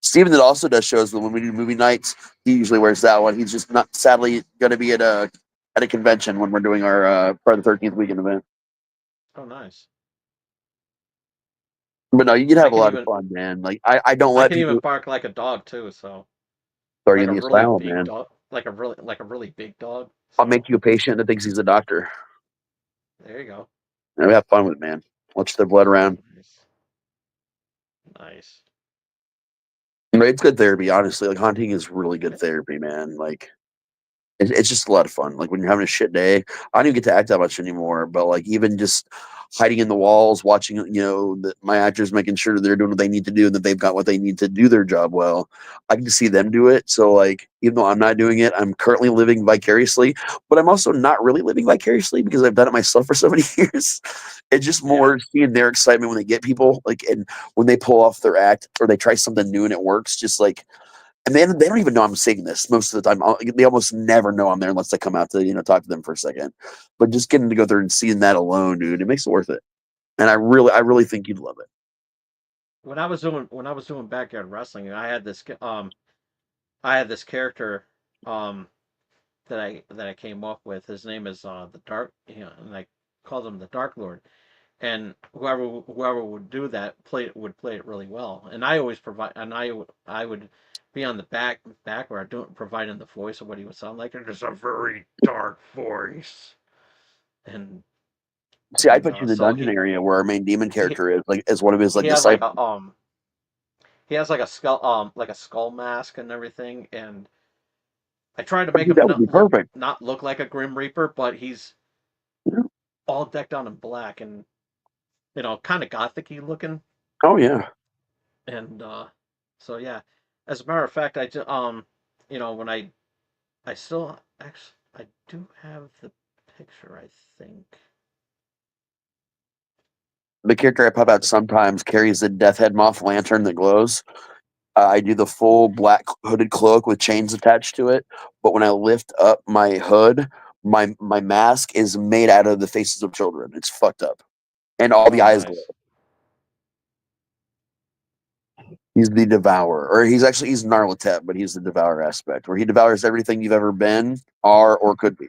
S3: Steven that also does shows, but when we do movie nights, he usually wears that one. He's just not sadly going to be at a convention when we're doing our Friday the 13th weekend event.
S5: Oh, nice.
S3: But no, you can
S5: I
S3: have a
S5: can
S3: lot of
S5: even
S3: fun, man. Like I don't
S5: I
S3: let
S5: can even
S3: people
S5: bark like a dog too. So
S3: throw you
S5: like
S3: in
S5: a
S3: the
S5: really
S3: asylum,
S5: big
S3: man.
S5: dog, like a really big dog.
S3: I'll make
S5: So
S3: you a patient that thinks he's a doctor.
S5: there you go.
S3: And we have fun with it, man. Watch their blood around.
S5: Nice. Nice.
S3: But it's good therapy, honestly. Like hunting is really good therapy, man. Like it's just a lot of fun. Like when you're having a shit day, I don't even get to act that much anymore. But like even just hiding in the walls, watching, my actors making sure they're doing what they need to do and that they've got what they need to do their job well. I can see them do it. So, like, even though I'm not doing it, I'm currently living vicariously, but I'm also not really living vicariously because I've done it myself for so many years. It's just
S5: Yeah.
S3: more seeing their excitement when they get people, like, and when they pull off their act or they try something new and it works, just like, and they don't even know I'm saying this most of the time. They almost never know I'm there unless I come out to, talk to them for a second. But just getting to go there and seeing that alone, dude, it makes it worth it. And I really think you'd love it.
S5: When I was doing backyard wrestling, I had this character um that I came up with. His name is the Dark, and I called him the Dark Lord. And whoever would do that would play it really well. And I always provide, and I would be on the background doing providing the voice of what he would sound like. And it's a very dark voice, and
S3: See, I put you in the
S5: so
S3: dungeon
S5: he
S3: area where our main demon
S5: he
S3: character is, like, as one of his
S5: he
S3: like
S5: has like
S3: disciples.
S5: a skull mask and everything. And I tried to make
S3: Dude,
S5: him
S3: that would be perfect.
S5: not look like a Grim Reaper, but he's
S3: Yeah.
S5: all decked out in black and kind of gothicy looking.
S3: Oh yeah.
S5: And so yeah, as a matter of fact, when I still actually I do have the picture, I think.
S3: The character I pop out sometimes carries the death head moth lantern that glows. I do the full black hooded cloak with chains attached to it. But when I lift up my hood, my mask is made out of the faces of children. It's fucked up, and all the
S5: Oh,
S3: eyes glow.
S5: nice.
S3: He's the devourer, or he's Narlatet, but he's the devourer aspect, where he devours everything you've ever been, are, or could be.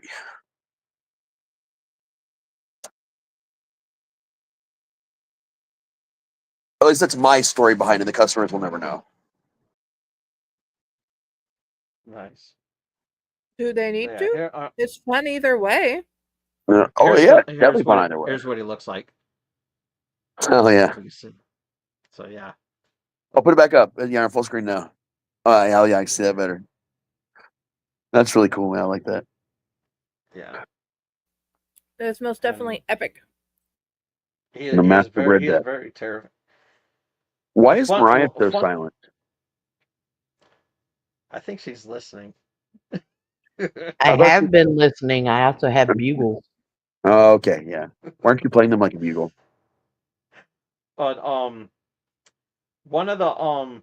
S3: At least that's my story behind it. The customers will never know.
S5: Nice.
S2: Do they
S5: So
S2: need
S5: yeah,
S2: to? It's fun either way.
S3: Oh yeah, definitely fun either way.
S5: here's what he looks like.
S3: Oh
S5: I don't know
S3: yeah,
S5: if you can see. So yeah.
S3: I'll put it back up. Yeah, on full screen now. Yeah, I can see that better. That's really cool, man. I like that.
S5: Yeah.
S2: It's most
S5: And
S2: definitely epic.
S5: he
S3: The
S5: he is
S3: master
S5: very
S3: bred
S5: he is
S3: that.
S5: very terrifying.
S3: Why
S5: A
S3: is
S5: fun
S3: Mariah
S5: a
S3: so
S5: fun
S3: silent?
S5: I think she's listening.
S4: I
S3: I thought she.
S4: have been listening. I also have bugles.
S3: Oh, okay, yeah. Why aren't you playing them like a bugle?
S5: But one of the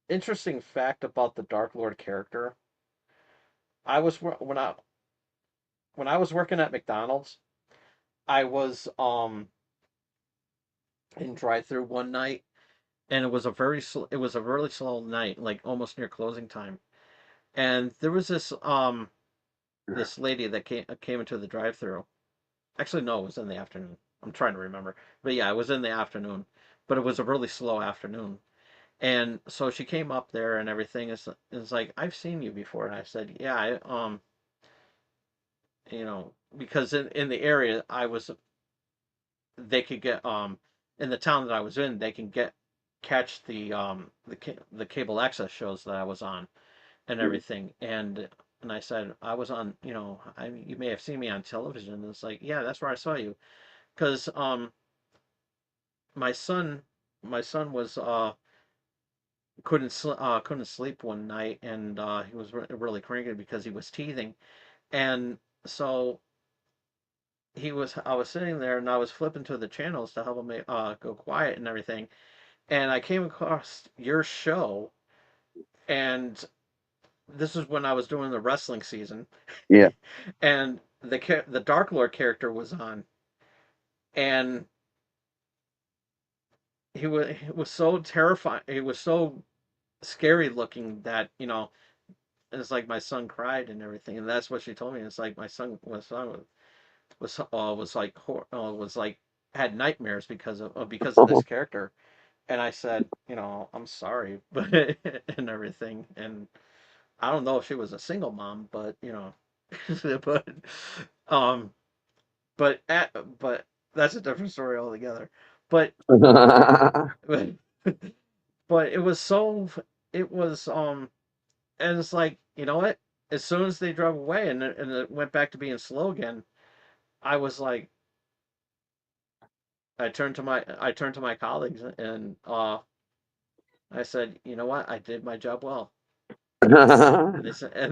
S5: interesting fact about the Dark Lord character, I was when I was working at McDonald's, I was in drive-through one night, and it was a really slow night, like almost near closing time. And there was this lady that came into the drive-through. Actually, no, it was in the afternoon. I'm trying to remember, but yeah, it was in the afternoon. But it was a really slow afternoon, and so she came up there and everything is like, I've seen you before. And I said, yeah, because in the area I was, they could get in the town that I was in, they can catch the cable access shows that I was on and everything. And I said, I was on, you may have seen me on television. And it's like, yeah, that's where I saw you. Because my son my son was couldn't sleep one night, and he was really cranky because he was teething. And so I was sitting there and I was flipping to the channels to help him go quiet and everything. And I came across your show, and this is when I was doing the wrestling season,
S3: Yeah.
S5: and the Dark Lord character was on, and he was so terrifying. He was so scary looking that it's like my son cried and everything. And that's what she told me. It's like my son was like had nightmares because of this character. And I said, I'm sorry, but and everything. And I don't know if she was a single mom, but but um, but that's a different story altogether. But but, but it was and it's like, you know what? As soon as they drove away and it went back to being slow again, I was like, I turned to my colleagues and I said, you know what, I did my job well. And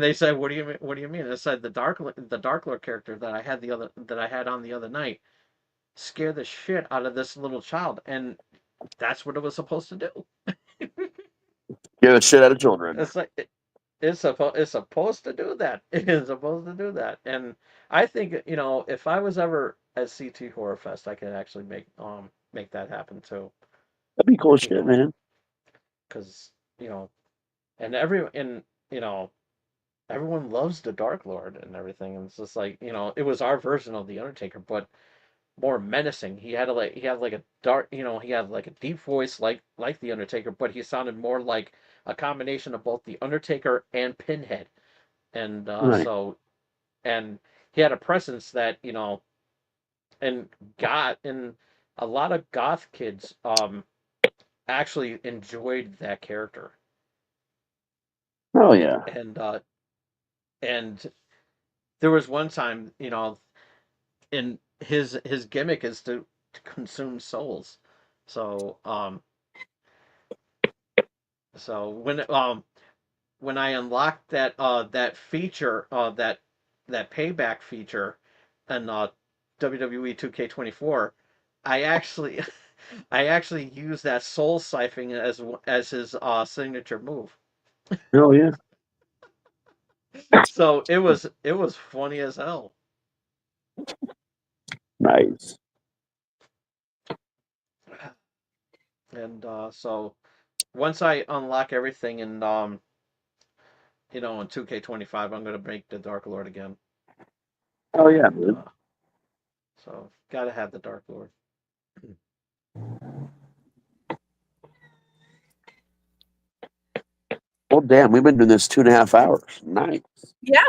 S5: they said, what do you mean? What do you mean? I said the Dark Lord character that I had on the other night scared the shit out of this little child, and that's what it was supposed to do.
S3: Give the shit out of children.
S5: It's like it's supposed to do that. It is supposed to do that, and I think if I was ever at CT Horror Fest, I could actually make that happen too.
S3: That'd be cool
S5: You
S3: shit,
S5: know,
S3: man.
S5: because and you know everyone loves the Dark Lord and everything, and it's just like it was our version of the Undertaker, but more menacing. He had like a dark, he had like a deep voice like the Undertaker, but he sounded more like a combination of both the Undertaker and Pinhead, and
S3: Right.
S5: and he had a presence that and a lot of goth kids actually enjoyed that character,
S3: Oh yeah.
S5: and there was one time and his gimmick is to consume souls. So so when I unlocked that feature that payback feature in WWE 2K24, I actually I actually used that soul siphoning as his signature move.
S3: Oh yeah.
S5: So it was funny as hell.
S3: Nice.
S5: And so once I unlock everything in 2K25, I'm gonna make the Dark Lord again.
S3: Oh yeah,
S5: And
S3: man.
S5: so gotta have the Dark Lord.
S3: Well, damn, we've been doing this 2.5 hours. Nice.
S2: Yeah,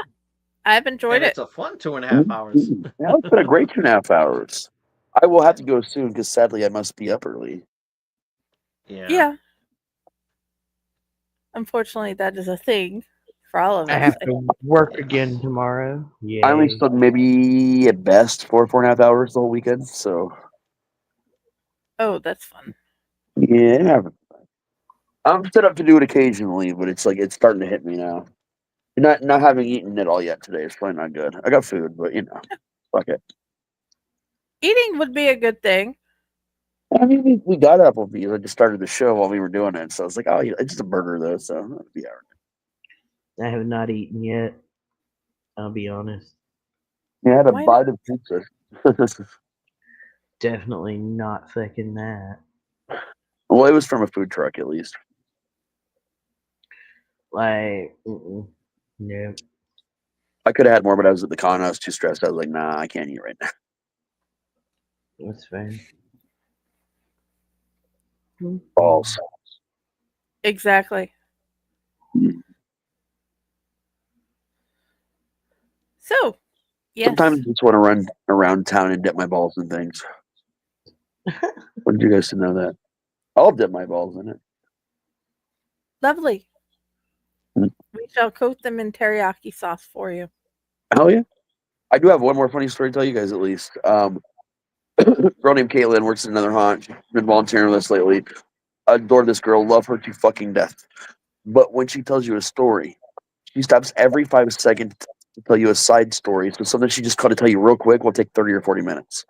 S2: I've enjoyed
S5: And
S2: it.
S5: it's a fun 2.5 hours.
S3: Yeah, it's been a great 2.5 hours. I will have to go soon because sadly I must be up early.
S5: Yeah.
S2: Yeah. Unfortunately, that is a thing for all of
S4: I
S2: us.
S4: have to work
S5: Yes.
S4: again tomorrow.
S3: I only
S4: Yay.
S3: slept maybe at best 4.5 hours the whole weekend. So
S2: Oh, that's fun.
S3: yeah, I'm set up to do it occasionally, but it's like it's starting to hit me now. Not having eaten it all yet today is probably not good. I got food, but fuck it.
S2: Eating would be a good thing.
S3: I mean, we got Applebee's. I just started the show while we were doing it, so I was like, oh, it's just a burger though, so it'll be all right.
S4: I have not eaten yet. I'll be honest.
S3: Yeah, I had a
S2: Why not?
S3: bite of pizza.
S4: Definitely not fucking that.
S3: Well, it was from a food truck at least.
S4: Like, no.
S3: I could have had more, but I was at the con. I was too stressed. I was like, nah, I can't eat right now.
S4: That's fair.
S3: Balls.
S2: Exactly.
S3: Mm.
S2: So, yes.
S3: Sometimes I just want to run around town and dip my balls in things. Wanted you guys to know that. I'll dip my balls in it.
S2: Lovely.
S3: Mm.
S2: We shall coat them in teriyaki sauce for you.
S3: Hell yeah. I do have one more funny story to tell you guys at least. Girl named Caitlin works at another haunt. She's been volunteering with us lately. I adore this girl, love her to fucking death. But when she tells you a story, she stops every 5 seconds to tell you a side story. So something she just called to tell you real quick will take 30 or 40 minutes.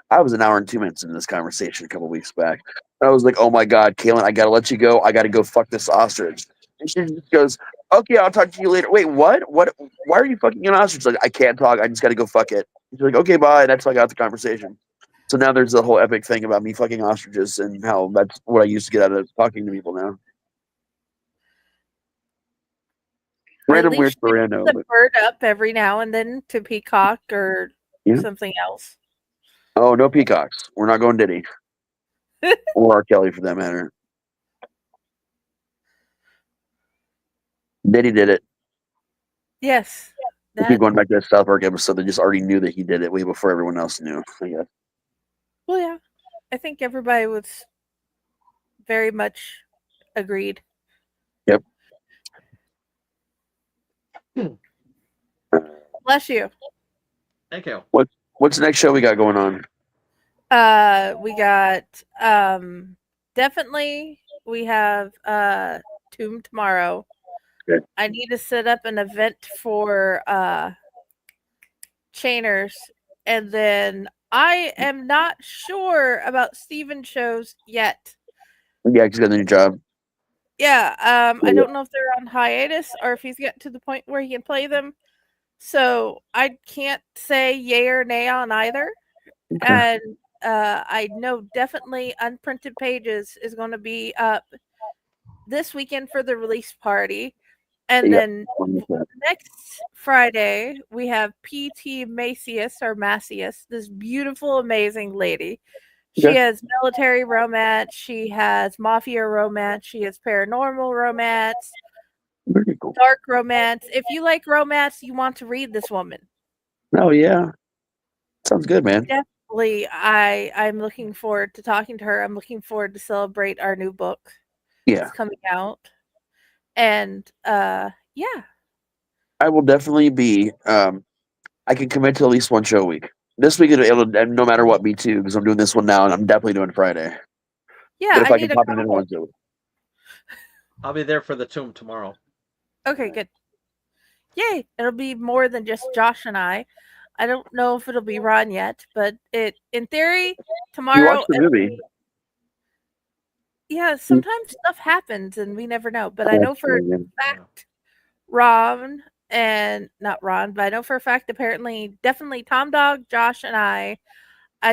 S3: I was an hour and 2 minutes into this conversation a couple weeks back. And I was like, oh my God, Kaylin, I got to let you go. I got to go fuck this ostrich. And she just goes, okay, I'll talk to you later. Wait, what? What? Why are you fucking an ostrich? Like, I can't talk. I just got to go fuck it. She's like, okay, bye. That's how I got the conversation. So now there's a whole epic thing about me fucking ostriches and how that's what I used to get out of talking to people now.
S2: At
S3: Random weird
S2: least you
S3: story, I
S2: put
S3: know,
S2: the
S3: but
S2: bird up every now and then to peacock or
S3: Yeah.
S2: something else.
S3: oh, no peacocks. We're not going Diddy or R. Kelly for that matter. Diddy did it.
S2: Yes.
S3: We keep going back to that South Park episode. They just already knew that he did it way before everyone else knew. I guess.
S2: Well, yeah. I think everybody was very much agreed.
S3: Yep.
S2: Bless you.
S5: Thank you.
S3: What's the next show we got going on?
S2: We got definitely we have Tomb tomorrow.
S3: Okay.
S2: I need to set up an event for Chainers, and then I am not sure about Steven shows yet.
S3: Yeah, he's got a new job.
S2: Yeah, I
S3: Yeah.
S2: don't know if they're on hiatus or if he's getting to the point where he can play them. So I can't say yay or nay on either.
S3: Okay.
S2: And I know definitely Unprinted Pages is going to be up this weekend for the release party. And
S3: Yeah.
S2: then next Friday, we have PT Macias or Macias, this beautiful, amazing lady. She
S3: Okay.
S2: has military romance, she has mafia romance, she has paranormal romance,
S3: Very cool.
S2: dark romance. If you like romance, you want to read this woman.
S3: Oh yeah, sounds good, man.
S2: Definitely, I'm looking forward to talking to her. I'm looking forward to celebrate our new book
S3: Yeah,
S2: that's coming out. And yeah.
S3: I will definitely be. I can commit to at least one show a week. This week it'll no matter what be two because I'm doing this one now and I'm definitely doing Friday.
S2: Yeah,
S3: But if
S2: I
S3: I can
S2: need a
S3: pop it in
S2: couple.
S3: one show,
S5: I'll be there for the Tomb tomorrow.
S2: Okay, good. Yay! It'll be more than just Josh and I. I don't know if it'll be Ron yet, but it in theory
S3: you
S2: tomorrow.
S3: watched the movie.
S2: Yeah, sometimes stuff happens and we never know. But I know for a
S3: Yeah.
S2: fact Ron and not Ron, but I know for a fact apparently definitely Tom Dog, Josh, and I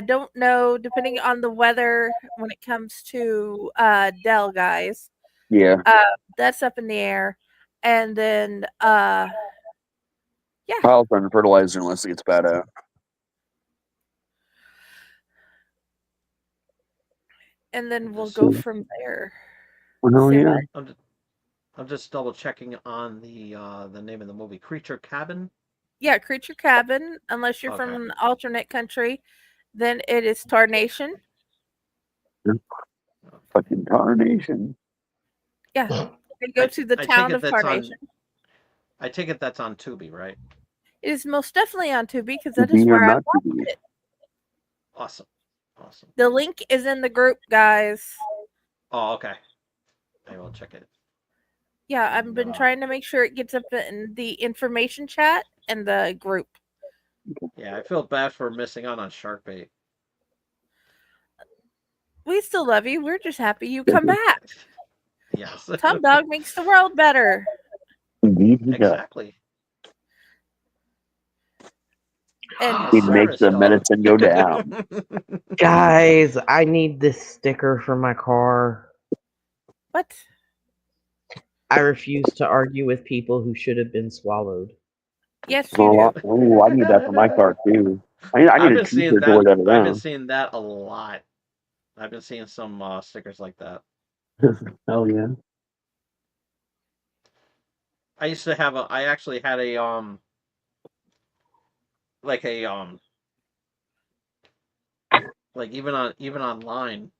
S2: don't know depending on the weather when it comes to Dell guys.
S3: Yeah.
S2: That's up in the air. And then yeah.
S3: Pile's trying to fertilizer unless it gets bad out.
S2: And then we'll go from there.
S3: Well,
S2: Say
S3: yeah.
S2: what?
S5: I'm just double checking on the name of the movie, Creature Cabin.
S2: Yeah, Creature Cabin. Unless you're from
S5: Okay.
S2: an alternate country, then it is Tarnation.
S3: Fucking Tarnation.
S2: Yeah, they go to the
S5: I take
S2: town
S5: it
S2: of
S5: that's
S2: Tarnation.
S5: I take it that's on Tubi, right?
S2: It is most definitely on Tubi because
S3: To
S2: that
S3: be
S2: is
S3: or
S2: where I
S3: not to
S2: watched
S3: be.
S2: it.
S5: Awesome.
S2: The link is in the group, guys.
S5: Oh, okay. I will check it.
S2: Yeah, I've been trying to make sure it gets up in the information chat and the group.
S5: Yeah, I feel bad for missing out on Shark Bait.
S2: We still love you. We're just happy you come back.
S5: Yes.
S2: Tom Dog makes the world better.
S3: Indeed, he does.
S5: Exactly.
S2: And
S3: He makes the medicine go down.
S4: Guys, I need this sticker for my car.
S2: what?
S4: I refuse to argue with people who should have been swallowed.
S2: Yes, you do.
S3: Oh, I need that for my car too. I need
S5: I've
S3: a
S5: been seeing
S3: t-shirt to wear
S5: that.
S3: that
S5: I've been
S3: around.
S5: seeing that a lot. I've been seeing some stickers like that.
S3: Hell yeah.
S5: I used to have a. I actually had a like a like even online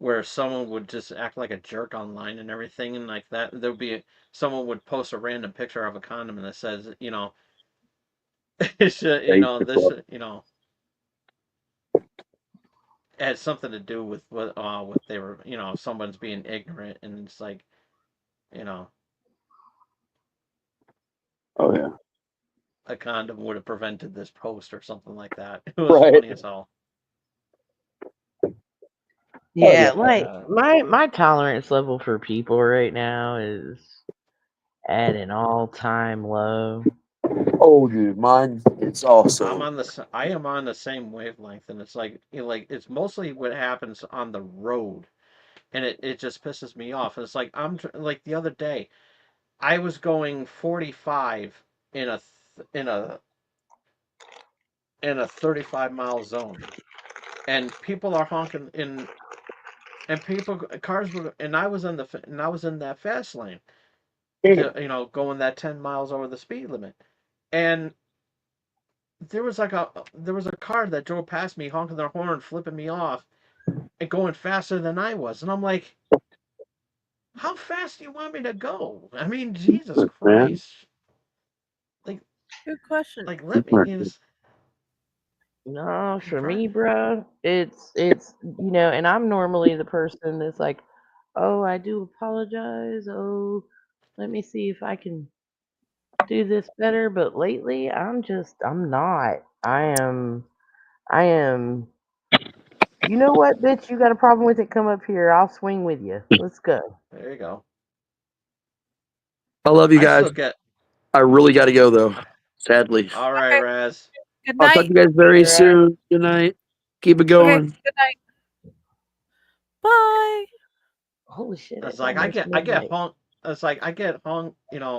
S5: where someone would just act like a jerk online and everything and like that. There would be someone would post a random picture of a condom and it says, it's, this, it had something to do with what they were, someone's being ignorant and it's like, you know,
S3: Oh yeah.
S5: a condom would have prevented this post or something like that. It was funny as hell.
S4: Yeah, like my tolerance level for people right now is at an all-time low.
S3: Oh, dude, mine. It's also.
S5: I am on the same wavelength, and it's like it's mostly what happens on the road, and it just pisses me off. And it's like like the other day, I was going 45 in a in a in a 35-mile zone, and people are honking and cars were, and I was in that fast lane, going that 10 miles over the speed limit, and there was a car that drove past me honking their horn, flipping me off, and going faster than I was, and I'm like, how fast do you want me to go? I mean, Jesus Christ! Like,
S2: Good question.
S5: let me.
S4: No,
S5: I'm
S4: for
S5: trying.
S4: me, bro, it's and I'm normally the person that's like, oh, I do apologize. Oh, let me see if I can do this better. But lately, I'm not. I am. You know what, bitch? You got a problem with it? Come up here. I'll swing with you. Let's go.
S5: There you go.
S3: I love you
S5: I
S3: guys.
S5: still get.
S3: I really got to go though. Sadly.
S5: All right,
S2: Okay.
S5: Raz.
S2: Good
S3: I'll talk to
S2: night.
S3: you guys very
S4: All right.
S3: soon. Good night. Keep it
S2: Okay.
S3: going.
S2: Good night. Bye.
S4: Holy shit!
S5: It's
S4: It's
S5: like
S4: almost
S5: I get
S4: midnight.
S5: honked. It's like I get honked.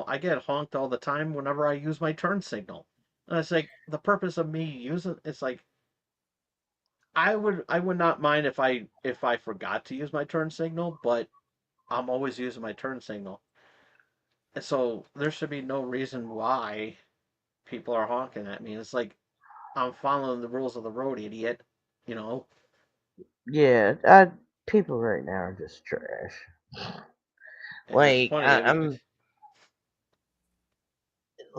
S5: I get honked all the time whenever I use my turn signal. And it's like the purpose of me using. It's like I would not mind if I forgot to use my turn signal, but I'm always using my turn signal. And so there should be no reason why people are honking at me. It's like I'm following the rules of the road, idiot. You know.
S4: Yeah, people right now are just trash.
S5: And it's
S4: Like
S5: funny.
S4: I'm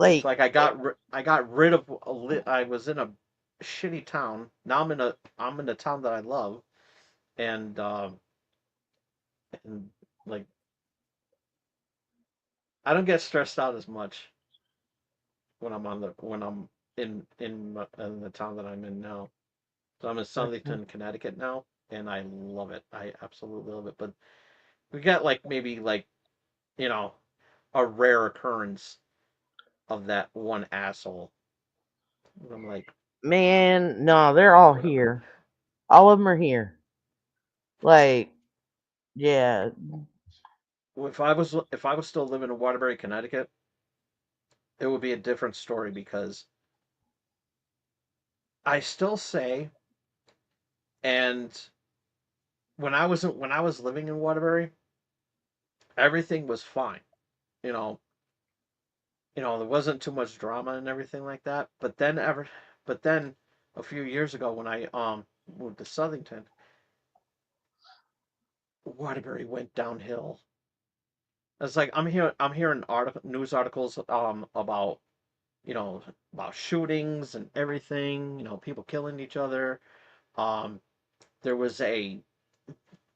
S5: It's
S4: like
S5: like I got rid of I was in a shitty town. Now I'm in a town that I love, and and like I don't get stressed out as much when I'm in the town that I'm in now. So I'm in Southington, Connecticut now, and I love it. I absolutely love it. But we got like maybe like you know a rare occurrence of that one asshole. And I'm like,
S4: man, no, they're all here. All of them are here. Like, yeah,
S5: if I was still living in Waterbury, Connecticut, it would be a different story because I still say, and when I was living in Waterbury, everything was fine. You know, there wasn't too much drama and everything like that. But then a few years ago when I moved to Southington, Waterbury went downhill. It's like I'm hearing news articles about you know about shootings and everything. People killing each other. Um, there was a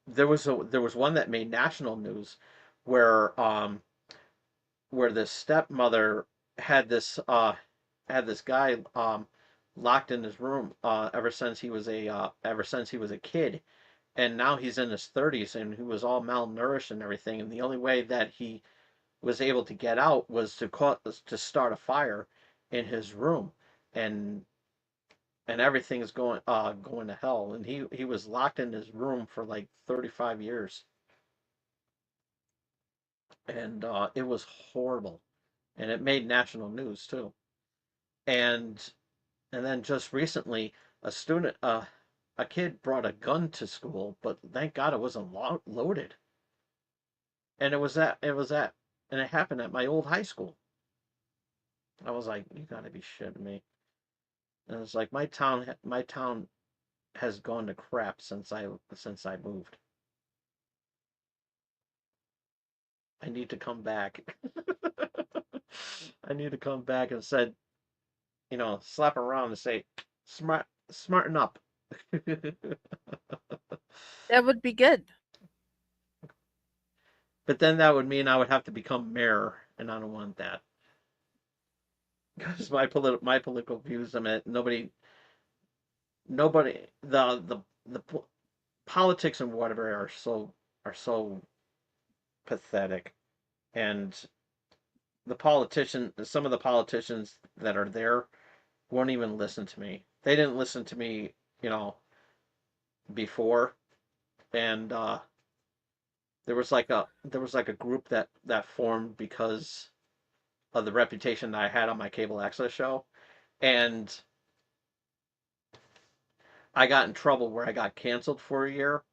S5: there was one that made national news where the stepmother had this had this guy locked in his room ever since he was a kid, and now he's in his 30s and he was all malnourished and everything, and the only way that he was able to get out was to start a fire in his room, and everything is going to hell, and he was locked in his room for like 35 years, and it was horrible, and it made national news too. And then just recently, a student, a kid brought a gun to school, but thank God it wasn't loaded. And and it happened at my old high school. I was like, you gotta be shitting me. And it's like my town has gone to crap since I moved. I need to come back. I need to come back and said, slap around and say, smarten up.
S2: That would be good.
S5: But then that would mean I would have to become mayor, and I don't want that because my political views. I mean, nobody the politics in Waterbury are so pathetic, and some of the politicians that are there won't even listen to me. They didn't listen to me, you know, before, and there was like a group that formed because of the reputation that I had on my cable access show, and I got in trouble where I got canceled for a year,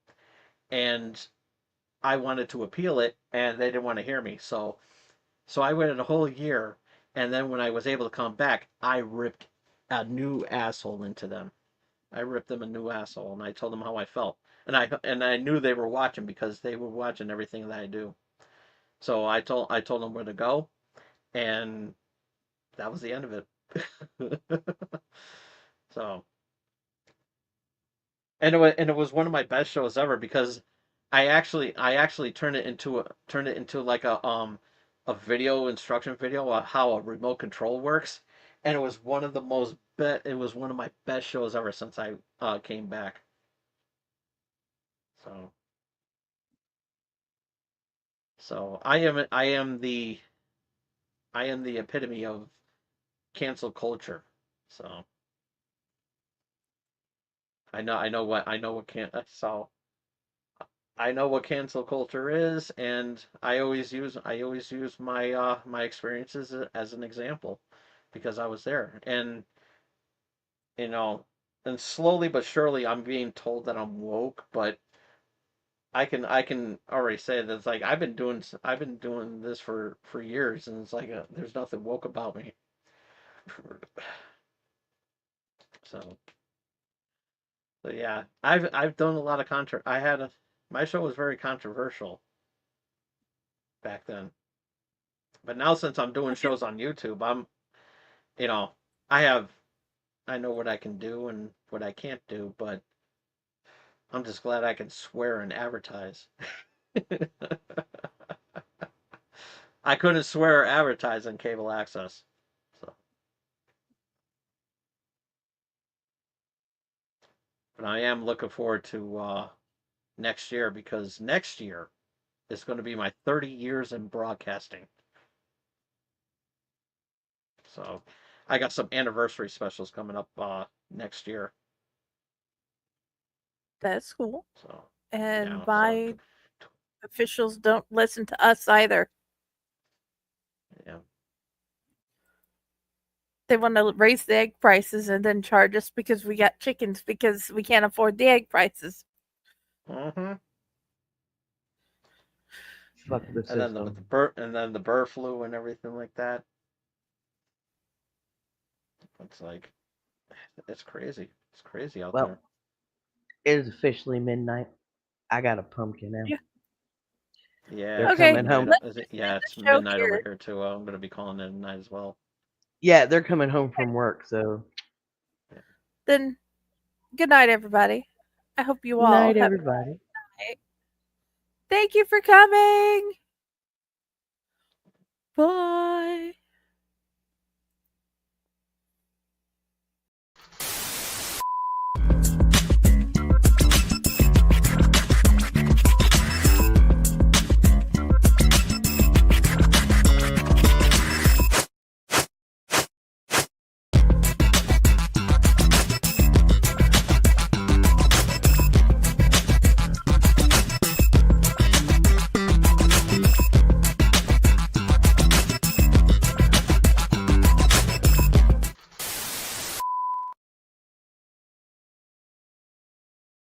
S5: and I wanted to appeal it, and they didn't want to hear me. So I waited a whole year, and then when I was able to come back, I ripped a new asshole into them. I ripped them a new asshole, and I told them how I felt, and I knew they were watching because they were watching everything that I do. So I told them where to go, and that was the end of it. So and it was one of my best shows ever because I actually turned it into like a video instruction video on how a remote control works, and it was one of the most it was one of my best shows ever since I came back. So I am the epitome of cancel culture. So I know what can so I know what cancel culture is, and I always use my my experiences as an example because I was there, and you know, and slowly but surely I'm being told that I'm woke, but I can already say that it's like I've been doing this for years, and it's like there's nothing woke about me. So, so yeah, I've done a lot of my show was very controversial back then. But now since I'm doing shows on YouTube, you know, I have I know what I can do and what I can't do, but I'm just glad I can swear and advertise. I couldn't swear or advertise on cable access. So, but I am looking forward to next year because next year is going to be my 30 years in broadcasting. So, I got some anniversary specials coming up next year.
S2: That's cool.
S5: So,
S2: And
S5: yeah, so
S2: my officials don't listen to us either.
S5: yeah.
S2: They want to raise the egg prices and then charge us because we got chickens because we can't afford the egg prices.
S5: Mm-hmm.
S4: Fuck the
S5: And then
S4: system.
S5: the bird flu and everything like that. It's like it's crazy. It's crazy out
S4: Well,
S5: there.
S4: it is officially midnight. I got a pumpkin now.
S2: Yeah.
S5: Yeah,
S4: They're
S5: it's
S2: Okay,
S4: coming
S5: midnight.
S4: home.
S2: let's
S5: Is it?
S2: just
S5: Yeah,
S2: end
S5: it's
S2: the show
S5: midnight over
S2: here.
S5: here too. I'm gonna be calling it a night as well.
S4: Yeah, they're coming home from work, so
S2: Then, good night, everybody. I hope you all
S4: night,
S2: have a
S4: everybody.
S2: night. Thank you for coming. Bye.